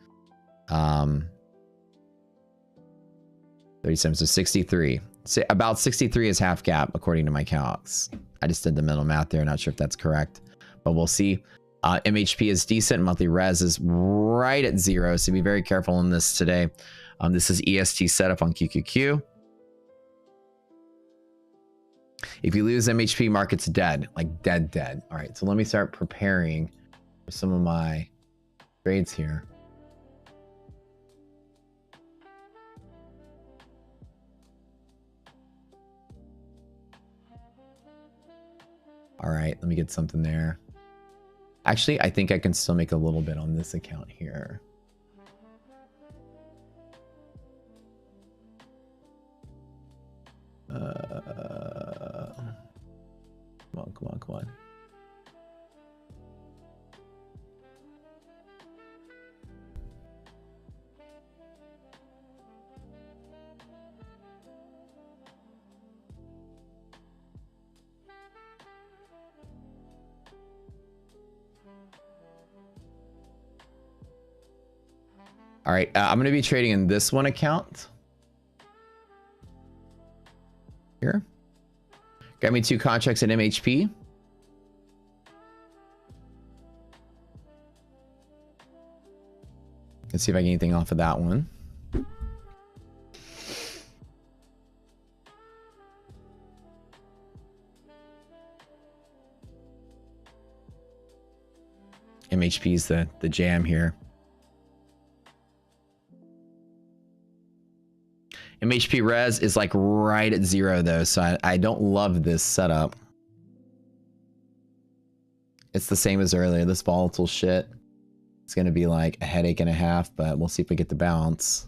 37, so 63. So about 63 is half gap, according to my calcs. I just did the mental math there. Not sure if that's correct, but we'll see. MHP is decent. Monthly res is right at 0, so be very careful in this today. This is EST setup on QQQ. If you lose MHP, market's dead, like dead. All right, so let me start preparing for some of my trades here. All right, let me get something there. Actually, I think I can still make a little bit on this account here. Come on, come on, come on. All right, I'm going to be trading in this one account. Here. Got me 2 contracts at MHP. Let's see if I get anything off of that one. MHP's the jam here. MHP res is like right at 0 though, so I don't love this setup. It's the same as earlier. This volatile shit, it's gonna be like a headache and a half, but we'll see if we get the bounce.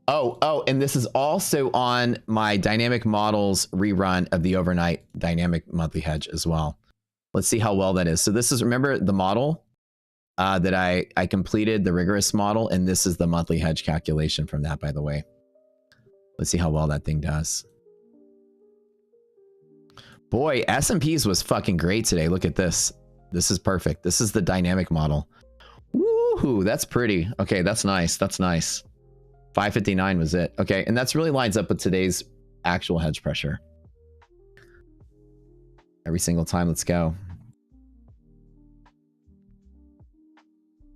Oh, and this is also on my dynamic models rerun of the overnight dynamic monthly hedge as well. Let's see how well that is. So this is, remember the model that I completed, the rigorous model, and this is the monthly hedge calculation from that, by the way. Let's see how well that thing does. Boy, S&P's was fucking great today. Look at this. This is perfect. This is the dynamic model. Woohoo, that's pretty. Okay, that's nice. That's nice. 559 was it. Okay, and that's really lines up with today's actual hedge pressure. Every single time, let's go.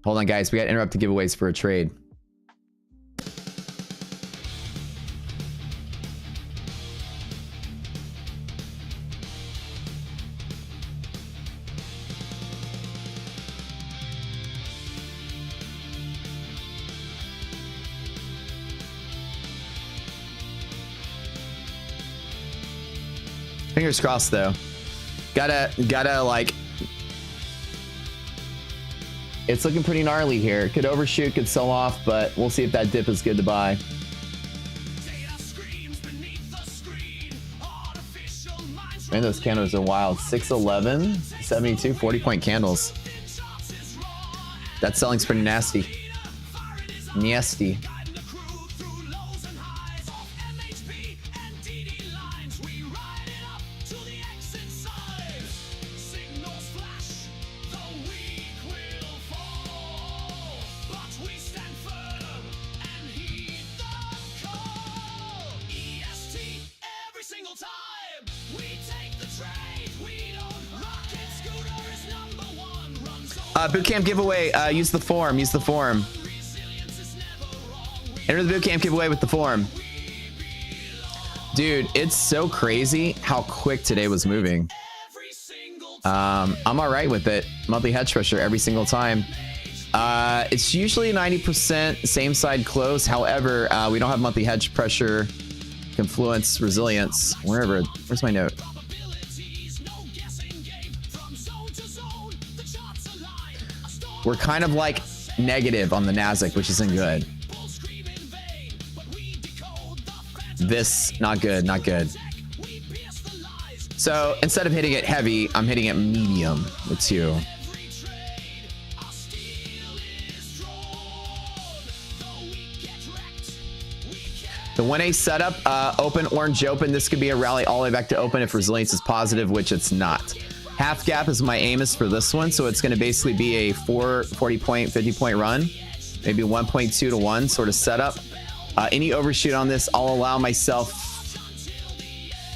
Hold on, guys. We got interrupted giveaways for a trade. Fingers crossed, though. Gotta like. It's looking pretty gnarly here. Could overshoot, could sell off, but we'll see if that dip is good to buy. Man, those candles are wild. 611, 72, 40-point candles. That selling's pretty nasty. Nasty. Bootcamp giveaway. Use the form. Use the form. Enter the bootcamp giveaway with the form. Dude, it's so crazy how quick today was moving. I'm all right with it. Monthly hedge pressure every single time. It's usually 90% same side close. However, we don't have monthly hedge pressure, confluence, resilience. Where's my note? We're kind of like negative on the Nasdaq, which isn't good. This, not good, not good. So instead of hitting it heavy, I'm hitting it medium with 2. The 1A setup, open, orange open. This could be a rally all the way back to open if resilience is positive, which it's not. Half gap is my aim is for this one, so it's going to basically be a 40-point, 50-point run, maybe 1.2 to 1 sort of setup. Any overshoot on this, I'll allow myself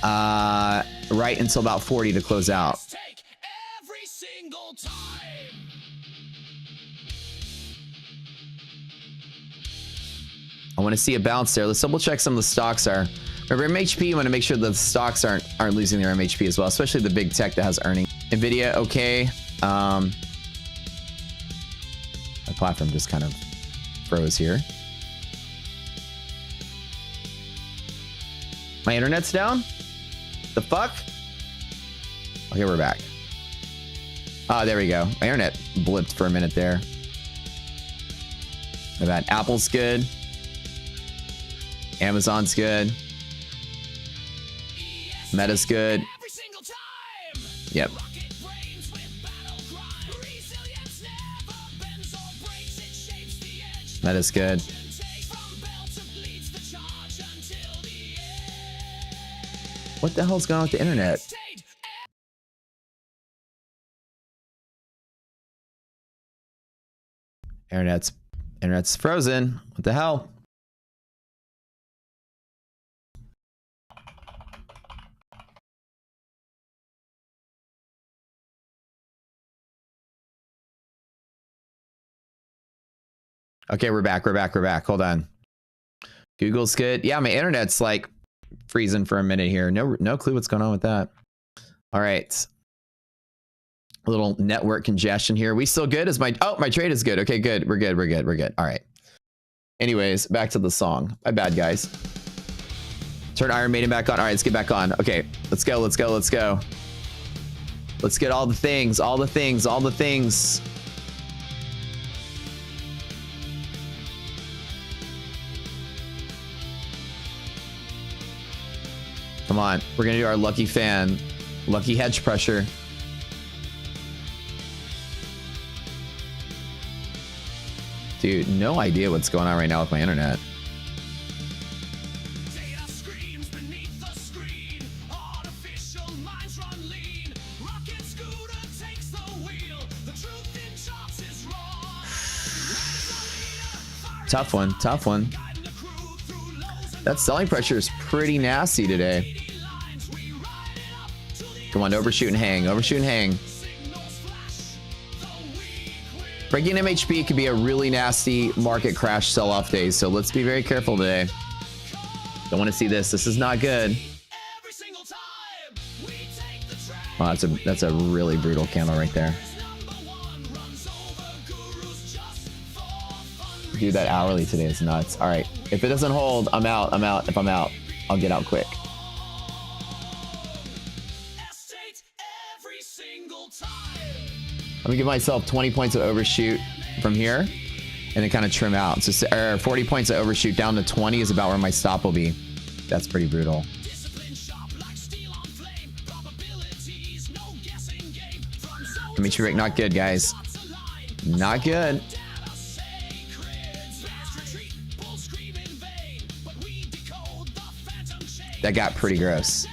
right until about 40 to close out. I want to see a bounce there. Let's double check some of the stocks are. Remember, MHP, you want to make sure that the stocks aren't losing their MHP as well, especially the big tech that has earnings. Nvidia, okay. My platform just kind of froze here. My internet's down? The fuck? Okay, we're back. Ah, there we go. My internet blipped for a minute there. That Apple's good. Amazon's good. Meta's good. Yep. Meta's good. What the hell's going on with the internet? Internet's frozen. What the hell? Okay, we're back. Hold on. Google's good. Yeah, my internet's like freezing for a minute here. No clue what's going on with that. All right. A little network congestion here. We still good? Is my trade is good. Okay, good. We're good. All right. Anyways, back to the song. My bad, guys. Turn Iron Maiden back on. All right, let's get back on. Okay, let's go. Let's get all the things. Come on, we're gonna do our lucky fan. Lucky hedge pressure. Dude, no idea what's going on right now with my internet. Tough one. That selling pressure is pretty nasty today. Come on, overshoot and hang. Breaking MHP could be a really nasty market crash sell-off day, so let's be very careful today. Don't want to see this. This is not good. Wow, that's a really brutal candle right there. Dude, that hourly today is nuts. All right, if it doesn't hold, I'm out. If I'm out, I'll get out quick. Let me give myself 20 points of overshoot from here and then kind of trim out. So 40 points of overshoot down to 20 is about where my stop will be. That's pretty brutal. Dimitri Rick, not good, guys. Not good. That got pretty gross.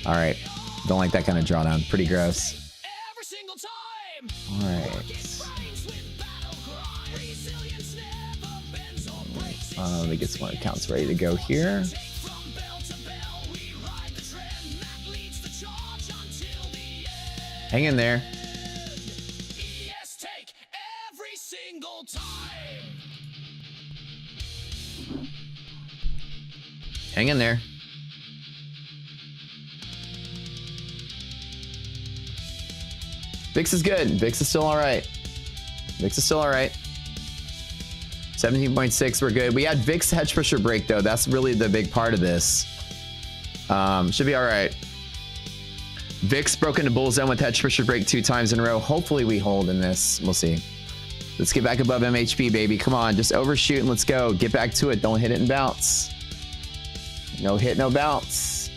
All right, don't like that kind of drawdown. Pretty gross. All right. Let me get some more accounts ready to go here. Hang in there. Hang in there. VIX is good. VIX is still all right. 17.6, we're good. We had VIX hedge pressure break though. That's really the big part of this. Should be all right. VIX broke into bull zone with hedge pressure break 2 times in a row. Hopefully we hold in this. We'll see. Let's get back above MHP, baby. Come on, just overshoot and let's go. Get back to it. Don't hit it and bounce. No hit, no bounce.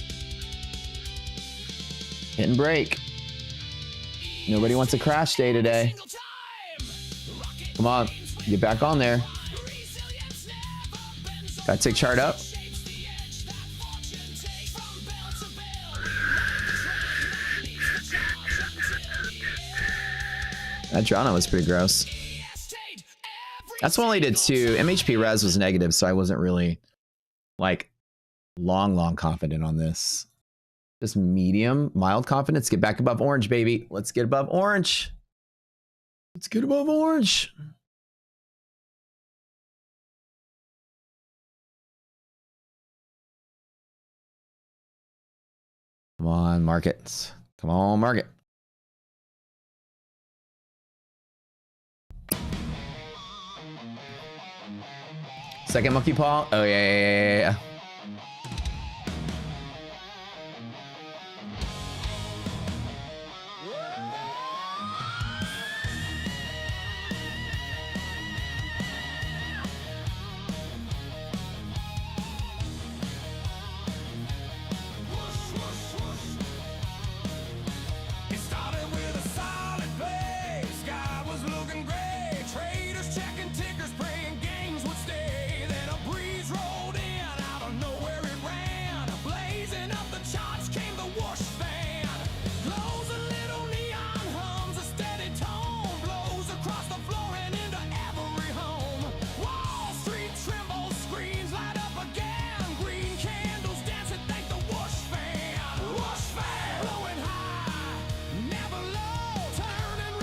Hit and break. Nobody wants a crash day today. Come on, get back on there. Got tick chart up. That drawdown was pretty gross. That's what I only did 2. MHP res was negative, so I wasn't really like long confident on this. Just medium, mild confidence. Get back above orange, baby. Let's get above orange. Let's get above orange. Come on, markets. Come on, market. Second monkey paw. Oh, yeah.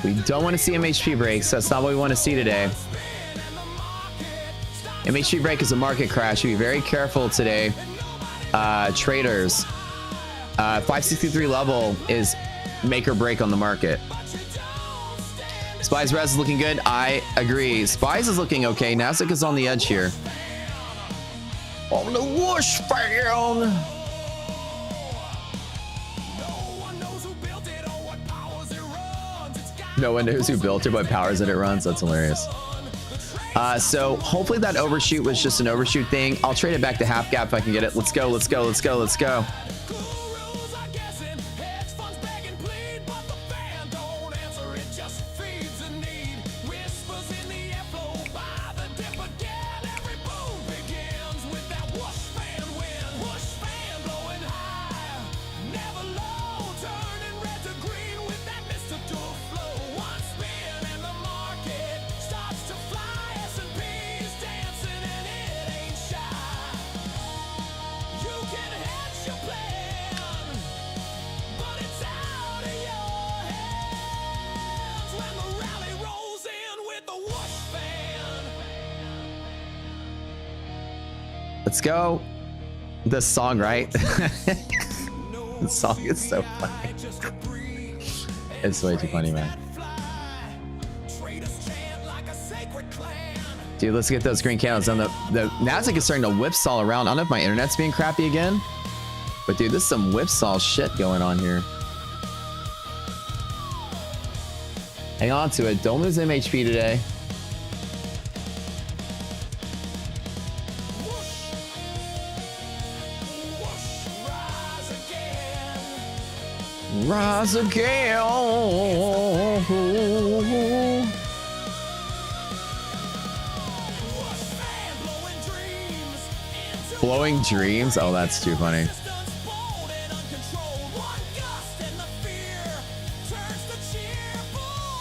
We don't want to see MHP breaks. That's not what we want to see today. MHP break is a market crash. Be very careful today, traders. 563 level is make or break on the market. Spies res is looking good. I agree. Spies is looking okay. Nasdaq is on the edge here. On the whoosh fan. No one knows who built it, but powers that it runs. That's hilarious. So hopefully that overshoot was just an overshoot thing. I'll trade it back to half gap if I can get it. Let's go. Let's go. Let's go. Let's go. Let's go. This song, right? The song is so funny. It's way too funny, man. Dude, let's get those green candles on. The Nasdaq is starting to whipsaw around. I don't know if my internet's being crappy again, but dude, this is some whipsaw shit going on here. Hang on to it. Don't lose MHP today. Rise again. Blowing dreams? Oh, that's too funny.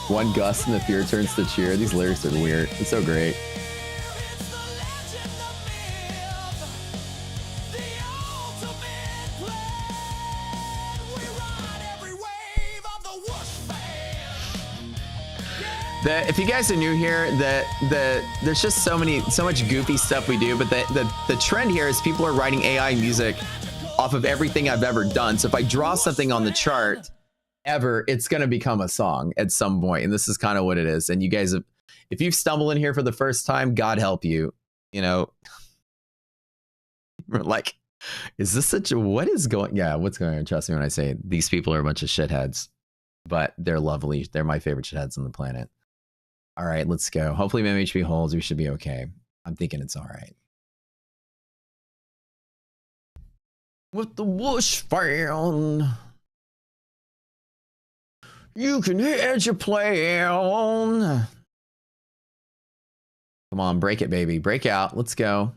One gust and the fear turns to cheer. These lyrics are weird. It's so great. If you guys are new here, there's just so much goofy stuff we do, but the trend here is people are writing AI music off of everything I've ever done. So if I draw something on the chart ever, it's going to become a song at some point, and this is kind of what it is. And you guys have, if you've stumbled in here for the first time, God help you. You know, we're like, is this such a, what is going? Yeah, what's going on? Trust me when I say these people are a bunch of shitheads, but they're lovely. They're my favorite shitheads on the planet. All right, let's go. Hopefully my HP holds. We should be okay. I'm thinking it's all right. With the whoosh fan, you can hedge your plan. Come on, break it, baby. Break out. Let's go.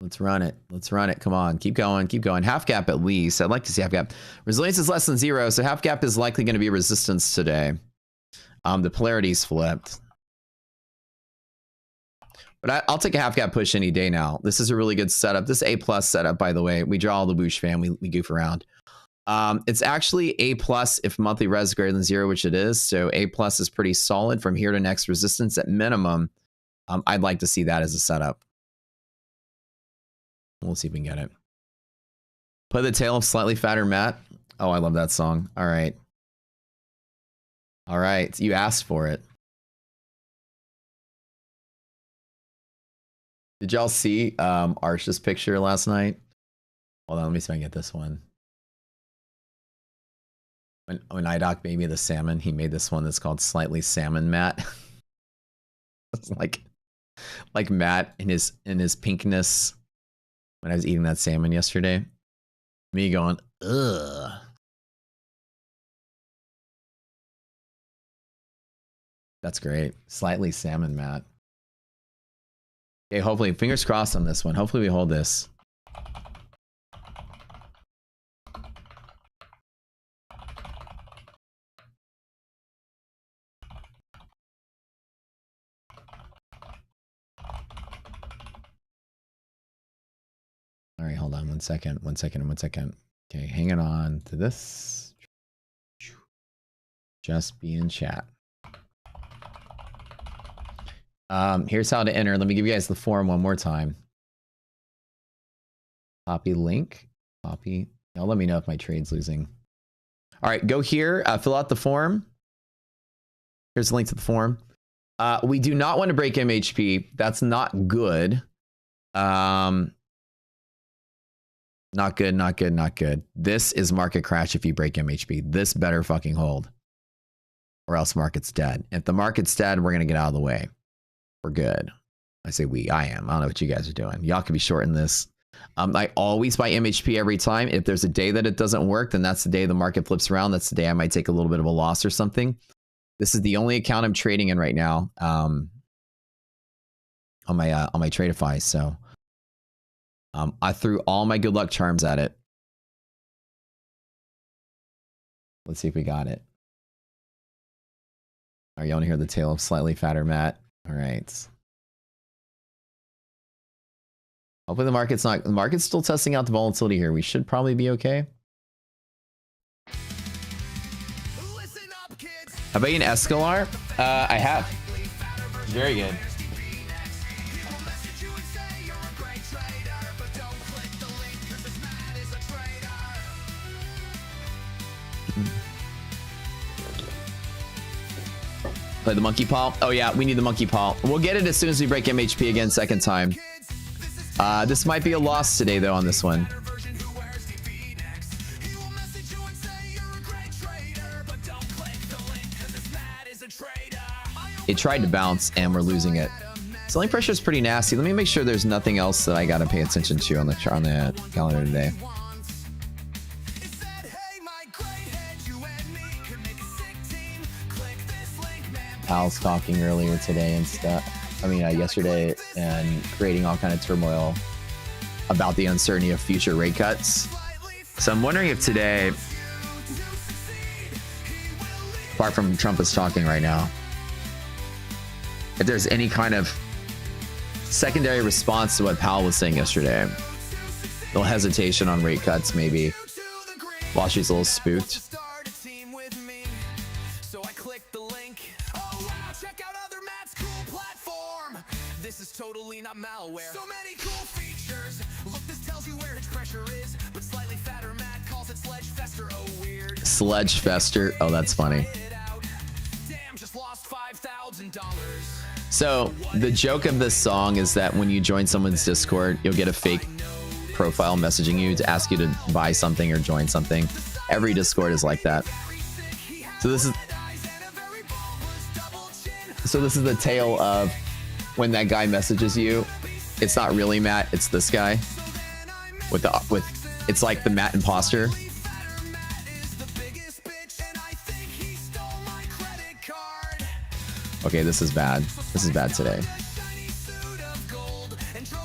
Let's run it. Let's run it. Come on. Keep going. Keep going. Half gap at least. I'd like to see half gap. Resilience is less than 0, so half gap is likely going to be resistance today. The polarity's flipped. But I'll take a half gap push any day now. This is a really good setup. This is A+ setup, by the way. We draw all the whoosh fan. We goof around. It's actually A+ if monthly res is greater than 0, which it is. So A+ is pretty solid from here to next resistance at minimum. I'd like to see that as a setup. We'll see if we can get it. Play the tale of slightly fatter Matt. Oh, I love that song. All right. All right. You asked for it. Did y'all see Arsh's picture last night? Hold on, let me see if I can get this one. When IDOC made me the salmon, he made this one that's called Slightly Salmon Matt. It's like Matt in his pinkness when I was eating that salmon yesterday. Me going, ugh. That's great. Slightly Salmon Matt. Okay, hopefully, fingers crossed on this one. Hopefully we hold this. hold on 1 second. 1 second. 1 second. Okay, hanging on to this. Just be in chat. Here's how to enter. Let me give you guys the form one more time. Copy link. Copy. Now let me know if my trade's losing. All right, go here. Fill out the form. Here's the link to the form. We do not want to break MHP. That's not good. Not good, not good, not good. This is market crash if you break MHP. This better fucking hold. Or else market's dead. If the market's dead, we're going to get out of the way. We're good. I say we. I am. I don't know what you guys are doing. Y'all could be shorting this. I always buy MHP every time. If there's a day that it doesn't work, then that's the day the market flips around. That's the day I might take a little bit of a loss or something. This is the only account I'm trading in right now on my Tradeify. So I threw all my good luck charms at it. Let's see if we got it. All right, you want to hear the tale of slightly fatter Matt? All right. Hopefully the market's still testing out the volatility here. We should probably be okay. How about you an Escalar? I have. Very good. Play the monkey paw. Oh yeah, we need the monkey paw. We'll get it as soon as we break MHP again, second time. This might be a loss today though on this one. It tried to bounce and we're losing it. Selling pressure is pretty nasty. Let me make sure there's nothing else that I gotta pay attention to on the calendar today. Al's talking earlier today and stuff. I mean, yesterday, and creating all kind of turmoil about the uncertainty of future rate cuts. So I'm wondering if today, apart from Trump is talking right now, if there's any kind of secondary response to what Powell was saying yesterday. A little hesitation on rate cuts, maybe. While she's a little spooked. This is totally not malware. So many cool features. Look, this tells you where its pressure is, but slightly fatter Matt calls it Sledge Fester. Oh, weird. Sledge Fester. Oh, that's funny. Damn, just lost $5,000. So the joke of this song is that when you join someone's Discord, you'll get a fake profile messaging you to ask you to buy something or join something. Every Discord is like that. So this is the tale of when that guy messages you. It's not really Matt, it's this guy with it's like the Matt imposter. Okay, this is bad. This is bad today.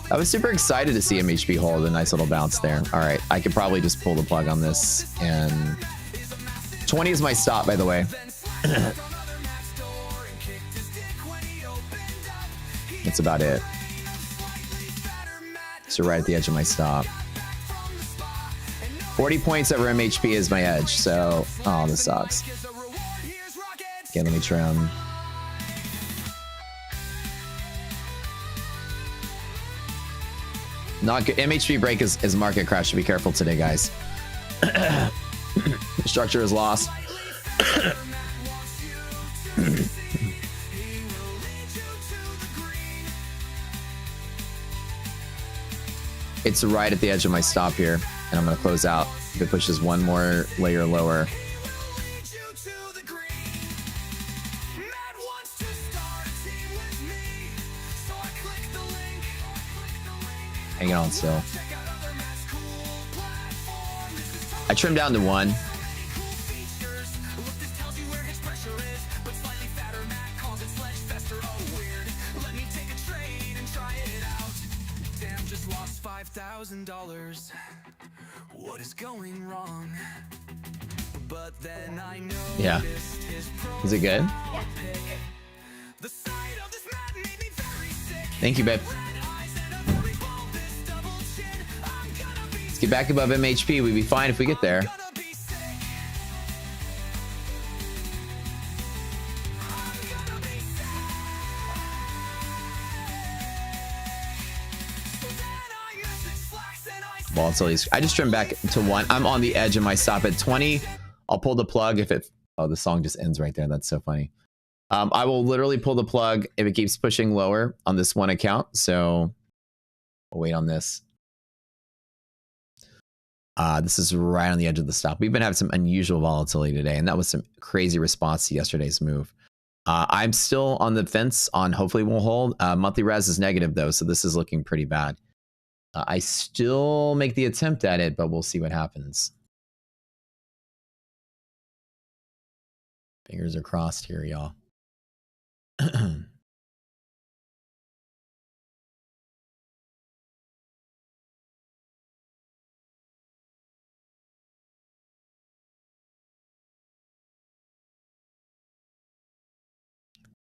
I was super excited to see MHP hold a nice little bounce there. All right, I could probably just pull the plug on this, and 20 is my stop, by the way. That's about it. So right at the edge of my stop. 40 points over MHP is my edge, so oh, this sucks. Okay, let me trim. Not good. MHP break is market crash. So be careful today, guys. Structure is lost. It's right at the edge of my stop here, and I'm going to close out. If it pushes one more layer lower. Hang on still. I trimmed down to 1. $5,000. What is going wrong? But then I know. Yeah. Is it good? Yeah. Thank you, babe. Let's get back above MHP. We'd be fine if we get there. Volatility's, I just trimmed back to 1. I'm on the edge of my stop at 20. I'll pull the plug if it... Oh, the song just ends right there. That's so funny. I will literally pull the plug if it keeps pushing lower on this one account. So I'll wait on this. This is right on the edge of the stop. We've been having some unusual volatility today, and that was some crazy response to yesterday's move. I'm still on the fence on hopefully we'll hold. Monthly res is negative though, so this is looking pretty bad. I still make the attempt at it, but we'll see what happens. Fingers are crossed here, y'all.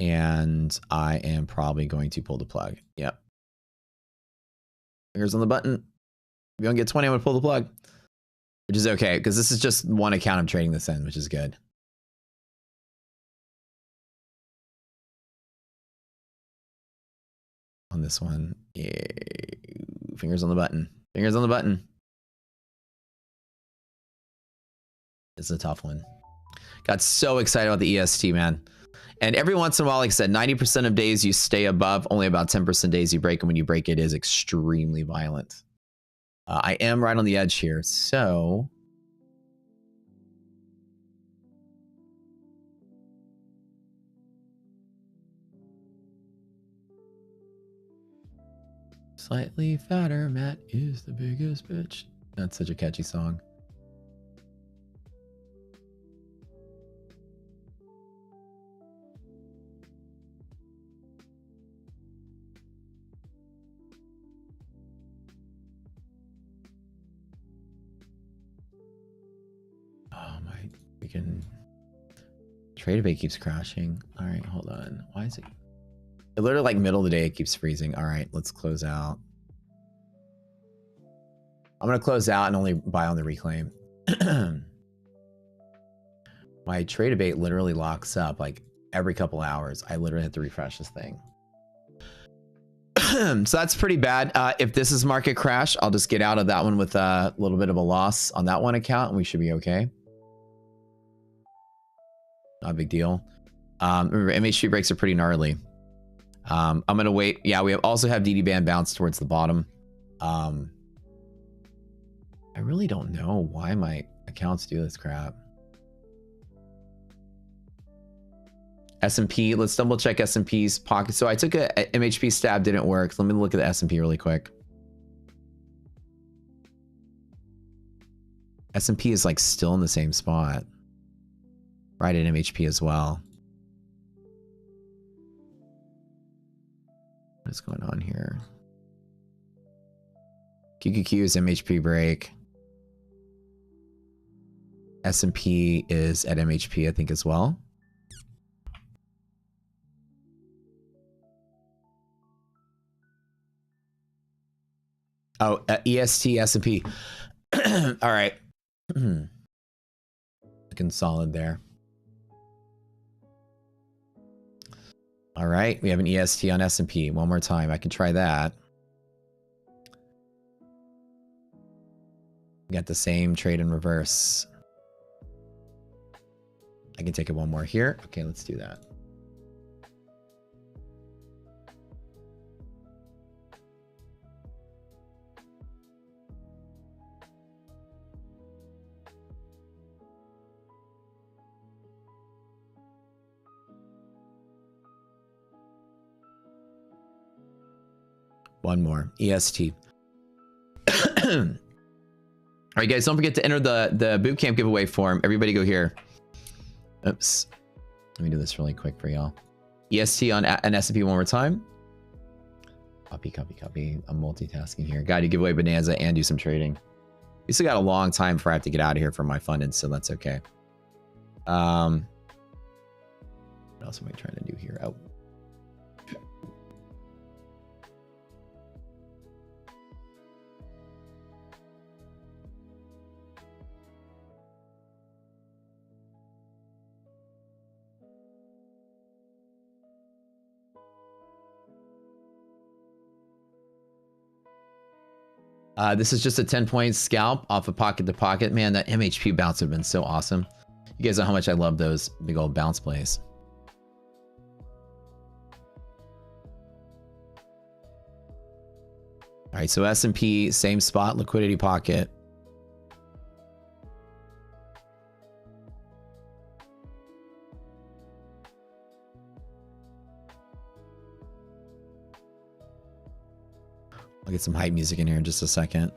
And I am probably going to pull the plug. Yep. Fingers on the button. If you don't get 20, I'm going to pull the plug. Which is okay, because this is just one account I'm trading this in, which is good. On this one. Yeah. Fingers on the button. Fingers on the button. It's a tough one. Got so excited about the EST, man. And every once in a while, like I said, 90% of days you stay above, only about 10% days you break. And when you break, it is extremely violent. I am right on the edge here, so... Slightly fatter, Matt is the biggest bitch. That's such a catchy song. Oh my, we can... Tradebait keeps crashing. All right, hold on. Why is it... It literally like middle of the day, it keeps freezing. All right, let's close out. I'm going to close out and only buy on the reclaim. My Tradebait literally locks up like every couple hours. I literally have to refresh this thing. So that's pretty bad. If this is market crash, I'll just get out of that one with a little bit of a loss on that one account and we should be okay. Not a big deal. Remember, MHP breaks are pretty gnarly. I'm going to wait. Yeah, we also have DD band bounce towards the bottom. I really don't know why my accounts do this crap. S&P, let's double check S&P's pocket. So I took a MHP stab, didn't work. Let me look at the S&P really quick. S&P is like still in the same spot. Right at MHP as well. What's going on here? QQQ is MHP break. S&P is at MHP, I think, as well. Oh, EST, S&P. All right. Looking solid there. All right, we have an EST on S&P. One more time, I can try that. We got the same trade in reverse. I can take it one more here. Okay, let's do that. One more. EST. All right, guys, don't forget to enter the bootcamp giveaway form. Everybody go here. Oops. Let me do this really quick for y'all. EST on an S&P one more time. Copy, copy, copy. I'm multitasking here. Got to give away Bonanza and do some trading. We still got a long time before I have to get out of here for my funded, so that's okay. What else am I trying to do here? Oh. This is just a 10-point scalp off of pocket to pocket. Man, that MHP bounce would have been so awesome. You guys know how much I love those big old bounce plays. All right, so S&P, same spot, liquidity pocket. I'll get some hype music in here in just a second.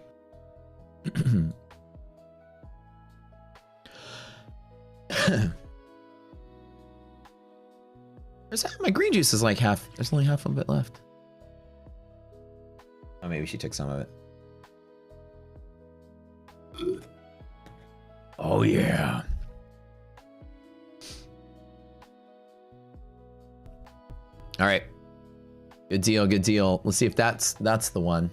Where's that? My green juice is like half. There's only half of it left. Oh, maybe she took some of it. Oh, yeah. All right. Good deal, good deal. Let's see if that's the one.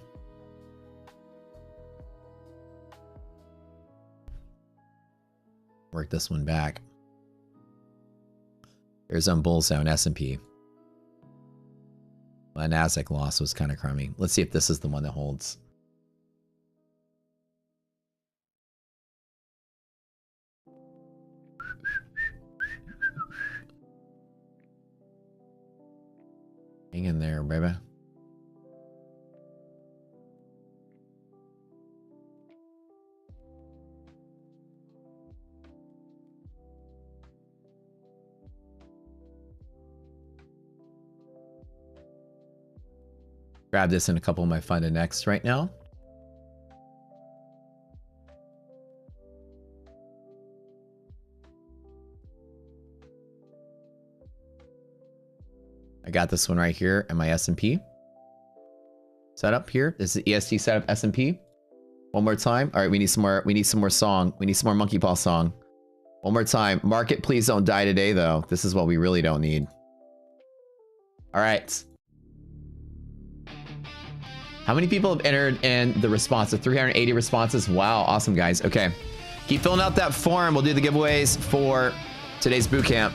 Work this one back. There's on bull zone S&P. My Nasdaq loss was kind of crummy. Let's see if this is the one that holds. Hang in there, baby. Grab this in a couple of my fund and next right now. I got this one right here in my S&P setup here. This is the EST setup S&P. One more time. All right, we need some more. We need some more song. We need some more monkey paw song. One more time. Market, please don't die today, though. This is what we really don't need. All right. How many people have entered in the response? 380 responses. Wow, awesome, guys. Okay, keep filling out that form. We'll do the giveaways for today's boot camp.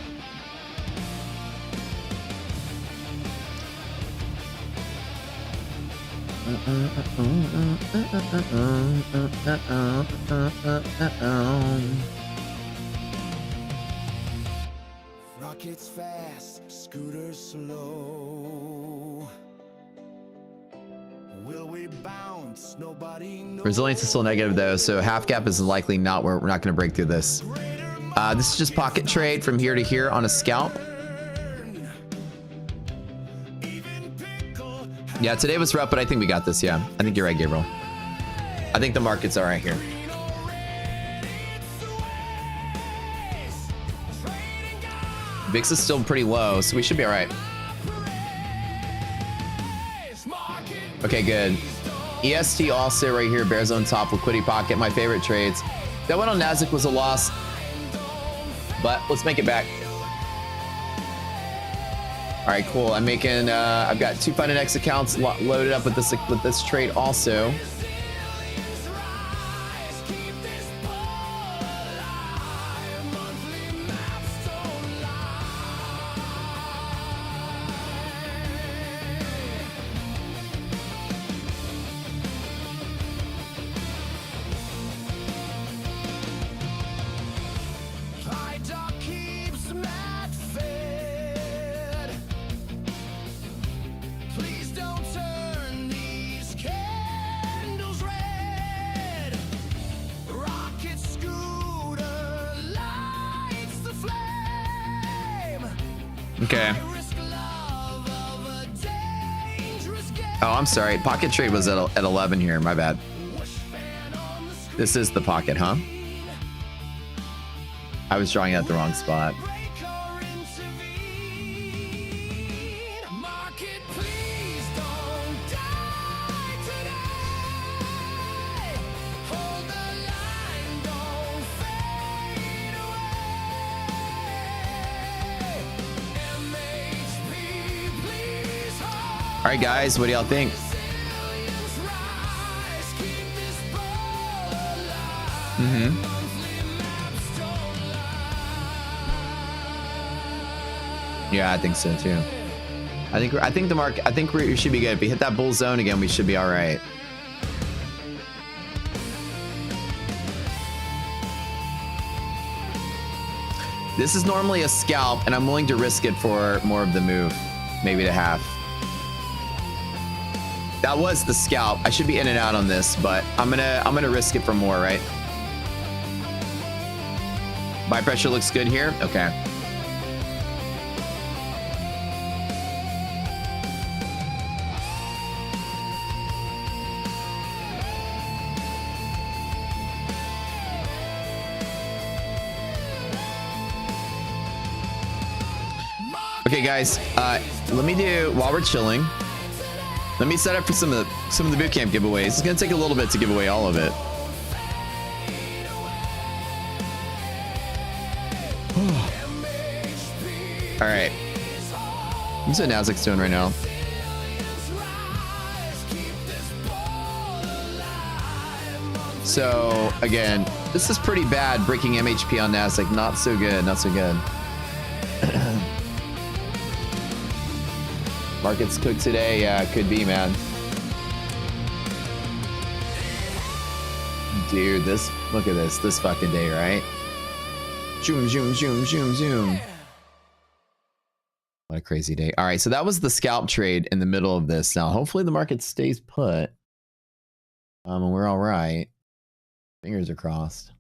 Rockets fast, scooters slow. Will we bounce? Nobody knows. Resilience is still negative though, so half gap is likely not where we're not going to break through this. This is just pocket trade from here to here on a scalp. Yeah, today was rough, but I think we got this. Yeah, I think you're right, Gabriel. I think the market's all right here. VIX is still pretty low, so we should be all right. Okay, good. EST also right here, bear zone top, liquidity pocket, my favorite trades. That one on Nasdaq was a loss, but let's make it back. All right, cool. I'm making, I've got 2 Fund and X accounts loaded up with this trade also. Okay. Oh, I'm sorry. Pocket trade was at 11 here. My bad. This is the pocket, huh? I was drawing at the wrong spot. All right, guys, what do y'all think? Yeah, I think so too. I think the market. I think we should be good. If we hit that bull zone again, we should be all right. This is normally a scalp, and I'm willing to risk it for more of the move, maybe to half. That was the scalp. I should be in and out on this, but I'm gonna risk it for more, right? Buy pressure looks good here. Okay. Okay, guys. Let me do while we're chilling. Let me set up for some of the boot camp giveaways. It's gonna take a little bit to give away all of it. All right. What's what Nasdaq's doing right now? So again, this is pretty bad. Breaking MHP on Nasdaq, not so good. Not so good. Markets cooked today. Yeah, could be, man. Dude, look at this fucking day, right? Zoom, zoom, zoom, zoom, zoom. What a crazy day. All right, so that was the scalp trade in the middle of this. Now, hopefully the market stays put. And we're all right. Fingers are crossed.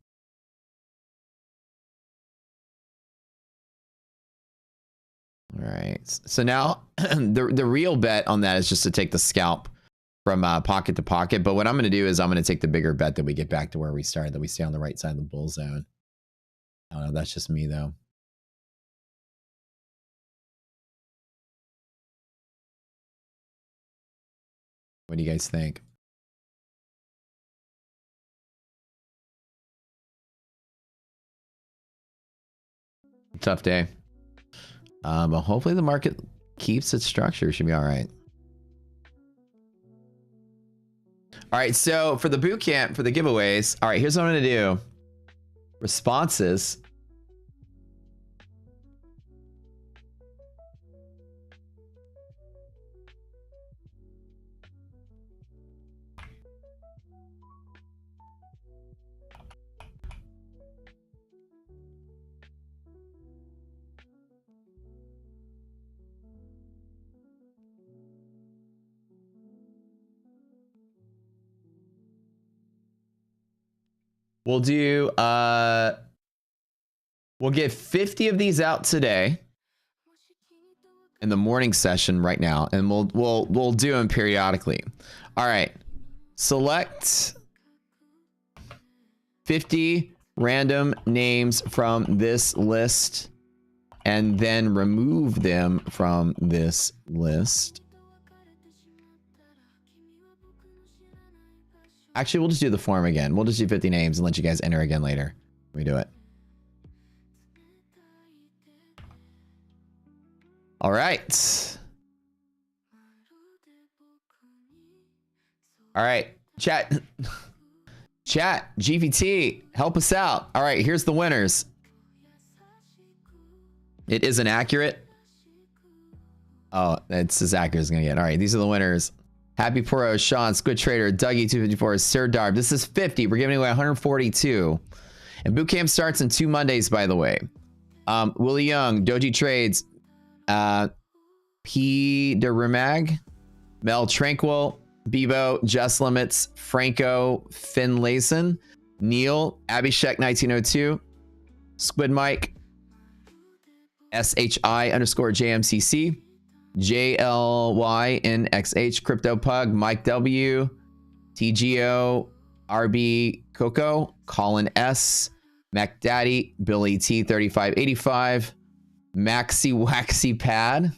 All right. So now the real bet on that is just to take the scalp from pocket to pocket. But what I'm going to do is I'm going to take the bigger bet that we get back to where we started, that we stay on the right side of the bull zone. I don't know. That's just me, though. What do you guys think? Tough day. But hopefully the market keeps its structure. Should be all right. All right, so for the boot camp, for the giveaways, all right, here's what I'm going to do. Responses. We'll do we'll get 50 of these out today in the morning session right now, and we'll do them periodically. All right. Select 50 random names from this list and then remove them from this list. Actually, we'll just do the form again. We'll just do 50 names and let you guys enter again later. Let me do it. All right. All right. Chat. Chat. GPT. Help us out. All right. Here's the winners. It isn't accurate. Oh, it's as accurate as it's going to get. All right. These are the winners. Happy Poro, Sean, Squid Trader, Dougie254, Sir Darb. This is 50. We're giving away 142. And boot camp starts in 2 Mondays, by the way. Willie Young, Doji Trades, P. de Remag, Mel Tranquil, Bebo, Just Limits, Franco, Finlayson, Neil, Abhishek 1902, Squid Mike, SHI_JMCC, JLYNXH, Crypto Pug, Mike W, TGO, RB Coco, Colin S, Mac Daddy, Billy T 3585, Maxi Waxy Pad,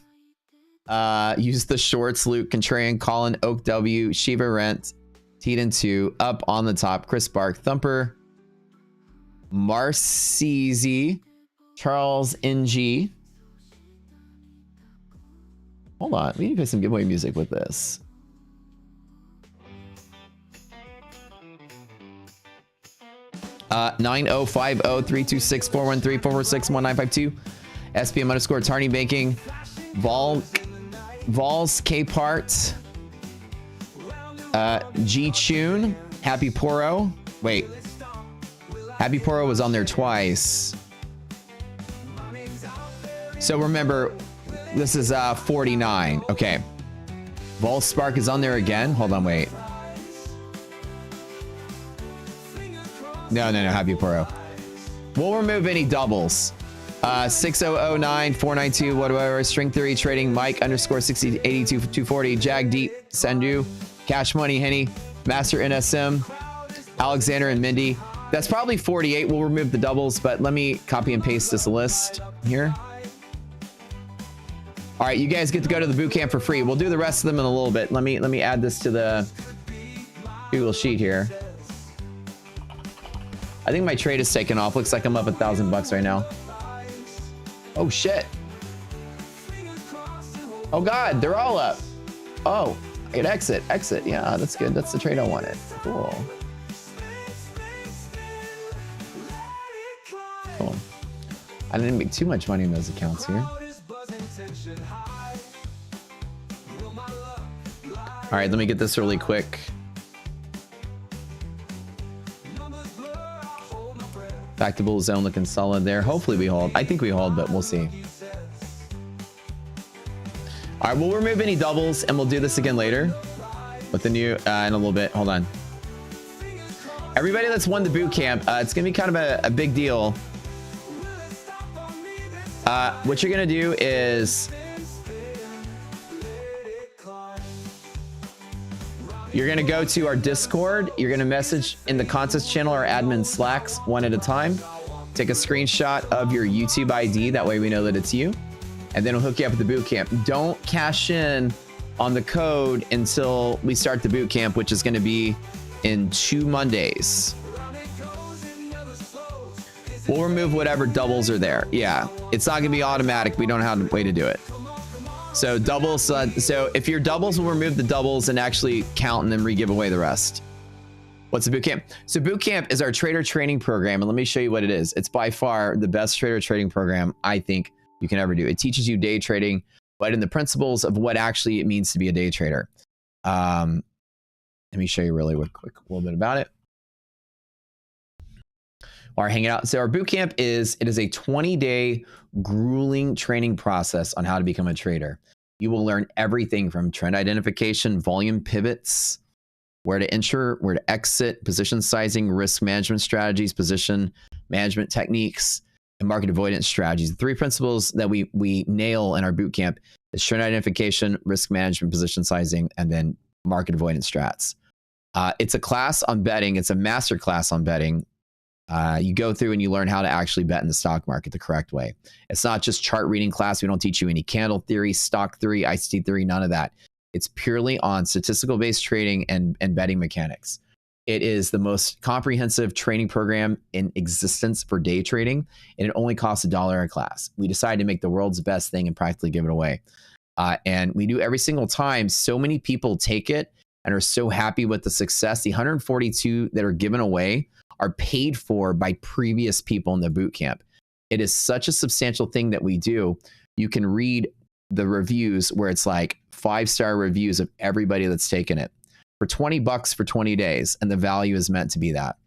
use the shorts, Luke Contrarian, Colin Oak W, Shiva Rent, Teeden 2, Up on the Top, Chris Bark, Thumper, Marcy, Charles NG. Hold on, we need to play some giveaway music with this. Uh, 9050-326-413-446-1952. SPM_Tarny Banking. Vols K Part. G Tune. Happy Poro. Wait. Happy Poro was on there twice. So remember, this is 49. Okay. Vol Spark is on there again. Hold on, wait. No, Happy Poro. We'll remove any doubles. 6009 492 whatever. String Theory Trading Mike underscore 6082 240 Jag Deep Sendu Cash Money Henny Master NSM Alexander and Mindy. That's probably 48. We'll remove the doubles, but let me copy and paste this list here. All right, you guys get to go to the boot camp for free. We'll do the rest of them in a little bit. Let me add this to the Google Sheet here. I think my trade is taken off. Looks like I'm up $1,000 right now. Oh shit. Oh god, they're all up. Oh, I can exit. Yeah, that's good. That's the trade I wanted. Cool. I didn't make too much money in those accounts here. All right, let me get this really quick. Back to bull zone looking solid there. Hopefully we hold. I think we hold, but we'll see. All right, we'll remove any doubles and we'll do this again later with the new in a little bit. Hold on. Everybody that's won the boot camp, it's gonna be kind of a big deal. What you're gonna do is you're gonna go to our Discord. You're gonna message in the contest channel our admin Slacks one at a time. Take a screenshot of your YouTube ID. That way we know that it's you. And then we'll hook you up with the boot camp. Don't cash in on the code until we start the boot camp, which is gonna be in 2 Mondays. We'll remove whatever doubles are there. Yeah, it's not gonna be automatic. We don't have a way to do it. So doubles, so if your doubles, will remove the doubles and actually count and then re-give away the rest. What's the boot camp? So boot camp is our trader training program, and let me show you what it is. It's by far the best trader trading program I think you can ever do. It teaches you day trading, but in the principles of what actually it means to be a day trader. Let me show you really quick a little bit about it. Or hang out. So our boot camp is a 20-day grueling training process on how to become a trader. You will learn everything from trend identification, volume pivots, where to enter, where to exit, position sizing, risk management strategies, position management techniques, and market avoidance strategies. The 3 principles that we nail in our boot camp is trend identification, risk management, position sizing, and then market avoidance strats. It's a class on betting. It's a master class on betting. You go through and you learn how to actually bet in the stock market the correct way. It's not just chart reading class. We don't teach you any candle theory, stock theory, ICT theory, none of that. It's purely on statistical based trading and betting mechanics. It is the most comprehensive training program in existence for day trading, and it only costs $1 a class. We decided to make the world's best thing and practically give it away. And we do every single time. So many people take it and are so happy with the success. The 142 that are given away are paid for by previous people in the boot camp. It is such a substantial thing that we do. You can read the reviews where it's like 5-star reviews of everybody that's taken it for $20 for 20 days. And the value is meant to be that.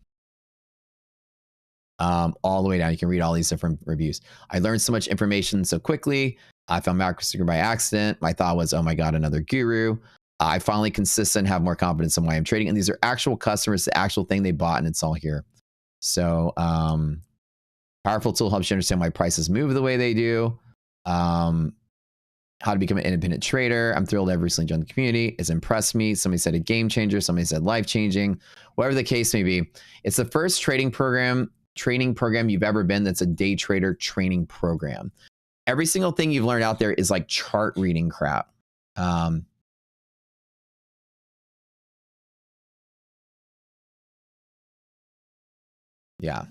All the way down. You can read all these different reviews. I learned so much information so quickly. I found macro by accident. My thought was, oh my God, another guru. I finally consistent, have more confidence in why I'm trading. And these are actual customers, the actual thing they bought, and it's all here. So powerful tool helps you understand why prices move the way they do. How to become an independent trader. I'm thrilled every recently joined the community. It's impressed me. Somebody said a game changer. Somebody said life changing. Whatever the case may be. It's the first training program you've ever been that's a day trader training program. Every single thing you've learned out there is like chart reading crap. Yeah.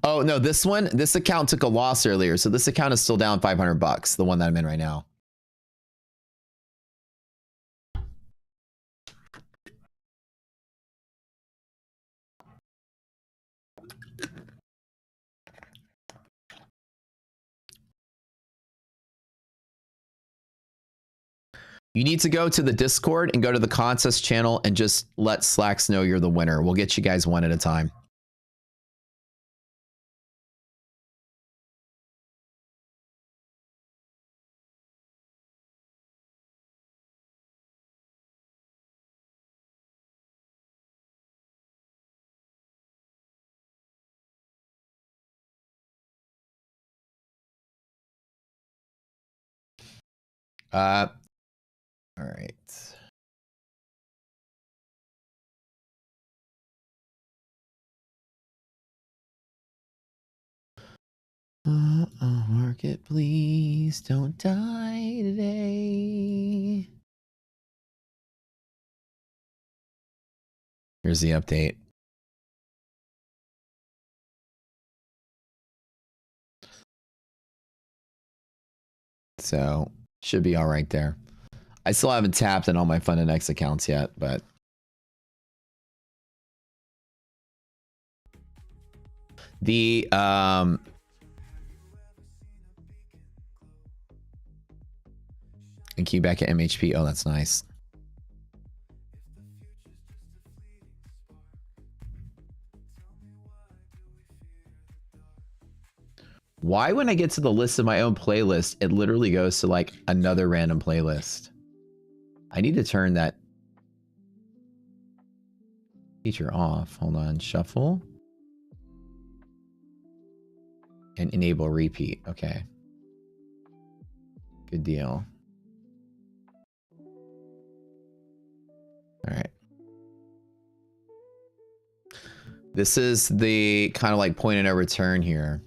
Oh no, this account took a loss earlier, so this account is still down $500. The one that I'm in right now. You need to go to the Discord and go to the contest channel and just let Slacks know you're the winner. We'll get you guys one at a time. All right. Market, please don't die today. Here's the update. So should be all right there. I still haven't tapped in all my Fund and X accounts yet, but the and key back at MHP. Oh, that's nice. Why, when I get to the list of my own playlist, it literally goes to like another random playlist? I need to turn that feature off. Hold on, shuffle and enable repeat. Okay. Good deal. All right. This is the kind of like point of no return here.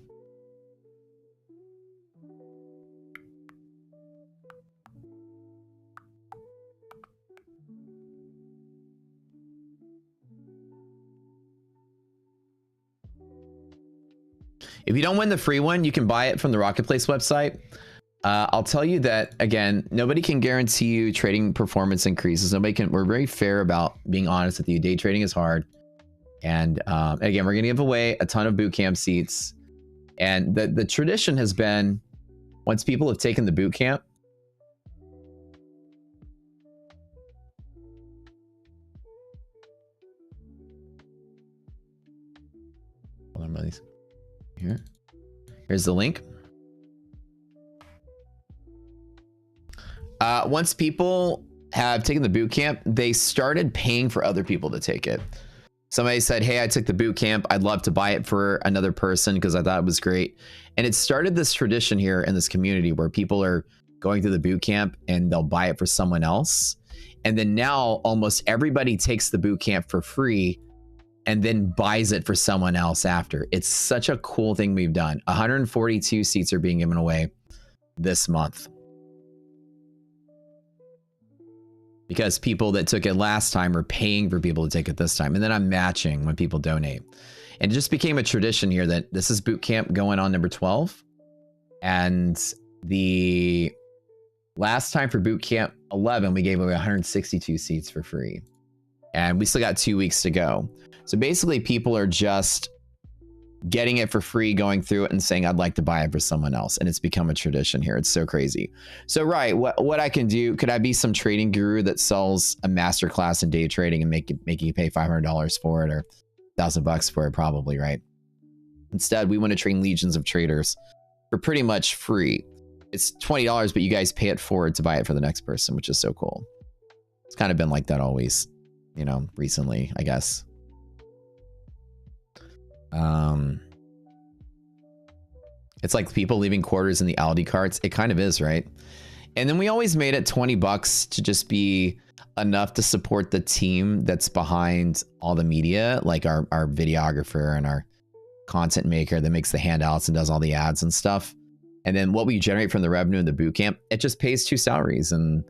If you don't win the free one, you can buy it from the Rocket Place website. I'll tell you that, again, nobody can guarantee you trading performance increases. Nobody can. We're very fair about being honest with you. Day trading is hard. And again, we're going to give away a ton of boot camp seats. And the tradition has been, once people have taken the boot camp, hold on, buddies. Here's the link. Once people have taken the boot camp, they started paying for other people to take it. Somebody said, hey, I took the boot camp. I'd love to buy it for another person because I thought it was great. And it started this tradition here in this community where people are going through the boot camp and they'll buy it for someone else. And then now almost everybody takes the boot camp for free and then buys it for someone else after. It's such a cool thing we've done. 142 seats are being given away this month, because people that took it last time are paying for people to take it this time. And then I'm matching when people donate. And it just became a tradition here that this is boot camp going on number 12. And the last time for boot camp 11, we gave away 162 seats for free. And we still got 2 weeks to go. So basically people are just getting it for free, going through it and saying, I'd like to buy it for someone else. And it's become a tradition here. It's so crazy. So, right, what I can do, could I be some trading guru that sells a masterclass in day trading and making you pay $500 for it or $1,000 for it? Probably, right? Instead, we want to train legions of traders for pretty much free. It's $20, but you guys pay it forward to buy it for the next person, which is so cool. It's kind of been like that always, you know, recently, I guess. It's like people leaving quarters in the Aldi carts. It kind of is, right? And then we always made it $20 to just be enough to support the team that's behind all the media, like our videographer and our content maker that makes the handouts and does all the ads and stuff. And then what we generate from the revenue in the boot camp, it just pays 2 salaries. And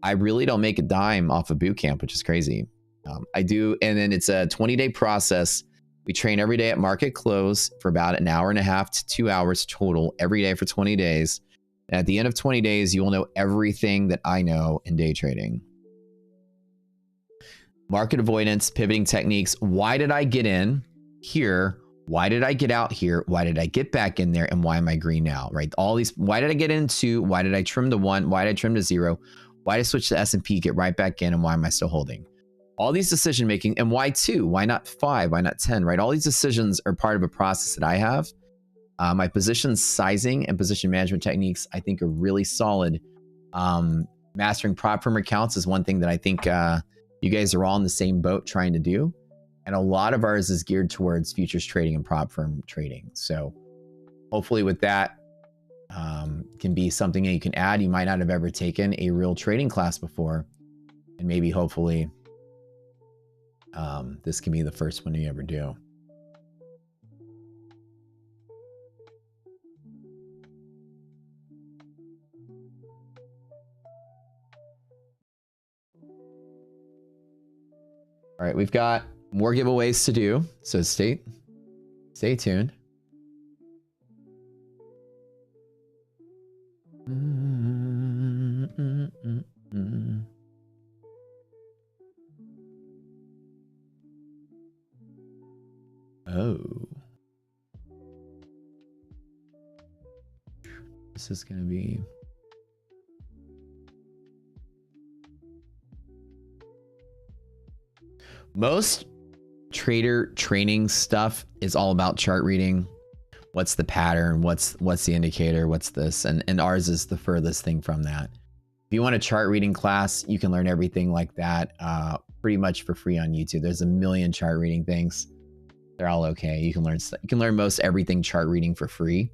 I really don't make a dime off of boot camp, which is crazy. I do. And then it's a 20-day process. We train every day at market close for about an hour and a half to 2 hours total every day for 20 days. And at the end of 20 days, you will know everything that I know in day trading. Market avoidance, pivoting techniques. Why did I get in here? Why did I get out here? Why did I get back in there? And why am I green now, right? All these, why did I get into? Why did I trim to 1? Why did I trim to 0? Why did I switch to S&P, get right back in, and why am I still holding? All these decision making, and why 2? Why not 5? Why not 10, right? All these decisions are part of a process that I have. My position sizing and position management techniques, I think, are really solid. Mastering prop firm accounts is one thing that I think you guys are all in the same boat trying to do. And a lot of ours is geared towards futures trading and prop firm trading. So hopefully with that can be something that you can add. You might not have ever taken a real trading class before. And maybe hopefully this can be the first one you ever do. All right, we've got more giveaways to do, so stay tuned. Oh. This is going to be... Most trader training stuff is all about chart reading. What's the pattern? What's the indicator? What's this? And ours is the furthest thing from that. If you want a chart reading class, you can learn everything like that pretty much for free on YouTube. There's a million chart reading things. They're all okay. You can learn most everything chart reading for free.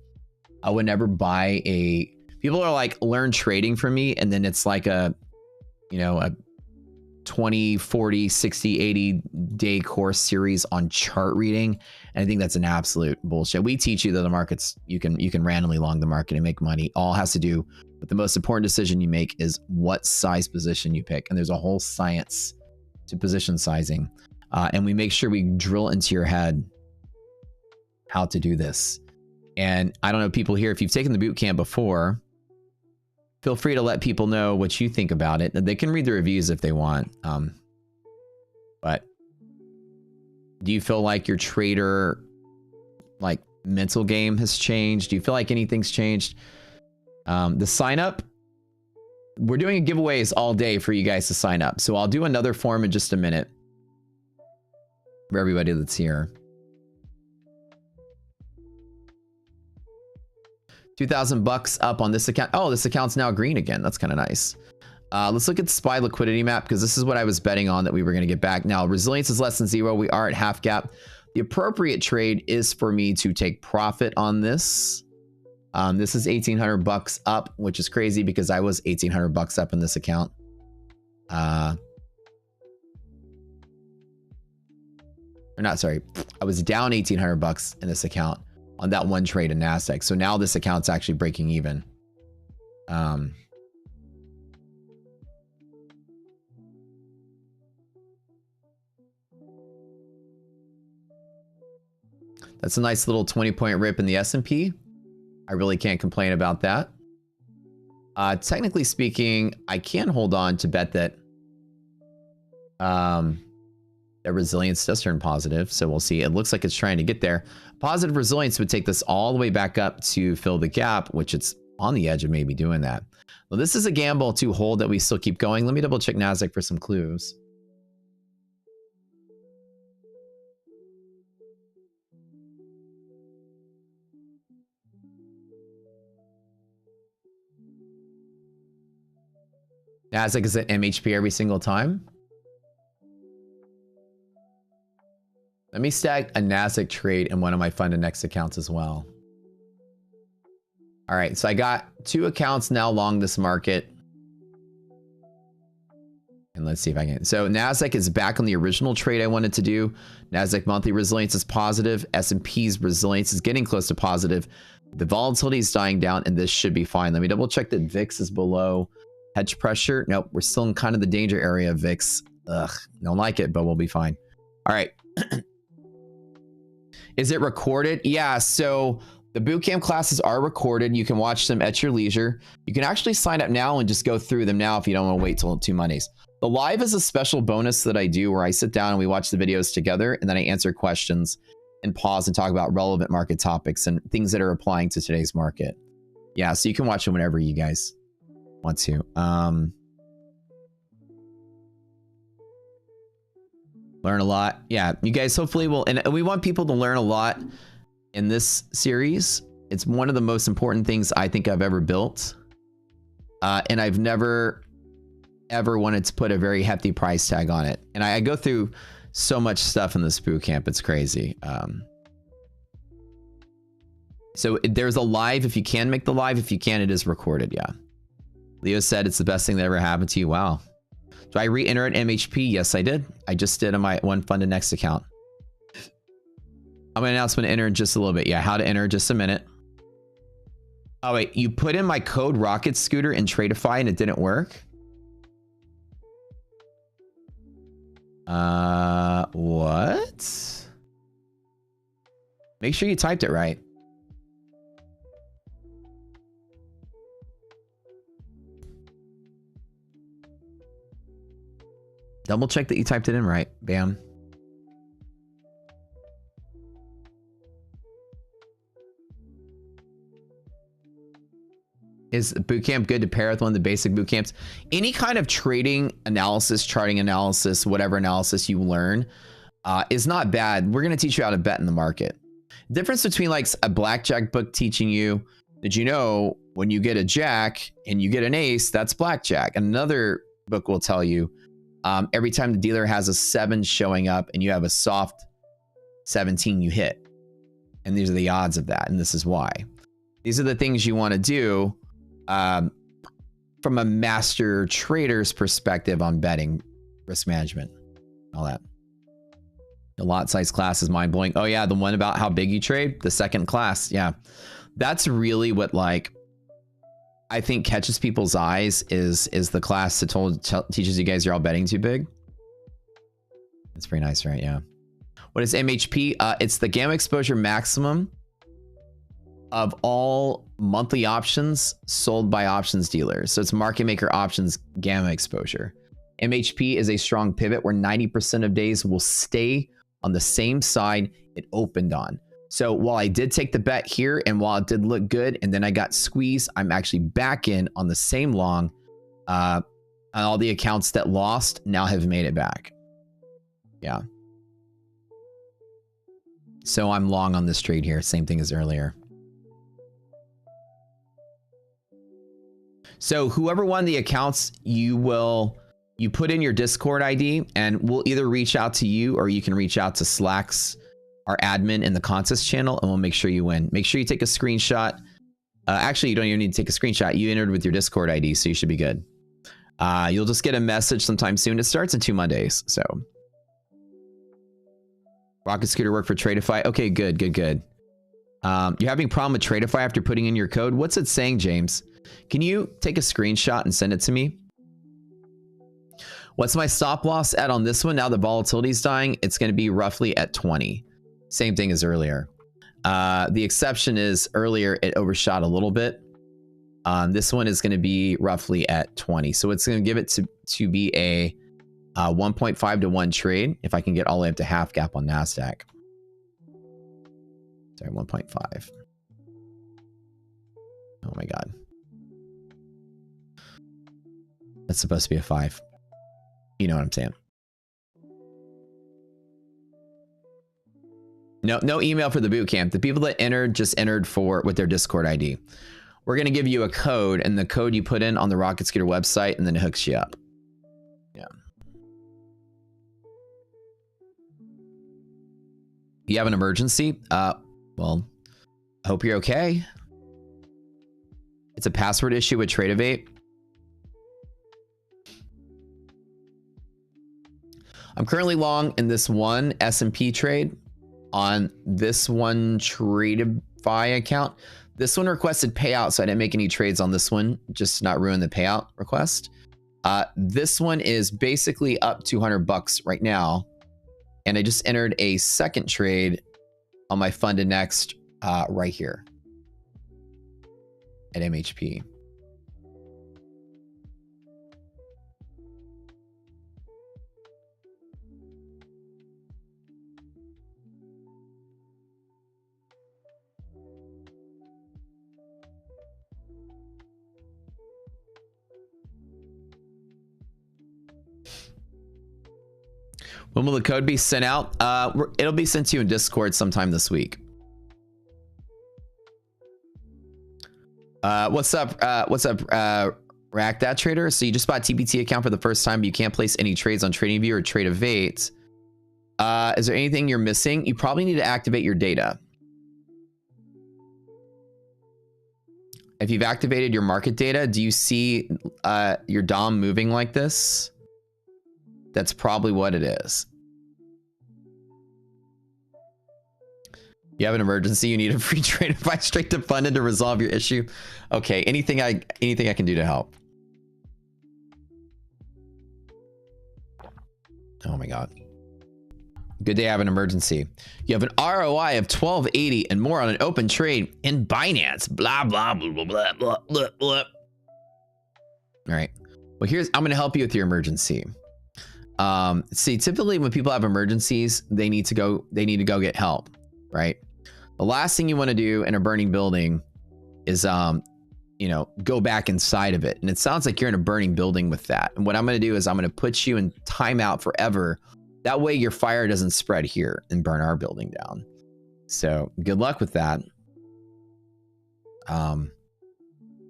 I would never buy a... People are like, learn trading from me, and then it's like a, you know, a 20, 40, 60, 80 day course series on chart reading. And I think that's an absolute bullshit. We teach you that the markets, you can randomly long the market and make money. All has to do with the most important decision you make is what size position you pick. And there's a whole science to position sizing. And we make sure we drill into your head how to do this. And I don't know, people here, if you've taken the boot camp before, feel free to let people know what you think about it. They can read the reviews if they want. But do you feel like your trader, like, mental game has changed? Do you feel like anything's changed? The sign up, we're doing giveaways all day for you guys to sign up. So I'll do another form in just a minute for everybody that's here. 2,000 bucks up on this account. Oh, this account's now green again. That's kind of nice. Let's look at the SPY liquidity map, because this is what I was betting on that we were going to get back. Now, resilience is less than 0. We are at half gap. The appropriate trade is for me to take profit on this. This is 1,800 bucks up, which is crazy because I was 1,800 bucks up in this account. Or not, sorry. I was down 1,800 bucks in this account on that one trade in NASDAQ. So now this account's actually breaking even. That's a nice little 20-point rip in the S&P. I really can't complain about that. Technically speaking, I can hold on to bet that that resilience does turn positive. So we'll see. It looks like it's trying to get there. Positive resilience would take this all the way back up to fill the gap, which it's on the edge of maybe doing that. Well, this is a gamble to hold that we still keep going. Let me double check NASDAQ for some clues. NASDAQ is at MHP every single time. Let me stack a NASDAQ trade in one of my Fund and Next accounts as well. All right, so I got 2 accounts now long this market. And let's see if I can. So NASDAQ is back on the original trade I wanted to do. NASDAQ monthly resilience is positive. S&P's resilience is getting close to positive. The volatility is dying down, and this should be fine. Let me double check that VIX is below hedge pressure. Nope, we're still in kind of the danger area of VIX. Ugh, don't like it, but we'll be fine. All right. Is it recorded? Yeah, so the bootcamp classes are recorded. You can watch them at your leisure. You can actually sign up now and just go through them now if you don't want to wait till 2 Mondays. The live is a special bonus that I do where I sit down and we watch the videos together, and then I answer questions and pause and talk about relevant market topics and things that are applying to today's market. Yeah, so you can watch them whenever you guys want to. Learn a lot. Yeah, you guys hopefully will, and we want people to learn a lot in this series. It's one of the most important things I think I've ever built. And I've never, ever wanted to put a very hefty price tag on it. And I go through so much stuff in this boot camp. It's crazy. So there's a live if you can make the live. If you can, it is recorded. Yeah. Leo said it's the best thing that ever happened to you. Wow. Do I re-enter at MHP? Yes, I did. I just did on my One Funded Next account. I'm going to announce when to enter in just a little bit. Yeah, how to enter just a minute. Oh, wait. You put in my code Rocket Scooter in Tradeify and it didn't work? What? Make sure you typed it right. Double check that you typed it in right. Bam. Is bootcamp good to pair with one of the basic bootcamps? Any kind of trading analysis, charting analysis, whatever analysis you learn is not bad. We're going to teach you how to bet in the market. Difference between like a blackjack book teaching you, did you know when you get a jack and you get an ace, that's blackjack. Another book will tell you every time the dealer has a 7 showing up and you have a soft 17, you hit. And these are the odds of that. And this is why. These are the things you want to do from a master trader's perspective on betting, risk management, all that. The lot size class is mind blowing. Oh yeah, the one about how big you trade, the second class. Yeah, that's really what like I think catches people's eyes is the class that teaches you guys you're all betting too big. It's pretty nice, right? Yeah. What is MHP? It's the gamma exposure maximum of all monthly options sold by options dealers. So it's market maker options gamma exposure. MHP is a strong pivot where 90% of days will stay on the same side it opened on. So while I did take the bet here and while it did look good and then I got squeezed, I'm actually back in on the same long. And all the accounts that lost now have made it back. Yeah. So I'm long on this trade here. Same thing as earlier. So whoever won the accounts, you put in your Discord ID and we'll either reach out to you or you can reach out to Slack's, our admin in the contest channel, and we'll make sure you win. Make sure you take a screenshot. Actually, you don't even need to take a screenshot. You entered with your Discord ID, so you should be good. You'll just get a message sometime soon. It starts in 2 Mondays, so. Rocket Scooter work for Tradeify. Okay, good, good, good. You're having a problem with Tradeify after putting in your code? What's it saying, James? Can you take a screenshot and send it to me? What's my stop loss at on this one? Now the volatility is dying. It's going to be roughly at 20. Same thing as earlier. The exception is earlier it overshot a little bit. This one is going to be roughly at 20. So it's going to give it to be a 1.5 to 1 trade if I can get all the way up to half gap on NASDAQ. Sorry, 1.5. Oh my God. That's supposed to be a 5. You know what I'm saying? No email for the boot camp. The people that entered just entered with their Discord ID. We're going to give you a code, and the code you put in on the Rocket Scooter website, and then it hooks you up. Yeah. You have an emergency? Well, I hope you're okay. It's a password issue with Tradeivate. I'm currently long in this one S&P trade on this one Tradeify account. This one requested payout, so I didn't make any trades on this one, just to not ruin the payout request. This one is basically up $200 right now. And I just entered a second trade on my funded next right here at MHP. When will the code be sent out? It'll be sent to you in Discord sometime this week. What's up? Rack that trader? So you just bought TPT account for the first time, but you can't place any trades on TradingView or Trade8. Is there anything you're missing? You probably need to activate your data. If you've activated your market data, do you see your DOM moving like this? That's probably what it is. You have an emergency, you need a free trade, buy straight to funded to resolve your issue. Okay, anything I can do to help. Oh my god. Good day, I have an emergency. You have an ROI of 1280 and more on an open trade in Binance. Blah, blah, blah, blah, blah, blah, blah, blah. All right. Well, I'm going to help you with your emergency. See, typically when people have emergencies, they need to go get help, right? The last thing you want to do in a burning building is, you know, go back inside of it. And it sounds like you're in a burning building with that. And what I'm going to do is I'm going to put you in timeout forever. That way your fire doesn't spread here and burn our building down. So good luck with that. And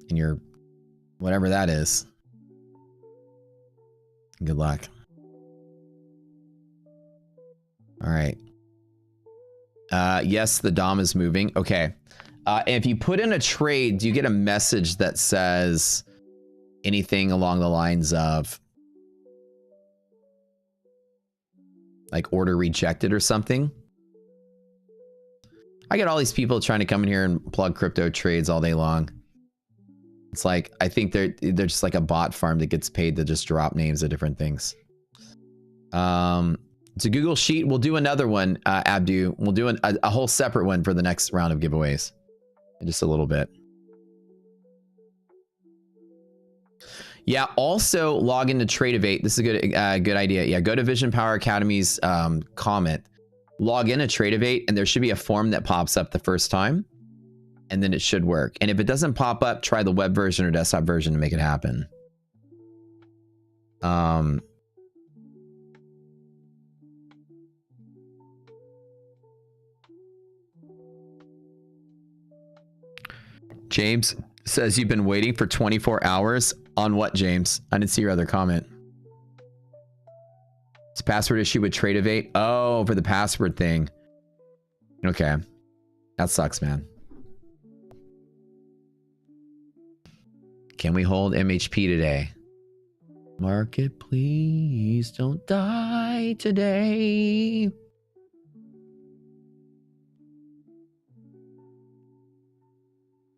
your, whatever that is. Good luck. All right. Yes, the DOM is moving. Okay. And if you put in a trade, do you get a message that says anything along the lines of like order rejected or something? I get all these people trying to come in here and plug crypto trades all day long. It's like, I think they're just like a bot farm that gets paid to just drop names of different things. It's a Google Sheet. We'll do another one, Abdu. We'll do a whole separate one for the next round of giveaways in just a little bit. Yeah, also log into Trade8. This is a good idea. Yeah, go to Vision Power Academy's comment. Log in to Trade8, and there should be a form that pops up the first time, and then it should work. And if it doesn't pop up, try the web version or desktop version to make it happen. James says you've been waiting for 24 hours. On what, James? I didn't see your other comment. It's a password issue with Trade8. Oh, for the password thing. Okay. That sucks, man. Can we hold MHP today? Market, please don't die today.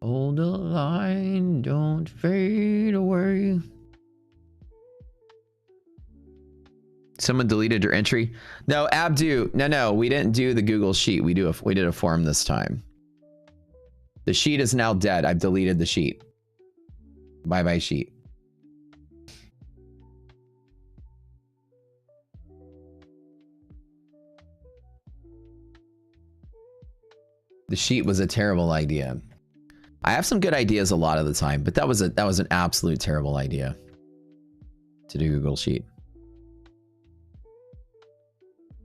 Hold the line, don't fade away. Someone deleted your entry. No, Abdu. No, we didn't do the Google Sheet. We did a form this time. The sheet is now dead. I've deleted the sheet. Bye sheet. The sheet was a terrible idea. I have some good ideas a lot of the time, but that was an absolute terrible idea to do Google Sheet.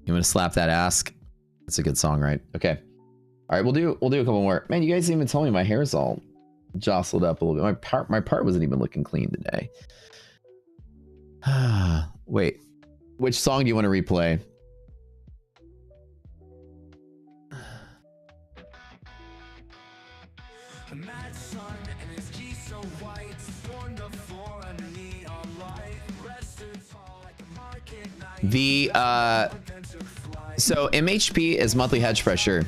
You want to slap that ask? That's a good song, right? Okay. All right, we'll do a couple more. Man, you guys didn't even tell me my hair's all jostled up a little bit. My part wasn't even looking clean today. Wait, which song do you want to replay? The so MHP is monthly hedge pressure.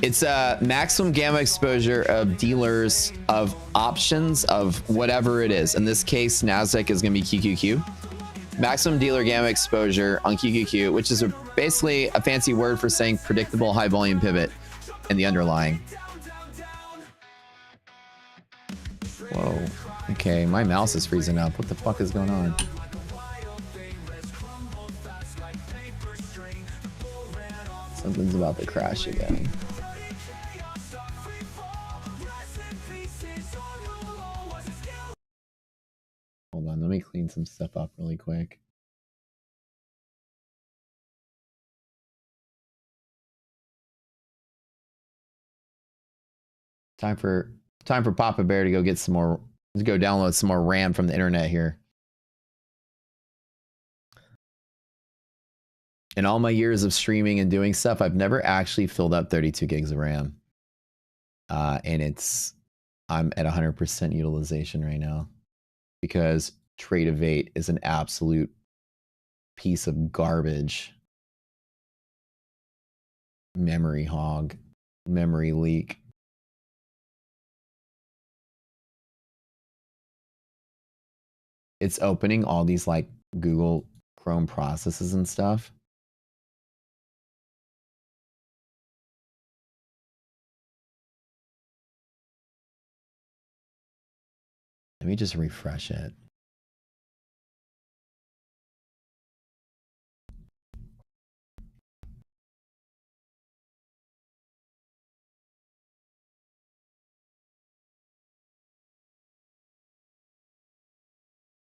It's a maximum gamma exposure of dealers of options of whatever it is. In this case, Nasdaq is going to be QQQ. Maximum dealer gamma exposure on QQQ, which is basically a fancy word for saying predictable high volume pivot in the underlying. Whoa. Okay, my mouse is freezing up. What the fuck is going on? Something's about to crash again. Hold on, let me clean some stuff up really quick. Time for Papa Bear to go get some more, to go download some more RAM from the internet here. In all my years of streaming and doing stuff, I've never actually filled up 32 gigs of RAM. And I'm at 100% utilization right now because Trade-Evate is an absolute piece of garbage. Memory hog, memory leak. It's opening all these like Google Chrome processes and stuff. Let me just refresh it.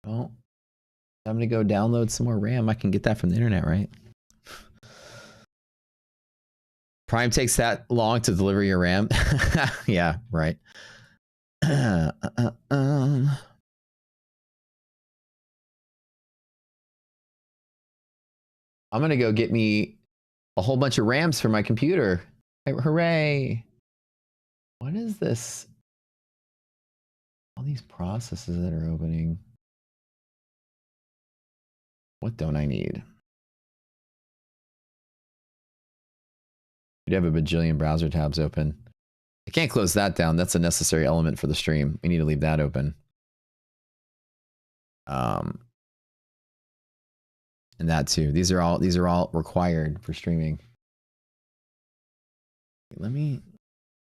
Well, I'm going to go download some more RAM. I can get that from the internet, right? Prime takes that long to deliver your RAM. Yeah, right. I'm going to go get me a whole bunch of RAMs for my computer. Hooray. What is this? All these processes that are opening. What don't I need? You'd have a bajillion browser tabs open. I can't close that down. That's a necessary element for the stream. We need to leave that open. And that too. These are all required for streaming. Let me,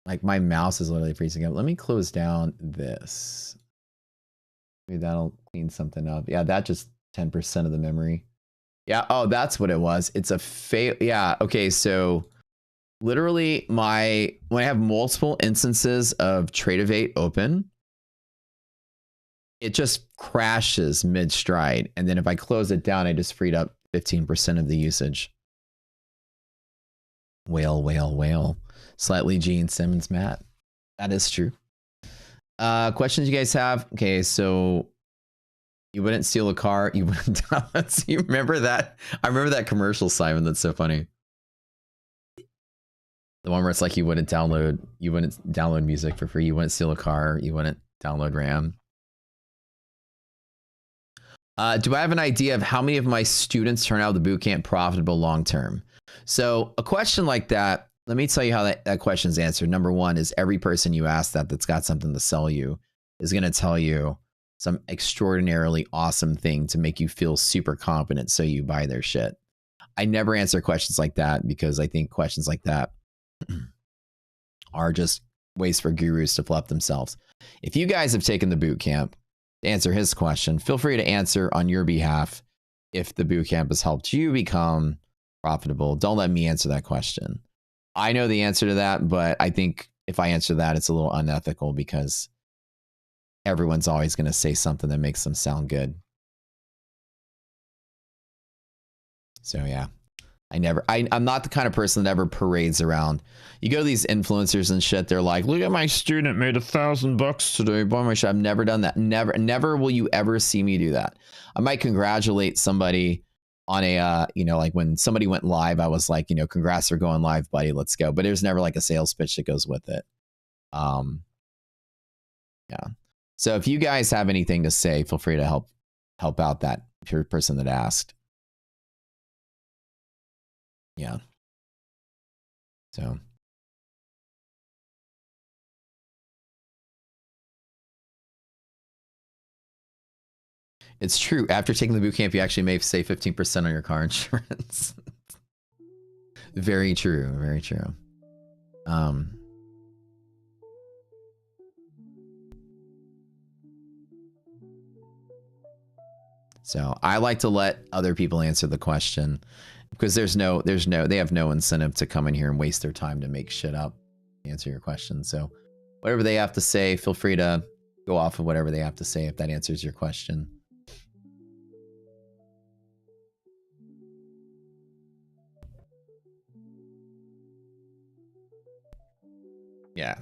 like, my mouse is literally freezing up. Let me close down this. Maybe that'll clean something up. Yeah, that just 10% of the memory. Yeah, oh, that's what it was. It's a fail. Yeah, okay, so literally when I have multiple instances of Trade-Evate open, it just crashes mid-stride. And then if I close it down, I just freed up 15% of the usage. Whale, whale, whale. Slightly Gene Simmons, Matt. That is true. Questions you guys have? Okay, so you wouldn't steal a car. You wouldn't. You remember that? I remember that commercial, Simon. That's so funny. The one where it's like you wouldn't download music for free. You wouldn't steal a car. You wouldn't download RAM. Do I have an idea of how many of my students turn out of the bootcamp profitable long term? So a question like that, let me tell you how that question is answered. Number one is every person you ask that's got something to sell you is going to tell you some extraordinarily awesome thing to make you feel super confident so you buy their shit. I never answer questions like that because I think questions like that are just ways for gurus to fluff themselves. If you guys have taken the boot camp, to answer his question, feel free to answer on your behalf if the boot camp has helped you become profitable. Don't let me answer that question. I know the answer to that, but I think if I answer that, it's a little unethical because everyone's always going to say something that makes them sound good. So yeah. I'm not the kind of person that ever parades around. You go to these influencers and shit, they're like, look at my student made $1,000 today. Buy my shit. I've never done that. Never will you ever see me do that. I might congratulate somebody on a, like when somebody went live, I was like, congrats for going live, buddy. Let's go. But there's never like a sales pitch that goes with it. Yeah. So if you guys have anything to say, feel free to help out that person that asked. Yeah. So. It's true. After taking the boot camp, you actually may save 15% on your car insurance. Very true. Very true. So I like to let other people answer the question because they have no incentive to come in here and waste their time to make shit up, answer your question. So whatever they have to say, feel free to go off of whatever they have to say if that answers your question. Yeah.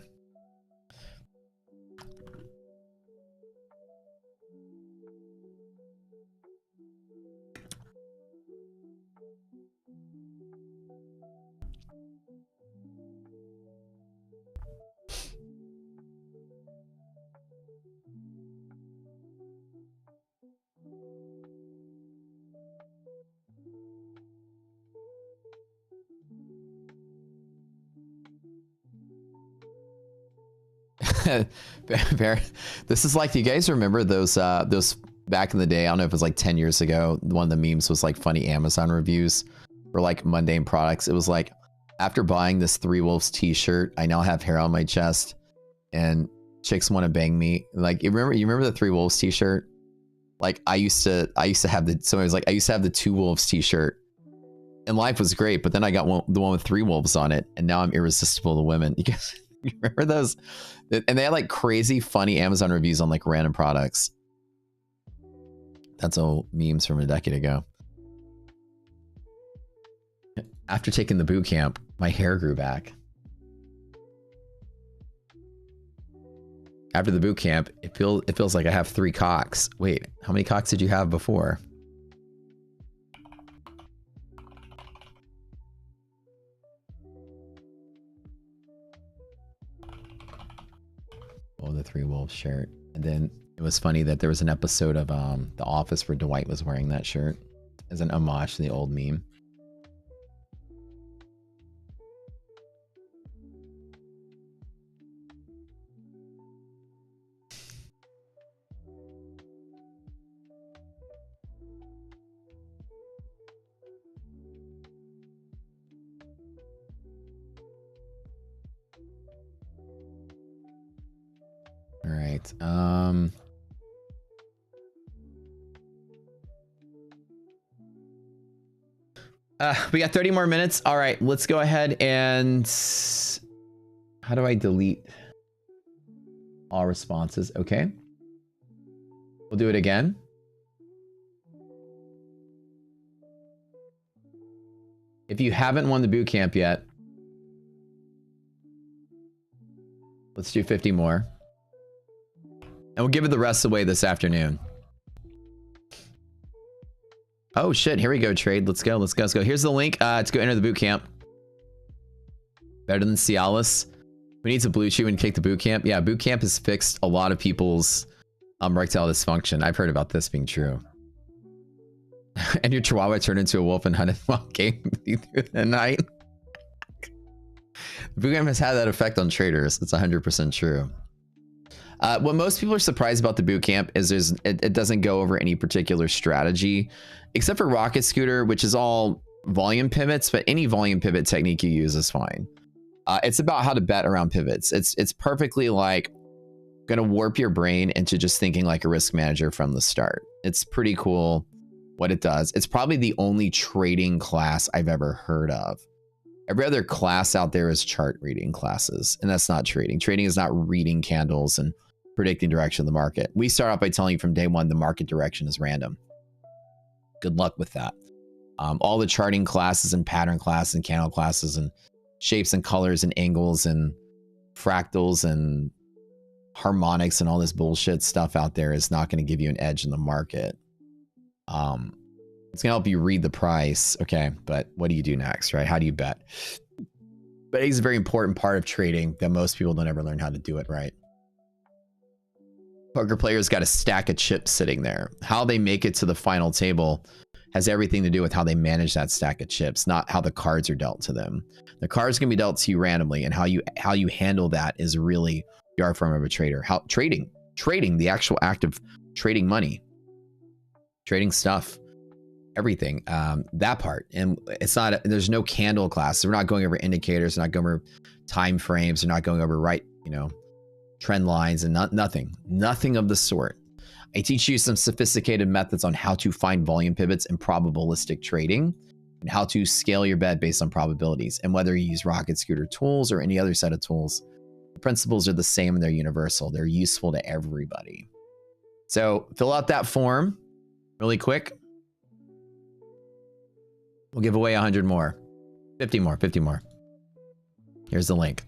This is like, do you guys remember those back in the day? I don't know if it was like 10 years ago. One of the memes was like funny Amazon reviews for like mundane products. It was like, after buying this Three Wolves t-shirt, I now have hair on my chest and chicks want to bang me. Like, you remember the Three Wolves t-shirt? Like, I used to have somebody was like, I used to have the Two Wolves t-shirt and life was great, but then I got the one with three wolves on it and now I'm irresistible to women. You guys you remember those? And they had like crazy funny Amazon reviews on like random products. That's all memes from a decade ago. After taking the boot camp, my hair grew back. After the boot camp, it feels like I have 3 cocks. Wait, how many cocks did you have before? Oh, the Three Wolves shirt. And then it was funny that there was an episode of The Office where Dwight was wearing that shirt as an homage to the old meme. All right. We got 30 more minutes. All right, let's go ahead and how do I delete all responses? Okay. We'll do it again. If you haven't won the boot camp yet, let's do 50 more. And we'll give it the rest away this afternoon. Oh shit, here we go, trade. Let's go, let's go, let's go. Here's the link to go enter the boot camp. Better than Cialis. Who needs a blue chew and kick the boot camp? Yeah, boot camp has fixed a lot of people's erectile dysfunction. I've heard about this being true. And your chihuahua turned into a wolf and hunted while game through the night. Boot camp has had that effect on traders. It's 100% true. What most people are surprised about the boot camp is it doesn't go over any particular strategy, except for Rocket Scooter, which is all volume pivots, but any volume pivot technique you use is fine. It's about how to bet around pivots. It's perfectly like gonna warp your brain into just thinking like a risk manager from the start. It's pretty cool what it does. It's probably the only trading class I've ever heard of. Every other class out there is chart reading classes, and that's not trading. Trading is not reading candles and predicting direction of the market. We start off by telling you from day one the market direction is random. Good luck with that. All the charting classes and pattern classes and candle classes and shapes and colors and angles and fractals and harmonics and all this bullshit stuff out there is not going to give you an edge in the market. It's going to help you read the price. Okay, but what do you do next, right? How do you bet? Betting is a very important part of trading that most people don't ever learn how to do it right. Poker players got a stack of chips sitting there. How they make it to the final table has everything to do with how they manage that stack of chips, not how the cards are dealt to them. The cards can be dealt to you randomly, and how you handle that is really the art form of a trader. How trading, the actual act of trading money, trading stuff, everything, that part. And it's not, there's no candle class. We're not going over indicators, we're not going over time frames, we're not going over trend lines and nothing of the sort. I teach you some sophisticated methods on how to find volume pivots and probabilistic trading, and how to scale your bet based on probabilities. And whether you use Rocket Scooter tools or any other set of tools, the principles are the same and they're universal. They're useful to everybody. So fill out that form really quick. We'll give away 100 more, 50 more. Here's the link.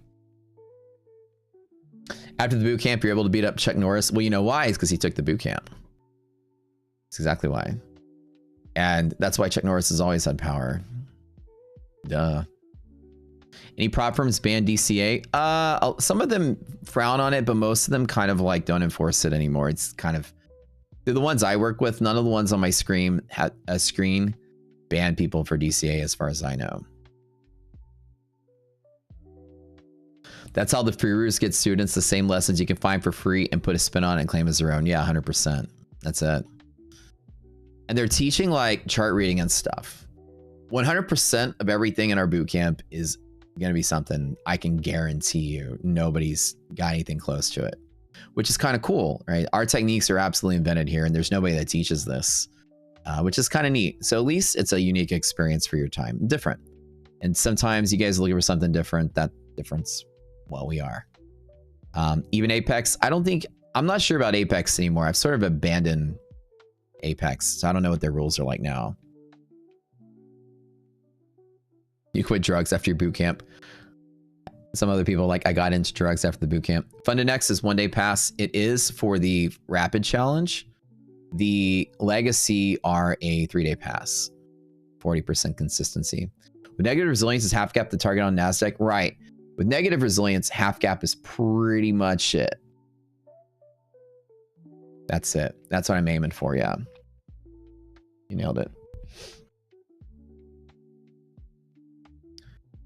After the boot camp, you're able to beat up Chuck Norris. Well, you know why? It's because he took the boot camp. That's exactly why. And that's why Chuck Norris has always had power. Duh. Any prop firms ban DCA? Some of them frown on it, but most of them kind of like don't enforce it anymore. It's kind of, they're the ones I work with. None of the ones on my screen ban people for DCA as far as I know. That's how the free rooters get students, the same lessons you can find for free and put a spin on it and claim as their own. Yeah, 100%. That's it. And they're teaching like chart reading and stuff. 100% of everything in our boot camp is going to be something I can guarantee you nobody's got anything close to it, which is kind of cool, right? Our techniques are absolutely invented here and there's nobody that teaches this, which is kind of neat. So at least it's a unique experience for your time, different. And sometimes you guys are looking for something different. That difference, well, we are. Even Apex, I'm not sure about Apex anymore. I've sort of abandoned Apex, so I don't know what their rules are like now. You quit drugs after your boot camp. Some other people like, I got into drugs after the boot camp. Funded Next is 1 day pass. It is for the rapid challenge. The legacy are a 3 day pass. 40% consistency. With negative resilience is half gap the target on NASDAQ. Right. With negative resilience, half gap is pretty much it. That's it. That's what I'm aiming for. Yeah. You nailed it.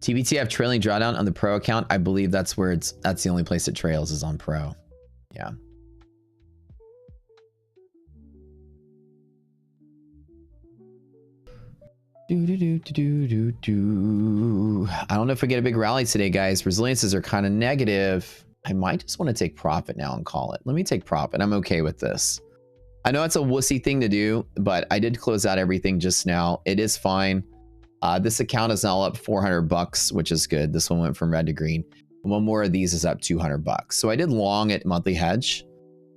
TBTF trailing drawdown on the pro account. I believe that's where that's the only place it trails is on pro. Yeah. I don't know if we get a big rally today, guys. Resiliences are kind of negative. I might just want to take profit now and call it. Let me take profit. I'm okay with this. I know it's a wussy thing to do, but I did close out everything just now. It is fine. This account is now up 400 bucks, which is good. This one went from red to green. One more of these is up 200 bucks. So I did long at monthly hedge.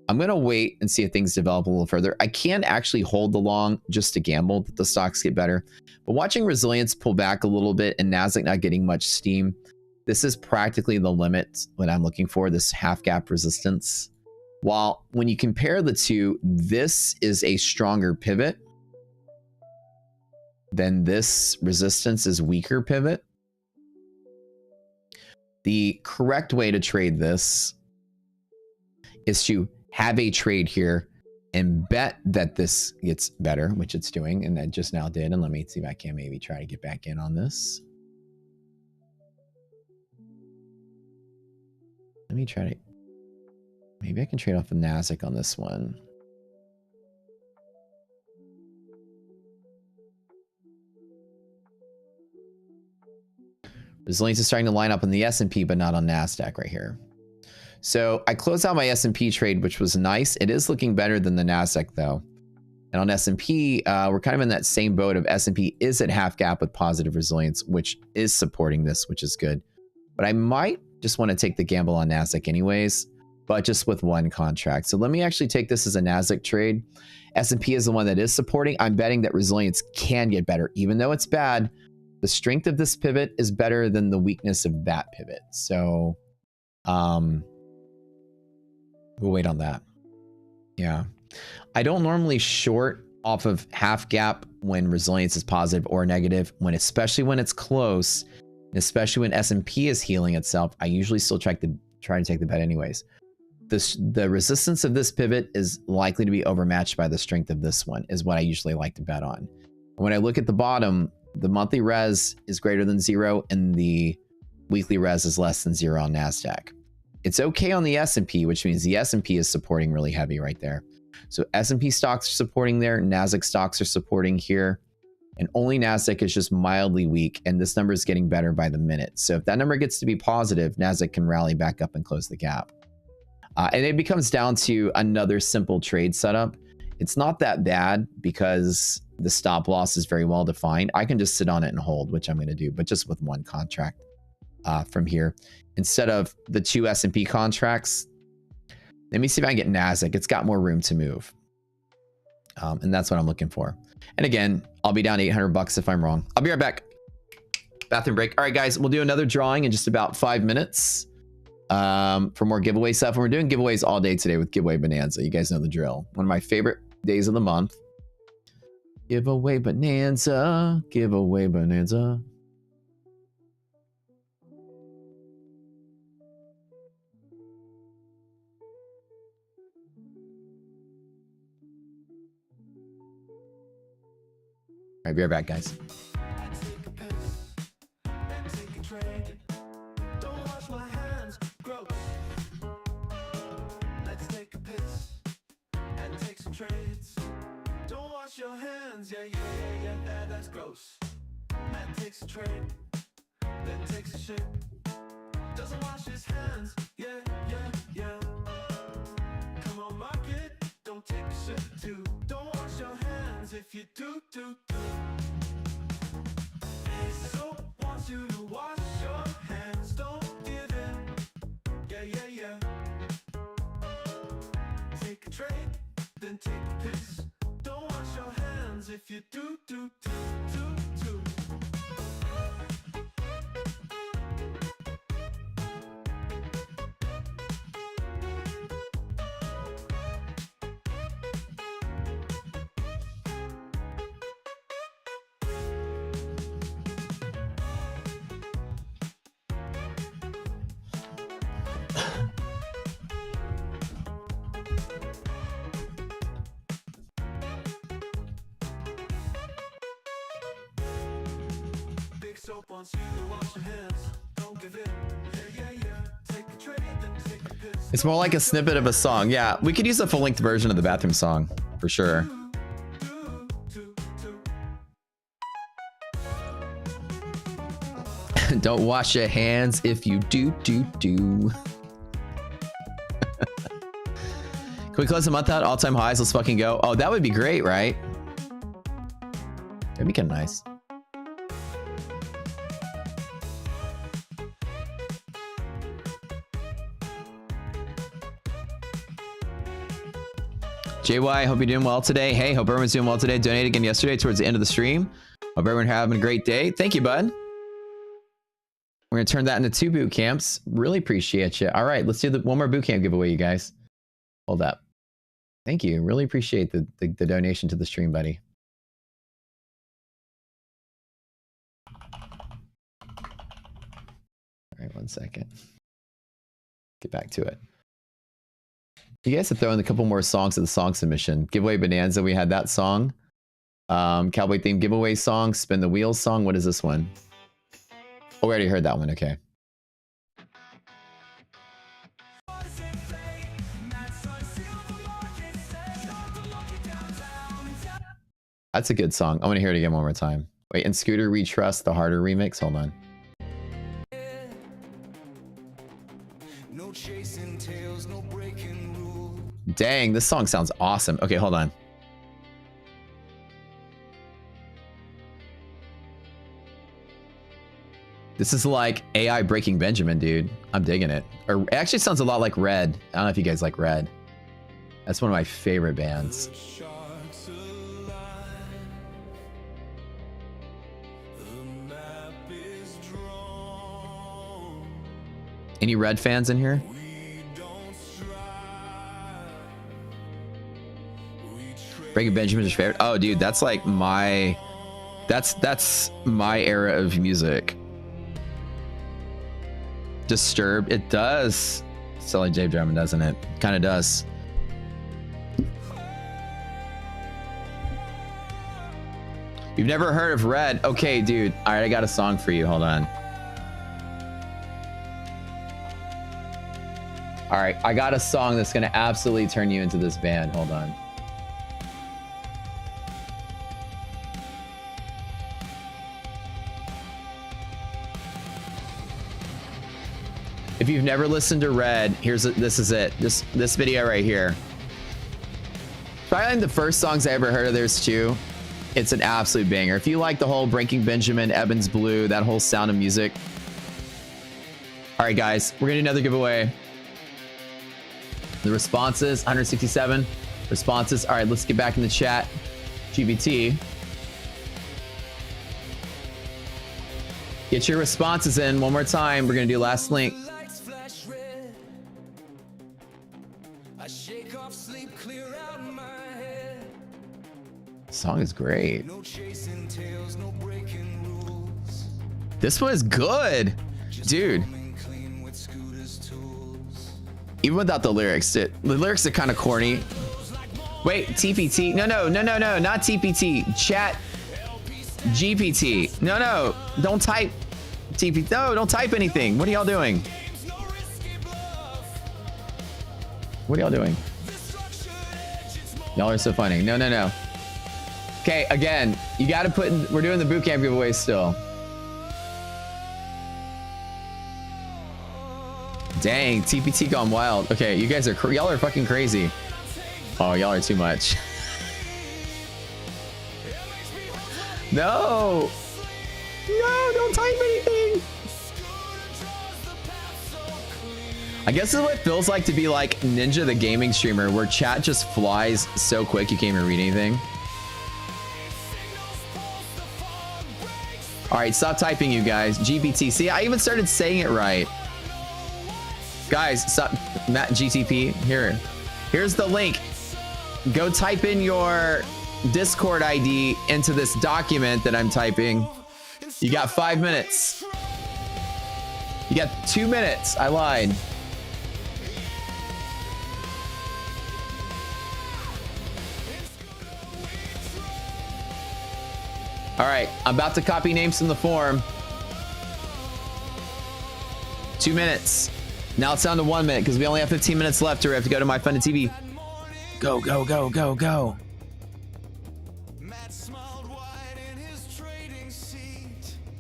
I'm going to wait and see if things develop a little further. I can actually hold the long just to gamble that the stocks get better. But watching resilience pull back a little bit and NASDAQ not getting much steam, this is practically the limit what I'm looking for, this half gap resistance. While when you compare the two, this is a stronger pivot. Then this resistance is weaker pivot. The correct way to trade this is to have a trade here and bet that this gets better, which it's doing, and that just now did. And let me see if I can maybe try to get back in on this. Let me try to, maybe I can trade off the NASDAQ on this one. Resilience is starting to line up on the S&P, but not on NASDAQ right here. So I closed out my S&P trade, which was nice. It is looking better than the NASDAQ though. And on S&P, we're kind of in that same boat of S&P is at half gap with positive resilience, which is supporting this, which is good. But I might just want to take the gamble on NASDAQ anyways, but just with one contract. So let me actually take this as a NASDAQ trade. S&P is the one that is supporting. I'm betting that resilience can get better, even though it's bad. The strength of this pivot is better than the weakness of that pivot. So we'll wait on that. Yeah. I don't normally short off of half gap when resilience is positive or negative, especially when it's close, and especially when S&P is healing itself. I usually still try to take the bet anyways. The resistance of this pivot is likely to be overmatched by the strength of this one, is what I usually like to bet on. When I look at the bottom, the monthly res is greater than 0 and the weekly res is less than 0 on NASDAQ. It's okay on the S&P, which means the S&P is supporting really heavy right there. So S&P stocks are supporting there, NASDAQ stocks are supporting here, and only NASDAQ is just mildly weak, and this number is getting better by the minute. So if that number gets to be positive, NASDAQ can rally back up and close the gap. And it becomes down to another simple trade setup. It's not that bad because the stop loss is very well defined. I can just sit on it and hold, which I'm going to do, but just with one contract from here. Instead of the 2 S&P contracts, let me see if I can get NASDAQ. It's got more room to move. And that's what I'm looking for. And again, I'll be down 800 bucks if I'm wrong. I'll be right back. Bathroom break. All right, guys, we'll do another drawing in just about 5 minutes for more giveaway stuff. And we're doing giveaways all day today with Giveaway Bonanza. You guys know the drill. One of my favorite days of the month. Giveaway Bonanza. Giveaway Bonanza. right, be right back, guys. Take a piss and take a trade. Don't wash my hands, gross. Let's take a piss and take some trades. Don't wash your hands, yeah, that's gross. Man takes a trade, then takes a shit. Doesn't wash his hands, yeah. Come on, mark it, don't take a shit too. Don't wash your hands if you do. Soap wants you to wash your hands, don't give in, yeah. Take a trade, then take a piss. Don't wash your hands if you do. Big soap wants you to wash your hands, don't give in, yeah. Take a trade, then take a piss. It's more like a snippet of a song. Yeah, we could use a full-length version of the bathroom song for sure. Don't wash your hands if you do. Can we close the month out? All-time highs. Let's fucking go. Oh, that would be great, right? That'd be kind of nice. JY, hope you're doing well today. Hey, hope everyone's doing well today. Donated again yesterday towards the end of the stream. Hope everyone having a great day. Thank you, bud. We're going to turn that into 2 boot camps. Really appreciate you. All right, let's do one more boot camp giveaway, you guys. Hold up. Thank you. Really appreciate the donation to the stream, buddy. All right, 1 second. Get back to it. You guys have thrown a couple more songs to the song submission. Giveaway Bonanza, we had that song. Cowboy theme giveaway song. Spin the wheels song. What is this one? Oh, we already heard that one. Okay. That's a good song. I want to hear it again one more time. Wait, and Scooter We Trust, the harder remix. Hold on. No chasing tails, no breaking rules. Dang, this song sounds awesome. Okay, hold on. This is like AI Breaking Benjamin, dude. I'm digging it. Or it actually sounds a lot like Red. I don't know if you guys like Red. That's one of my favorite bands. Sharks alive. The map is drawn. Any Red fans in here? We don't strive. We trade. Breaking Benjamin's your favorite? Oh, dude, that's like my... That's my era of music. Disturbed. It does sound like Dave Drummond, doesn't it? Kind of does. You've never heard of Red? Okay, dude. All right, I got a song for you. Hold on. All right, I got a song that's going to absolutely turn you into this band. Hold on. If you've never listened to Red, this is it. This video right here. Probably the first songs I ever heard of theirs too. It's an absolute banger. If you like the whole Breaking Benjamin, Evans Blue, that whole sound of music. All right, guys, we're gonna do another giveaway. The responses, 167 responses. All right, let's get back in the chat. GBT. Get your responses in one more time. We're gonna do last link. Song is great. No chasing tails, no breaking rules. This one is good, dude. Clean with Scooter's tools. Even without the lyrics, the lyrics are kind of corny. Wait, TPT? No, not TPT. Chat. GPT. No, no, don't type TP. No, don't type anything. What are y'all doing? What are y'all doing? Y'all are so funny. No, no, no. Okay, again, you got to put in, we're doing the bootcamp giveaway still. Dang, TPT gone wild. Okay, you guys are, y'all are fucking crazy. Oh, y'all are too much. No. No, don't type anything. I guess this is what it feels like to be like Ninja the gaming streamer, where chat just flies so quick you can't even read anything. All right, stop typing, you guys. GPT. See, I even started saying it right. Guys, stop. Matt GTP. Here's the link. Go type in your Discord ID into this document that I'm typing. You got 5 minutes. You got 2 minutes. I lied. All right, I'm about to copy names from the form. 2 minutes. Now it's down to 1 minute because we only have 15 minutes left, or we have to go to my funded TV. Go, go, go, go, go.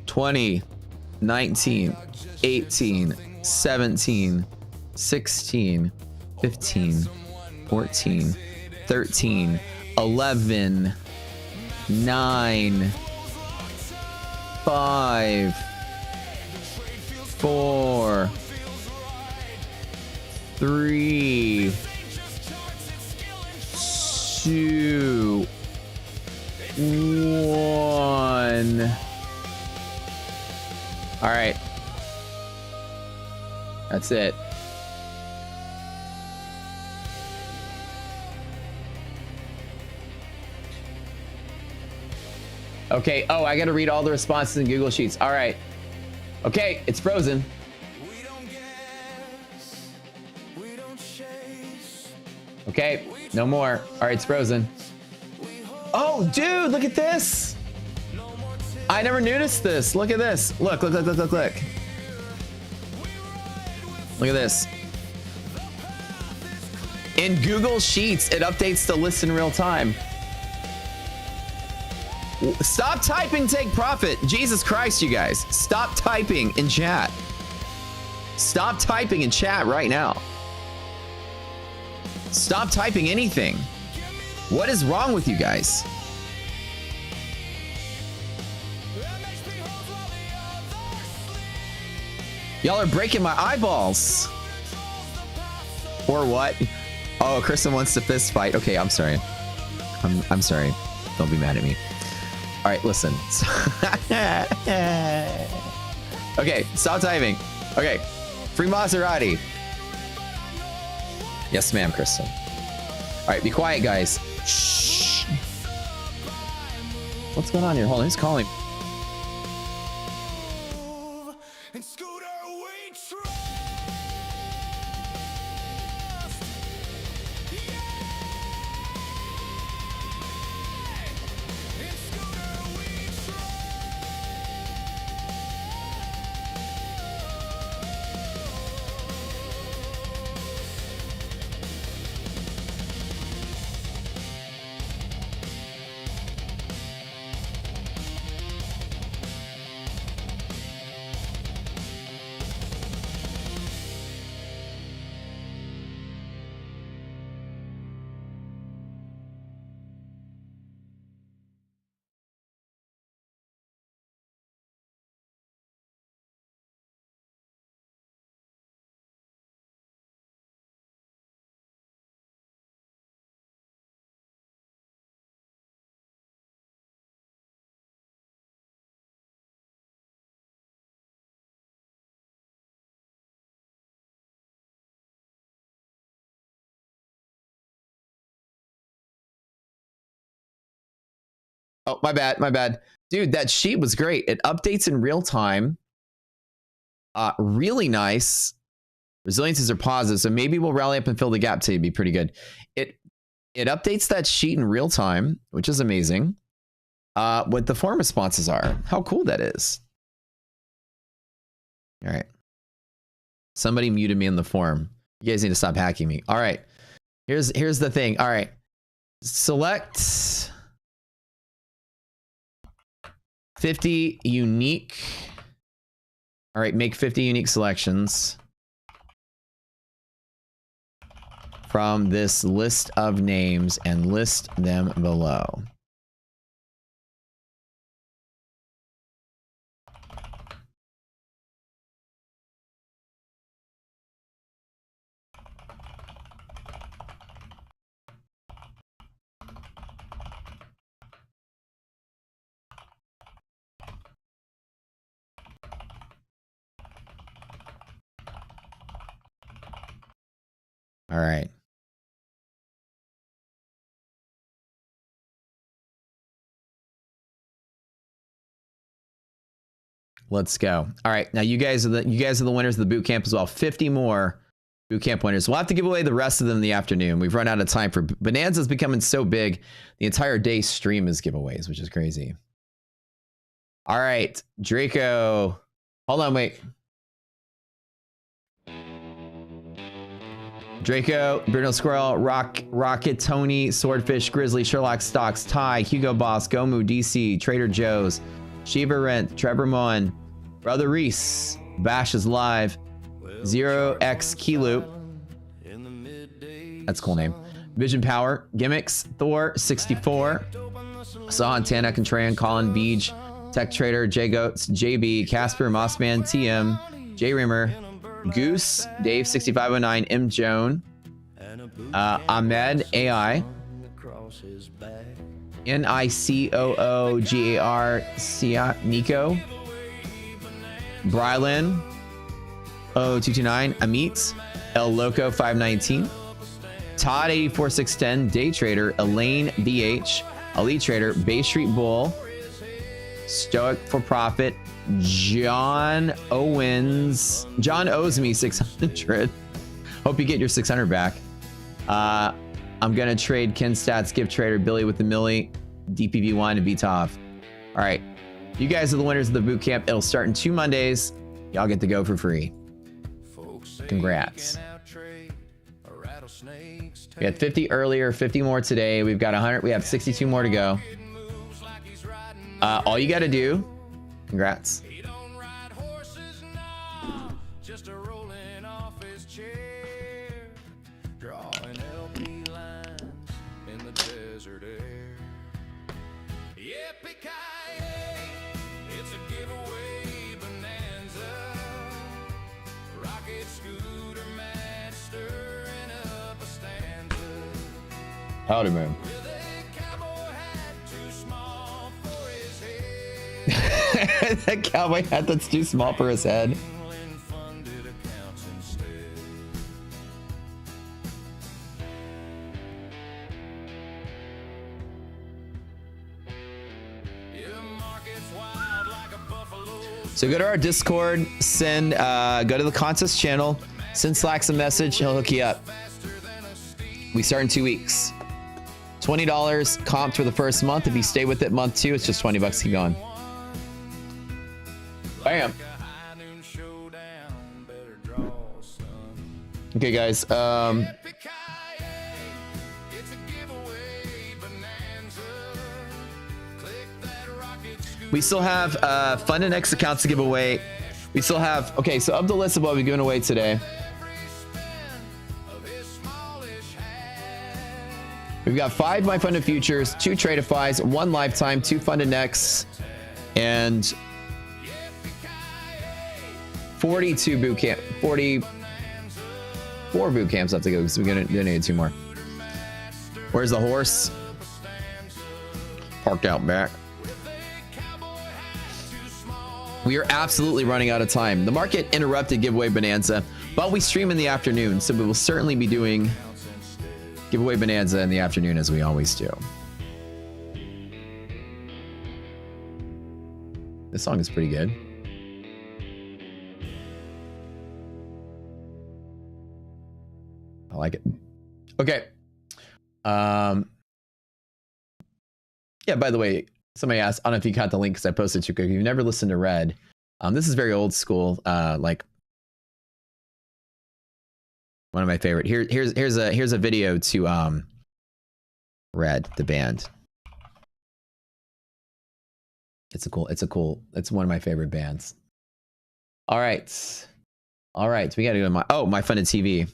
20, 19, 18, 17, 16, 15, 14, 13, 11, 9, 5, 4, 3, 2, 1. All right. That's it. Okay. Oh, I got to read all the responses in Google Sheets. All right. Okay. It's frozen. Okay. No more. All right. It's frozen. Oh, dude, look at this. I never noticed this. Look at this. Look, look, look, look, look, look. Look at this. In Google Sheets, it updates the list in real time. Stop typing, take profit. Jesus Christ, you guys. Stop typing in chat. Stop typing in chat right now. Stop typing anything. What is wrong with you guys? Y'all are breaking my eyeballs. Or what? Oh, Kristen wants to fist fight. Okay, I'm sorry. I'm sorry. Don't be mad at me. All right, listen. Okay, stop typing. Okay, free Maserati. Yes, ma'am, Kristen. All right, be quiet, guys. Shh. What's going on here? Hold on, who's calling? Oh, my bad, my bad. Dude, that sheet was great. It updates in real time. Really nice. Resiliences are positive, so maybe we'll rally up and fill the gap to be pretty good. It updates that sheet in real time, which is amazing. what the forum responses are. How cool that is. All right. Somebody muted me in the forum. You guys need to stop hacking me. All right. Here's the thing. All right. Select 50 unique. All right, make 50 unique selections from this list of names and list them below. All right. Let's go. All right. Now you guys are the winners of the boot camp as well. 50 more boot camp winners. We'll have to give away the rest of them in the afternoon. We've run out of time for Bonanza's becoming so big. The entire day stream is giveaways, which is crazy. All right, Draco. Hold on, wait. Draco, Bruno Squirrel, Rocket, Tony, Swordfish, Grizzly, Sherlock Stocks, Ty, Hugo Boss, Gomu, DC, Trader Joe's, Shiva Rent, Trevor Mon, Brother Reese, Bash is live, 0x Keyloop. That's a cool name. Vision Power, Gimmicks, Thor, 64, Sahan, Tanak, and Tran, Colin, Beej, Tech Trader, J Goats, JB, Casper, Mossman, TM, J Rimmer, Goose, Dave 6509, M Joan, Ahmed AI, NICOOGAR, Nico, Brylan 0229, Amit, El Loco 519, Todd 84610, Day Trader, Elaine BH, Elite Trader, Bay Street Bull, Stoic for Profit, John owes me 600. Hope you get your 600 back. I'm gonna trade Ken Stats, Gift Trader, Billy with the Millie, DPV1, and VTOF. All right, you guys are the winners of the boot camp. It'll start in 2 Mondays. Y'all get to go for free. Congrats. We had 50 earlier, 50 more today. We've got 100. We have 62 more to go. All you got to do. Congrats. Howdy, man. That cowboy hat that's too small for his head. So go to our Discord, send, go to the contest channel, send Slacks a message, he'll hook you up. We start in 2 weeks. $20 comped for the first month. If you stay with it month 2, it's just $20 to keep going. Bam. Okay, guys. We still have Fund and X accounts to give away. We still have, okay, so of the list of what we've given away today, we've got 5 My Funded Futures, 2 Tradeifys, 1 Lifetime, 2 Funded Next, and 42 boot camp, 44 boot camps have to go because we're gonna need 2 more. Where's the horse? Parked out back. We are absolutely running out of time. The market interrupted giveaway bonanza, but we stream in the afternoon, so we will certainly be doing giveaway bonanza in the afternoon as we always do. This song is pretty good. I like it. Okay. Yeah, by the way, Somebody asked, I don't know if you caught the link because I posted too quick. If you've never listened to Red, this is very old school. Like one of my favorite. Here's a video to Red, the band. It's one of my favorite bands. All right. So we gotta go to my funded TV.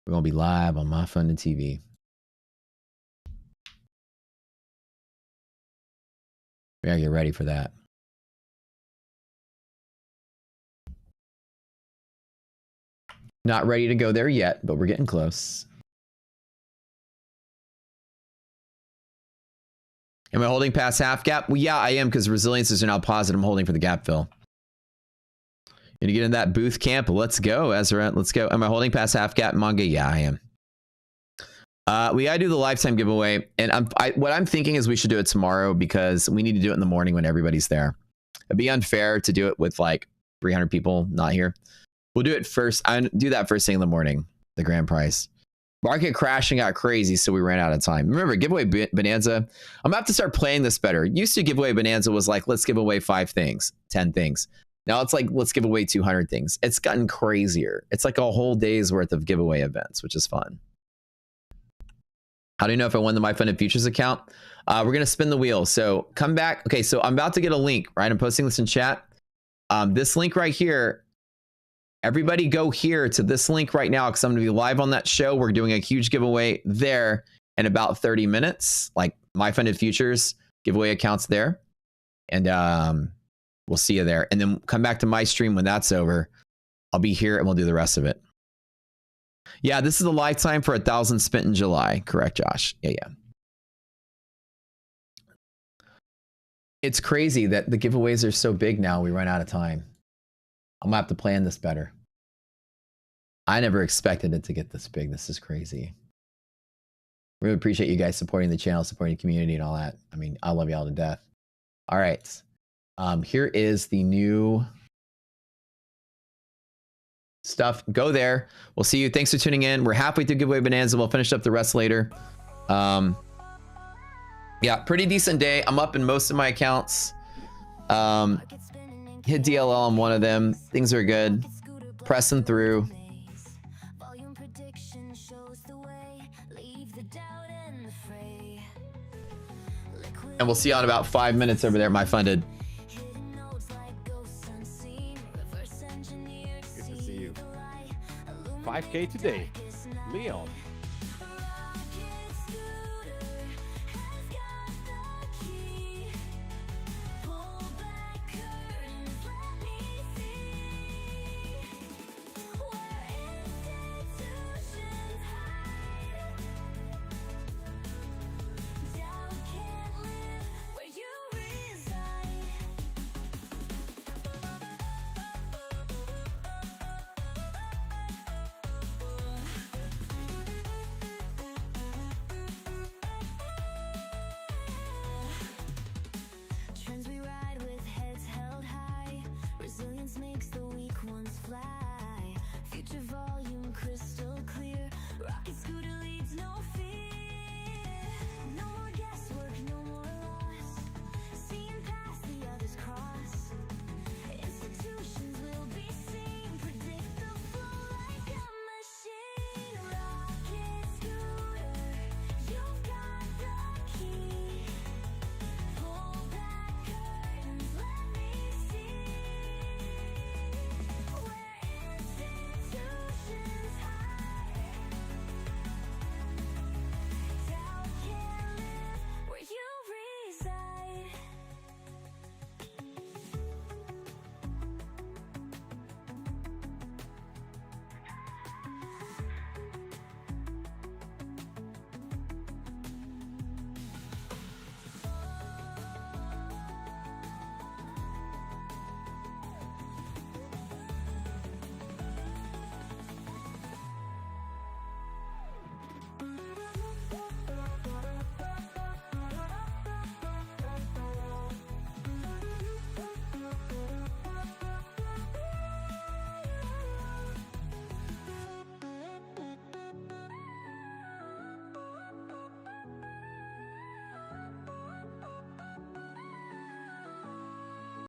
We're gonna be live on my funded TV. We gotta get ready for that. Not ready to go there yet, but we're getting close. Am I holding past half gap? Well, yeah, I am, because resiliences are now positive. I'm holding for the gap fill. Gonna get in that booth camp. Let's go, Ezra. Let's go. Am I holding past half gap manga? Yeah, I am. We gotta do the lifetime giveaway, and what I'm thinking is we should do it tomorrow because we need to do it in the morning when everybody's there. It'd be unfair to do it with like 300 people not here. We'll do it first. I do that first thing in the morning. The grand prize. Market crashed and got crazy, so we ran out of time. Remember, giveaway bonanza. I'm gonna have to start playing this better. Used to giveaway bonanza was like, let's give away 5 things, 10 things. Now it's like, let's give away 200 things. It's gotten crazier. It's like a whole day's worth of giveaway events, which is fun. How do you know if I won the My Funded Futures account? We're gonna spin the wheel. So come back. Okay, so I'm about to get a link, right? I'm posting this in chat. This link right here. Everybody go here to this link right now because I'm going to be live on that show. We're doing a huge giveaway there in about 30 minutes, like My Funded Futures giveaway accounts there. And we'll see you there. And then come back to my stream when that's over. I'll be here and we'll do the rest of it. Yeah, this is a lifetime for 1,000 spent in July. Correct, Josh. Yeah. It's crazy that the giveaways are so big now. We run out of time. I'm gonna have to plan this better. I never expected it to get this big. This is crazy. Really appreciate you guys supporting the channel, supporting the community and all that. I mean, I love y'all to death. All right. Here is the new stuff. Go there. We'll see you. Thanks for tuning in. We're halfway through giveaway bonanza. We'll finish up the rest later. Yeah, pretty decent day. I'm up in most of my accounts. Hit DLL on one of them. Things are good. Pressing through. And we'll see you in about 5 minutes over there at My Funded. Good to see you. 5K today. Leon.